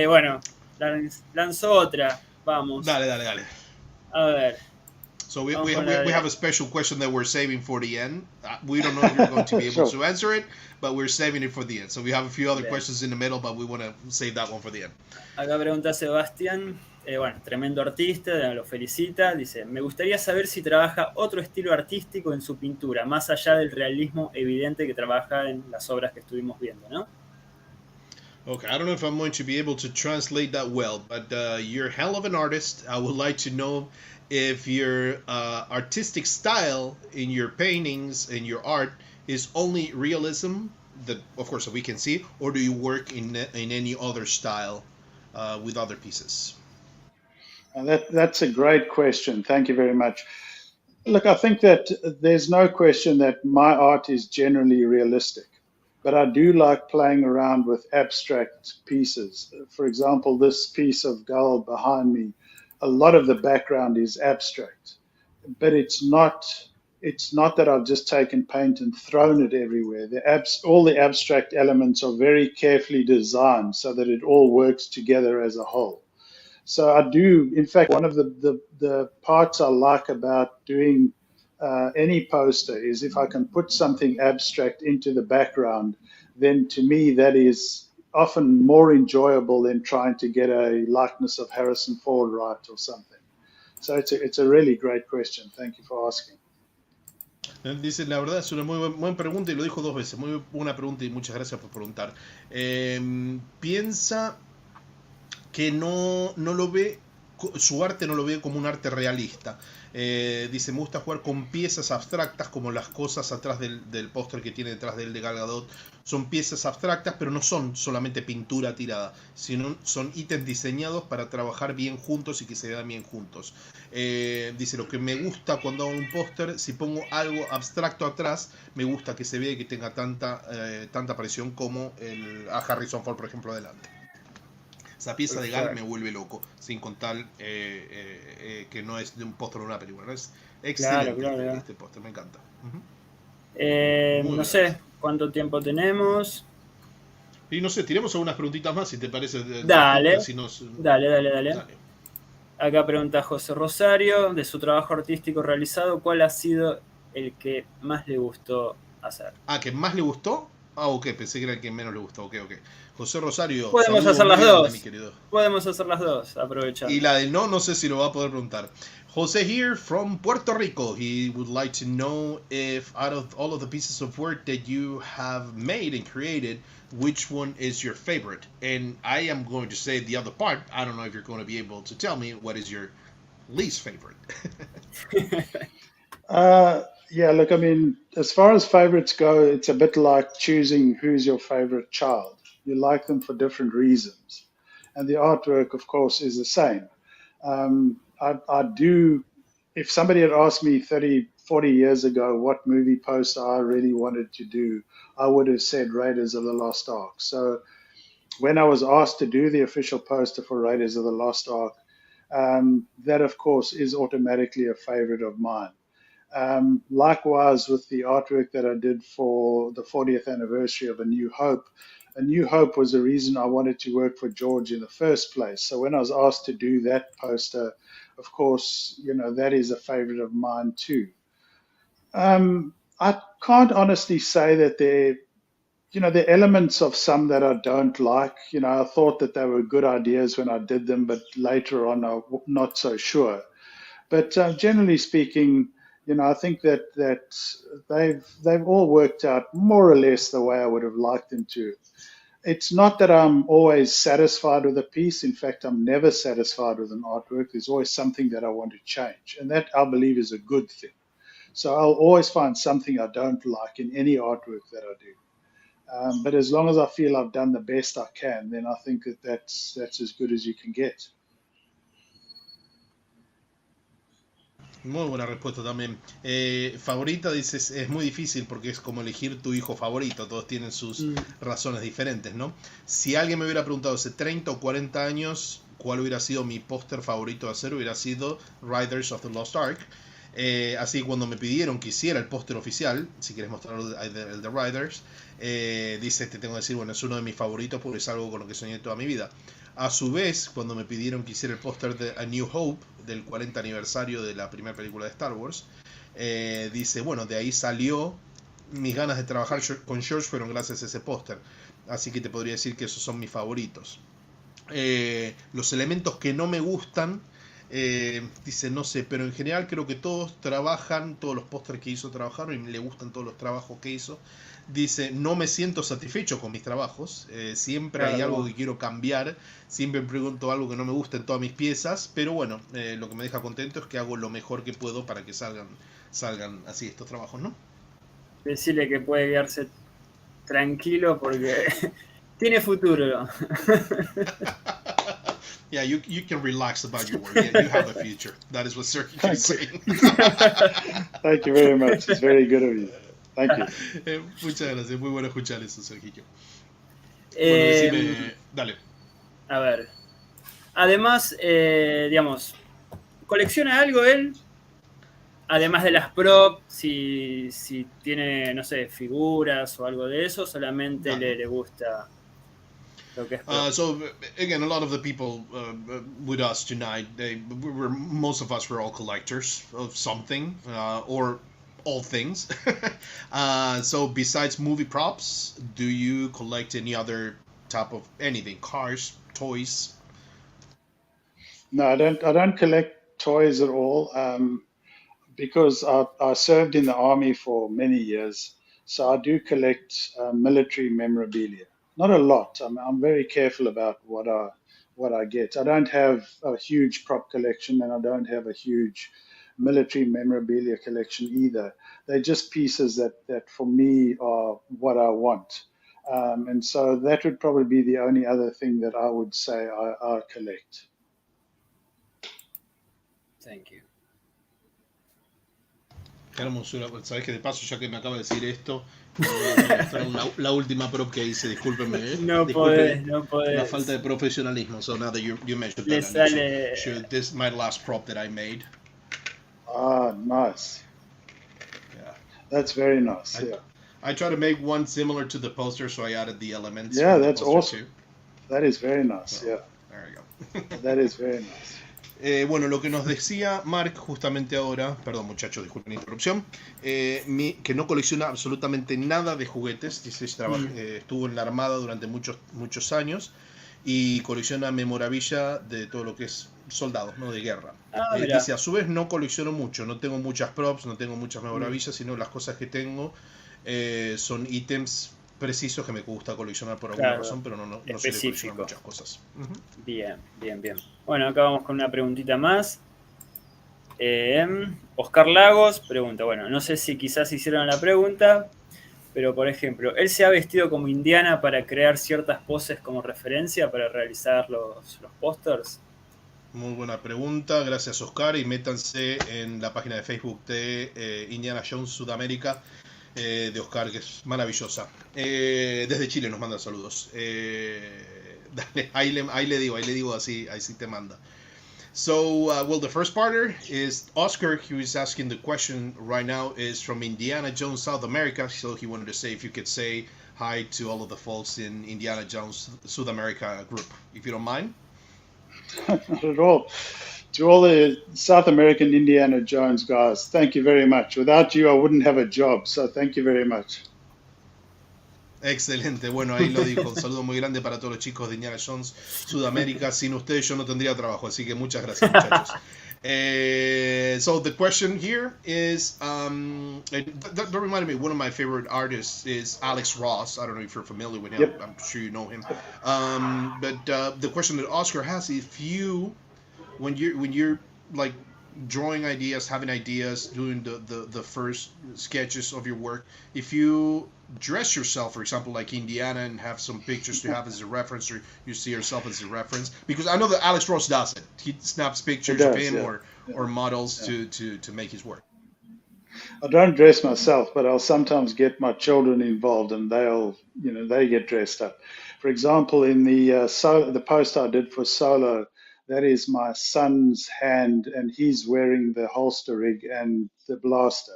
bueno, lanzó otra. Vamos. Dale. A ver. So we have a special question that we're saving for the end. We don't know if you're going to be able to answer it, but we're saving it for the end. So we have a few other questions in the middle, but we want to save that one for the end. Acá pregunta Sebastián, bueno, tremendo artista, lo felicita. Dice, me gustaría saber si trabaja otro estilo artístico en su pintura, más allá del realismo evidente que trabaja en las obras que estuvimos viendo, ¿no? Okay, I don't know if I'm going to be able to translate that well, but you're hell of an artist. I would like to know if your artistic style in your paintings and your art is only realism, that of course we can see, or do you work in any other style with other pieces? That's a great question. Thank you very much. Look, I think that there's no question that my art is generally realistic, but I do like playing around with abstract pieces. For example, this piece of Gull behind me, a lot of the background is abstract, but it's not that I've just taken paint and thrown it everywhere. All the abstract elements are very carefully designed so that it all works together as a whole. So I do, in fact, one of the parts I like about doing any poster is if I can put something abstract into the background, then to me that is often more enjoyable than trying to get a likeness of Harrison Ford right or something. So it's a really great question. Thank you for asking. Dice, la verdad es una muy buena pregunta y lo dijo 2 veces. Muy buena pregunta y muchas gracias por preguntar. Piensa que no lo ve, su arte no lo ve como un arte realista. Dice, me gusta jugar con piezas abstractas, como las cosas atrás del póster que tiene detrás de él de Gal Gadot. Son piezas abstractas, pero no son solamente pintura tirada, sino son ítems diseñados para trabajar bien juntos y que se vean bien juntos. Dice, lo que me gusta cuando hago un póster, si pongo algo abstracto atrás, me gusta que se vea y que tenga tanta presión como a Harrison Ford, por ejemplo, adelante. Esa pieza de Gal me vuelve loco, sin contar que no es de un póster de una película. ¿No? Es excelente claro. Este póster, me encanta. No sé cuánto tiempo tenemos. Y no sé, tiremos algunas preguntitas más si te parece. Dale. Dale. Acá pregunta José Rosario, de su trabajo artístico realizado, ¿cuál ha sido el que más le gustó hacer? ¿Que más le gustó? Ok, pensé que era el que menos le gustó. Ok. José Rosario. Podemos hacer las dos. Podemos hacer las dos, aprovechando. Y la de no sé si lo va a poder preguntar. Jose here from Puerto Rico. He would like to know if out of all of the pieces of work that you have made and created, which one is your favorite? And I am going to say the other part. I don't know if you're going to be able to tell me what is your least favorite? Yeah, look, I mean, as far as favorites go, it's a bit like choosing who's your favorite child. You like them for different reasons. And the artwork, of course, is the same. I do, if somebody had asked me 30, 40 years ago what movie poster I really wanted to do, I would have said Raiders of the Lost Ark. So when I was asked to do the official poster for Raiders of the Lost Ark, that, of course, is automatically a favorite of mine. Likewise, with the artwork that I did for the 40th anniversary of A New Hope, A New Hope was the reason I wanted to work for George in the first place. So when I was asked to do that poster, of course, that is a favorite of mine too. I can't honestly say that there are elements of some that I don't like. I thought that they were good ideas when I did them, but later on, I'm not so sure. But generally speaking, I think that they've all worked out more or less the way I would have liked them to. It's not that I'm always satisfied with a piece. In fact, I'm never satisfied with an artwork. There's always something that I want to change, and that, I believe, is a good thing. So I'll always find something I don't like in any artwork that I do. But as long as I feel I've done the best I can, then I think that that's as good as you can get. Muy buena respuesta también. Favorita, dices, es muy difícil porque es como elegir tu hijo favorito. Todos tienen sus razones diferentes, ¿no? Si alguien me hubiera preguntado hace 30 o 40 años cuál hubiera sido mi póster favorito de hacer, hubiera sido Riders of the Lost Ark. Así que cuando me pidieron que hiciera el póster oficial, si quieres mostrar el de Riders, dice, te tengo que decir, bueno, es uno de mis favoritos porque es algo con lo que soñé toda mi vida. A su vez, cuando me pidieron que hiciera el póster de A New Hope, del 40 aniversario de la primera película de Star Wars, dice, bueno, de ahí salió, mis ganas de trabajar con George fueron gracias a ese póster. Así que te podría decir que esos son mis favoritos. Los elementos que no me gustan, dice, no sé, pero en general creo que todos trabajan, todos los pósters que hizo trabajaron y le gustan todos los trabajos que hizo. Dice, no me siento satisfecho con mis trabajos, siempre hay algo que quiero cambiar, siempre me pregunto algo que no me gusta en todas mis piezas, pero bueno, lo que me deja contento es que hago lo mejor que puedo para que salgan así estos trabajos, ¿no? Decirle que puede quedarse tranquilo porque tiene futuro. Yeah, you can relax about your work. Yeah, you have a future. That is what Sergio is saying. Thank you very much. It's very good of you. Thank you. Muchas gracias. Muy bueno escuchar eso, Sergio. Bueno, decime... Dale. A ver. Además, digamos, ¿colecciona algo él? Además de las props, si tiene, no sé, figuras o algo de eso, solamente le gusta lo que es prop. So again, a lot of the people with us tonight, most of us were all collectors of something or all things. So besides movie props, do you collect any other type of anything? Cars, toys? No, I don't collect toys at all. Because I served in the army for many years, so I do collect military memorabilia. Not a lot. I'm very careful about what I get. I don't have a huge prop collection, and I don't have a huge military memorabilia collection either. They're just pieces that for me are what I want. And so that would probably be the only other thing that I would say I collect. Thank you. Qué hermosura, sabes que de paso, ya que me acaba de decir esto, voy a mostrar la última prop que hice, discúlpenme. No podés. La falta de profesionalismo. So now that you mentioned Le that, sale... this is my last prop that I made. Ah, nice. Yeah. That's very nice, yeah. I try to make one similar to the poster, so I added the elements. Yeah, that's awesome. Too. That is very nice, So, yeah. There you go. That is very nice. Bueno, lo que nos decía Mark justamente ahora, perdón muchachos, disculpen la interrupción, que no colecciona absolutamente nada de juguetes, dice, estuvo en la Armada durante muchos años y colecciona memorabilia de todo lo que es soldados, ¿no? De guerra. Dice, a su vez no colecciono mucho, no tengo muchas props, no tengo muchas memorabilias, sino las cosas que tengo son ítems precisos que me gusta coleccionar por alguna razón, pero no soy de coleccionar muchas cosas. Bien. Bueno, acá vamos con una preguntita más. Oscar Lagos pregunta, bueno, no sé si quizás hicieron la pregunta, pero por ejemplo, él se ha vestido como Indiana para crear ciertas poses como referencia para realizar los pósters. Muy buena pregunta, gracias Oscar, y métanse en la página de Facebook de Indiana Jones Sudamérica, de Oscar, que es maravillosa. Desde Chile nos manda saludos. Dale, ahí le digo así te manda. So, well, the first partner is Oscar, who is asking the question right now, is from Indiana Jones, South America. So he wanted to say if you could say hi to all of the folks in Indiana Jones, South America group, if you don't mind. Not at all. To all the South American Indiana Jones guys, thank you very much. Without you, I wouldn't have a job, so thank you very much. Excelente, bueno, ahí lo dijo. Un saludo muy grande para todos los chicos de Indiana Jones, Sudamérica. Sin ustedes yo no tendría trabajo, así que muchas gracias, muchachos. So the question here is, that reminded me, one of my favorite artists is Alex Ross. I don't know if you're familiar with him. Yep. I'm sure you know him. But the question that Oscar has, if you, when you're like drawing ideas, having ideas, doing the first sketches of your work, if you dress yourself, for example, like Indiana, and have some pictures to have as a reference, or you see yourself as a reference, because I know that Alex Ross does it. He snaps pictures of him or models to make his work. I don't dress myself, but I'll sometimes get my children involved, and they get dressed up. For example, in the post I did for Solo, that is my son's hand, and he's wearing the holster rig and the blaster.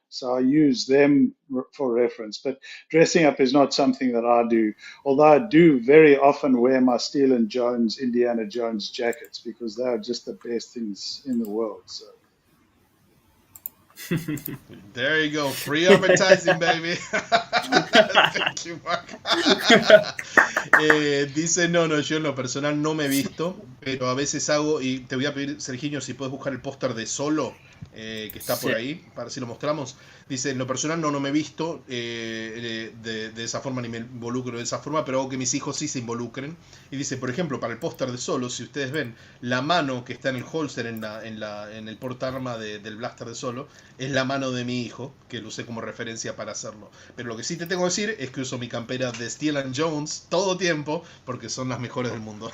So I use them for reference. But dressing up is not something that I do, although I do very often wear my Steel and Jones, Indiana Jones jackets, because they are just the best things in the world. So. There you go, free advertising, baby. Thank you, Mark. Dice, no, yo en lo personal no me he visto, pero a veces hago, y te voy a pedir, Serginho, si puedes buscar el póster de Solo, que está por ahí, para si lo mostramos. Dice, en lo personal no me he visto de esa forma, ni me involucro de esa forma, pero hago que mis hijos sí se involucren. Y dice, por ejemplo, para el póster de Solo, si ustedes ven la mano que está en el holster, en el portaarma del blaster de Solo, es la mano de mi hijo, que lo usé como referencia para hacerlo. Pero lo que sí te tengo que decir es que uso mi campera de Steel and Jones todo tiempo, porque son las mejores del mundo.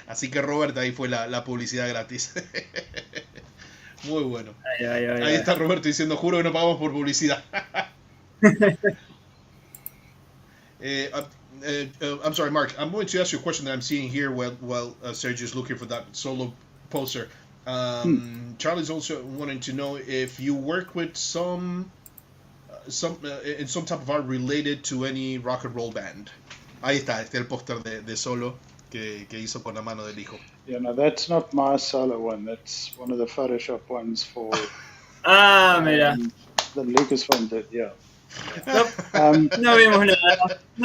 Así que Robert, ahí fue la publicidad gratis. Muy bueno. Ahí está Roberto diciendo, juro que no pagamos por publicidad. I'm sorry, Mark. I'm going to ask you a question that I'm seeing here while Sergio is looking for that Solo poster. Charlie's also wanting to know if you work with some in some type of art related to any rock and roll band. Ahí está el póster de Solo que hizo con la mano del hijo. Yeah, no, that's not my Solo one. That's one of the Photoshop ones for mira. The Lucasfilm did, yeah. No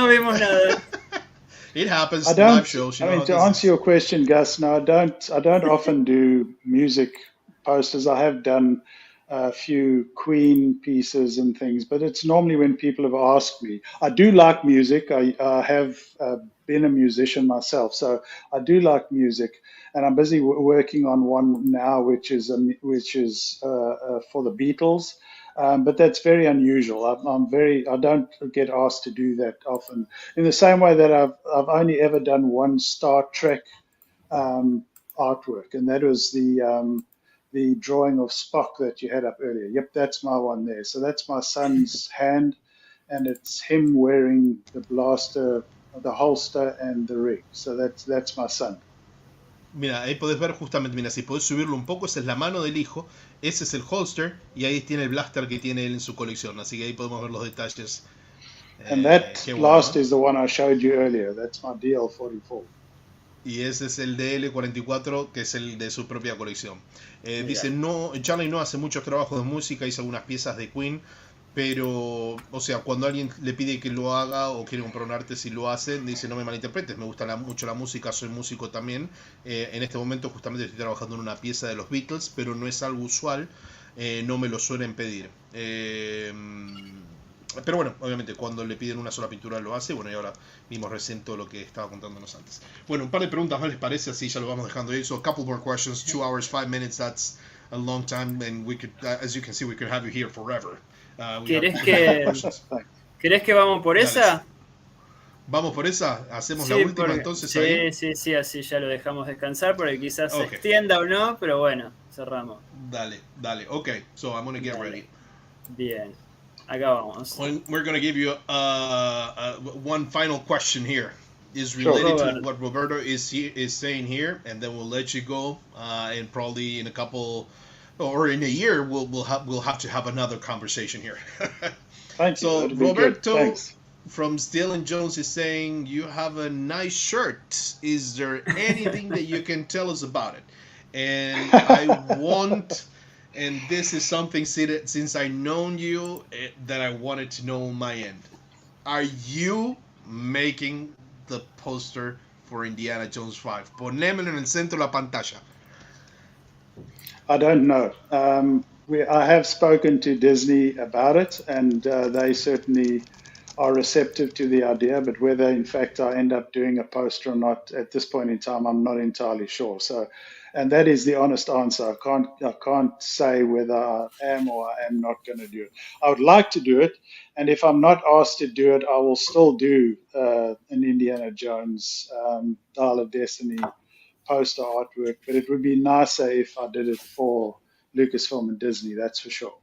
vimos nada. It happens. Live shows. To answer your question, Gus, no, I don't often do music posters. I have done a few Queen pieces and things, but it's normally when people have asked me. I do like music. I have been a musician myself, so I do like music, and I'm busy working on one now, which is for the Beatles. But that's very unusual. I don't get asked to do that often. In the same way that I've only ever done one Star Trek artwork, and that was the drawing of Spock that you had up earlier. Yep, that's my one there. So that's my son's hand, and it's him wearing the blaster, the holster, and the rig. So that's my son. Mira, ahí podés ver justamente, mira, si podés subirlo un poco, esa es la mano del hijo, ese es el holster, y ahí tiene el blaster que tiene él en su colección, así que ahí podemos ver los detalles. And that blast is the one I showed you earlier. That's my DL44. Y ese es el DL44, que es el de su propia colección. Dice, Charlie no hace muchos trabajos de música, hizo algunas piezas de Queen, pero, o sea, cuando alguien le pide que lo haga o quiere comprar un arte, si lo hace, dice, no me malinterpretes, me gusta mucho la música, soy músico también. En este momento justamente estoy trabajando en una pieza de los Beatles, pero no es algo usual, no me lo suelen pedir. Pero bueno, obviamente cuando le piden una sola pintura lo hace. Bueno, y ahora vimos recién todo lo que estaba contándonos antes. Bueno, un par de preguntas más les parece, así ya lo vamos dejando ahí. So a couple more questions, 2 hours, 5 minutes, a long time, and we could, as you can see, we could have you here forever. ¿Querés que vamos por Dale. esa? ¿Vamos por esa? ¿Hacemos la Sí, última porque- entonces sí, ahí? sí, así ya lo dejamos descansar, porque quizás se Ok. extienda o no, pero bueno, cerramos. Dale. Okay, so I'm gonna get Dale. ready. Bien, acá vamos. We're gonna give you one final question here. Is Sure. related to Robert. what Roberto is saying here, and then we'll let you go. And probably in a couple, or in a year, we'll have to have another conversation here. Thank you. So That'd be good. Roberto Thanks. from Still and Jones is saying you have a nice shirt. Is there anything that you can tell us about it? And I want, and this is something since I known you that I wanted to know on my end. Are you making the poster for Indiana Jones 5? Ponémelo en el centro de la pantalla. I don't know. I have spoken to Disney about it, and they certainly are receptive to the idea, but whether in fact I end up doing a poster or not at this point in time, I'm not entirely sure. So, and that is the honest answer. I can't say whether I am or I am not going to do it. I would like to do it, and if I'm not asked to do it, I will still do an Indiana Jones Dial of Destiny poster artwork, but it would be nicer if I did it for Lucasfilm and Disney, that's for sure.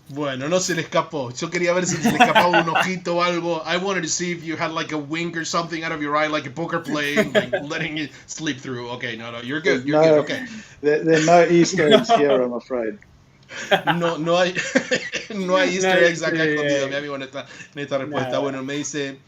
Bueno, no se le escapó. Yo quería ver si se le escapaba un ojito o algo. I wanted to see if you had like a wink or something out of your eye, like a poker playing, like letting it slip through. Okay, no, you're good. You're good. Okay. There are no Easter eggs here, I'm afraid. No hay Easter eggs acá Sí. escondido, mi amigo, en esta respuesta. Nada. Bueno, me dice,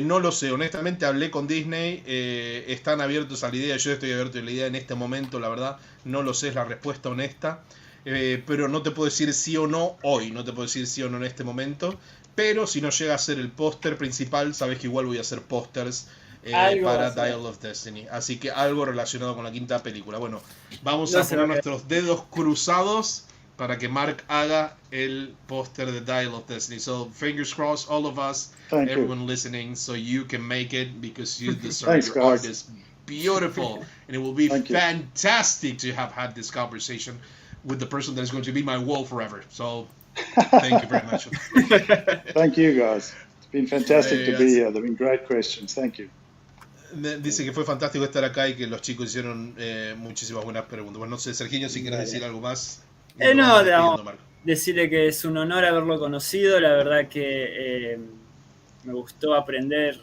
no lo sé, honestamente hablé con Disney, están abiertos a la idea, yo estoy abierto a la idea en este momento, la verdad, no lo sé, es la respuesta honesta, pero no te puedo decir sí o no hoy, no te puedo decir sí o no en este momento, pero si no llega a ser el póster principal, sabes que igual voy a hacer pósters Algo para va a ser. Dial of Destiny, así que algo relacionado con la quinta película. Bueno, vamos No a se poner va a nuestros dedos cruzados para que Mark haga el póster de Dial of Destiny. So fingers crossed, all of us, Thank you. everyone listening, so you can make it because you deserve. Thanks, Your art guys. is beautiful, and it will be Thank you. fantastic to have had this conversation with the person that is going to be my wall forever. So thank you very much. Thank you, guys. It's been fantastic to be Yes. here. There have been great questions. Thank you. Dice que fue fantástico estar acá y que los chicos hicieron muchísimas buenas preguntas. Bueno, no sé, Sergiño, si quieres decir algo más. No, Nos vamos no. despidiendo, Marco. Decirle que es un honor haberlo conocido, la verdad que me gustó aprender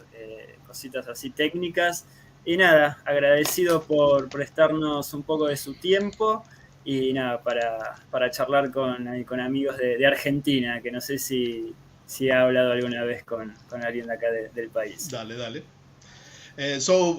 cositas así técnicas y nada, agradecido por prestarnos un poco de su tiempo y nada, para charlar con amigos de Argentina, que no sé si he hablado alguna vez con alguien de acá del país. Dale, dale. So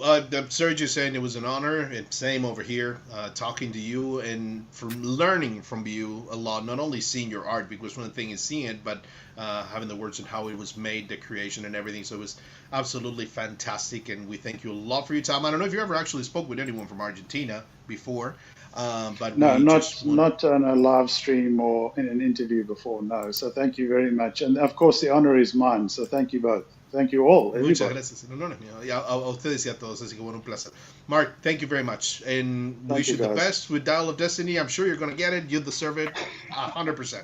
Sergio saying it was an honor, and same over here, talking to you and from learning from you a lot, not only seeing your art, because one thing is seeing it, but having the words and how it was made, the creation and everything. So it was absolutely fantastic, and we thank you a lot for your time. I don't know if you ever actually spoke with anyone from Argentina before, but No, we just not on a live stream or in an interview before, no. So thank you very much. And of course, the honor is mine. So thank you both. Thank you all, Muchas everybody. gracias, el honor es mío. Y a ustedes y a todos, así que bueno, un placer. Mark, thank you very much, and Thank wish you, you the guys. best with Dial of Destiny. I'm sure you're going to get it. You deserve it 100%.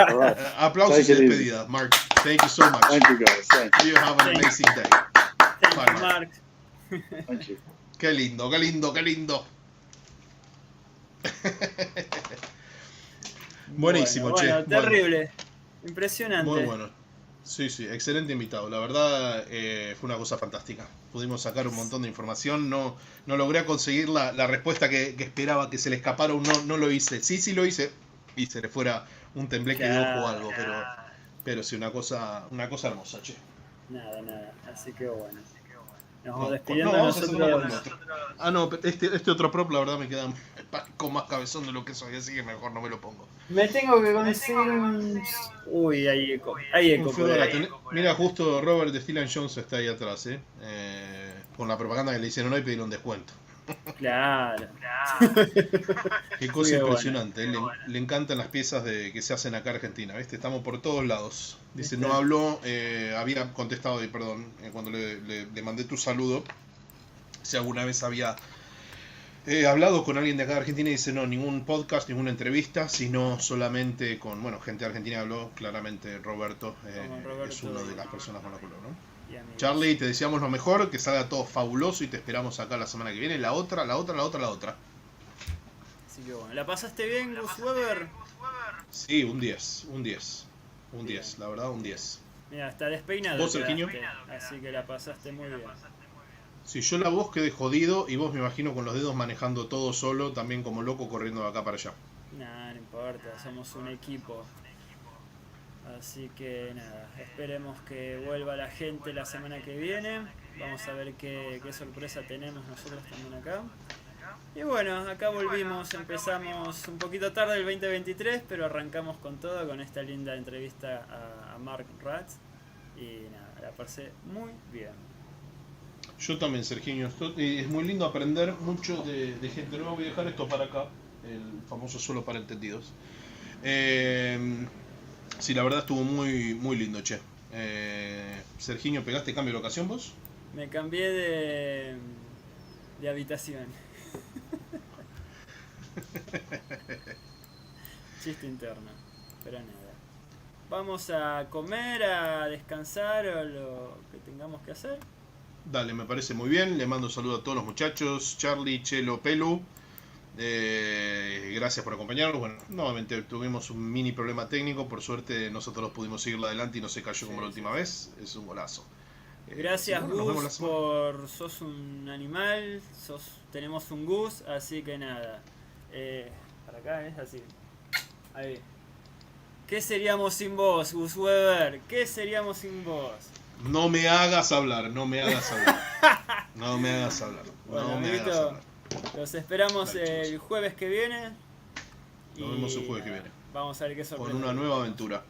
All right. Aplausos Take y it easy. despedida. Mark, thank you so much. Thank you, guys. Thank You have an amazing day. Thank Bye, you, Mark. Mark. you. Thank you. Qué lindo, qué lindo, qué lindo. Buenísimo, Bueno, che. Bueno, terrible. Impresionante. muy bueno. Sí, excelente invitado. La verdad fue una cosa fantástica. Pudimos sacar un montón de información. No logré conseguir la respuesta que esperaba, que se le escapara o no lo hice. Sí lo hice. Y se le fuera un tembleque de ojo o algo. Pero sí, una cosa hermosa, che. Nada. Así que bueno. Nos vamos No, despidiendo vamos a hacerlo con nosotros. otro. Ah, no, este otro prop, la verdad, me queda con más cabezón de lo que soy, así que mejor no me lo pongo. Me tengo que conseguir un... Uy, hay eco. Hay eco Un por Fedora, ahí. mira, justo Robert de Still Jones está ahí atrás, con la propaganda que le hicieron hoy, pidieron descuento. Claro. Qué cosa Muy impresionante, le encantan las piezas que se hacen acá en Argentina, ¿viste? Estamos por todos lados. Dice, ¿Viste? no habló, había contestado, cuando le mandé tu saludo, si alguna vez había He hablado con alguien de acá de Argentina y dice no, ningún podcast, ninguna entrevista, sino solamente con, bueno, gente de Argentina. Habló claramente Roberto, Roberto es una de las personas con la que habló, ¿no? y amigos. Charlie, te deseamos lo mejor, que salga todo fabuloso y te esperamos acá la semana que viene. La otra. Así que bueno, ¿la pasaste bien, Gus Weber? Sí, un 10, la verdad, un 10. Mira, está despeinado. ¿Vos, Serginho? Así que la pasaste muy bien. Sí, yo la voz quedé jodido y vos me imagino con los dedos manejando todo solo, también como loco corriendo de acá para allá. Nada, no importa, somos un equipo. Así que nada, esperemos que vuelva la gente la semana que viene. Vamos a ver qué sorpresa tenemos nosotros también acá. Y bueno, acá volvimos, empezamos un poquito tarde el 2023, pero arrancamos con todo, con esta linda entrevista a Mark Raats. Y nada, la pasé muy bien. Yo también, Serginho. Es muy lindo aprender mucho de gente nueva. Voy a dejar esto para acá, el famoso solo para entendidos. Sí, la verdad estuvo muy, muy lindo, che. Serginho, ¿pegaste cambio de locación vos? Me cambié de habitación. Chiste interno, pero nada. Vamos a comer, a descansar o lo que tengamos que hacer. Dale, me parece muy bien. Le mando un saludo a todos los muchachos, Charlie, Chelo, Pelu. Gracias por acompañarnos. Bueno, nuevamente tuvimos un mini problema técnico. Por suerte nosotros pudimos seguirlo adelante y no se cayó como la última vez. Es un golazo. Gracias, bueno, Gus, sos un animal, tenemos un Gus, así que nada. Para acá es así. Ahí. ¿Qué seríamos sin vos, Gus Weber? ¿Qué seríamos sin vos? No me hagas hablar. Bueno, los esperamos el jueves que viene. Nos vemos el jueves que viene. Vamos a ver qué sorpresa. Con una nueva aventura.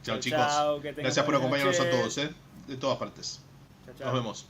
Chao, chicos. Chao, Gracias por acompañarnos a todos, de todas partes. Chao, chao. Nos vemos.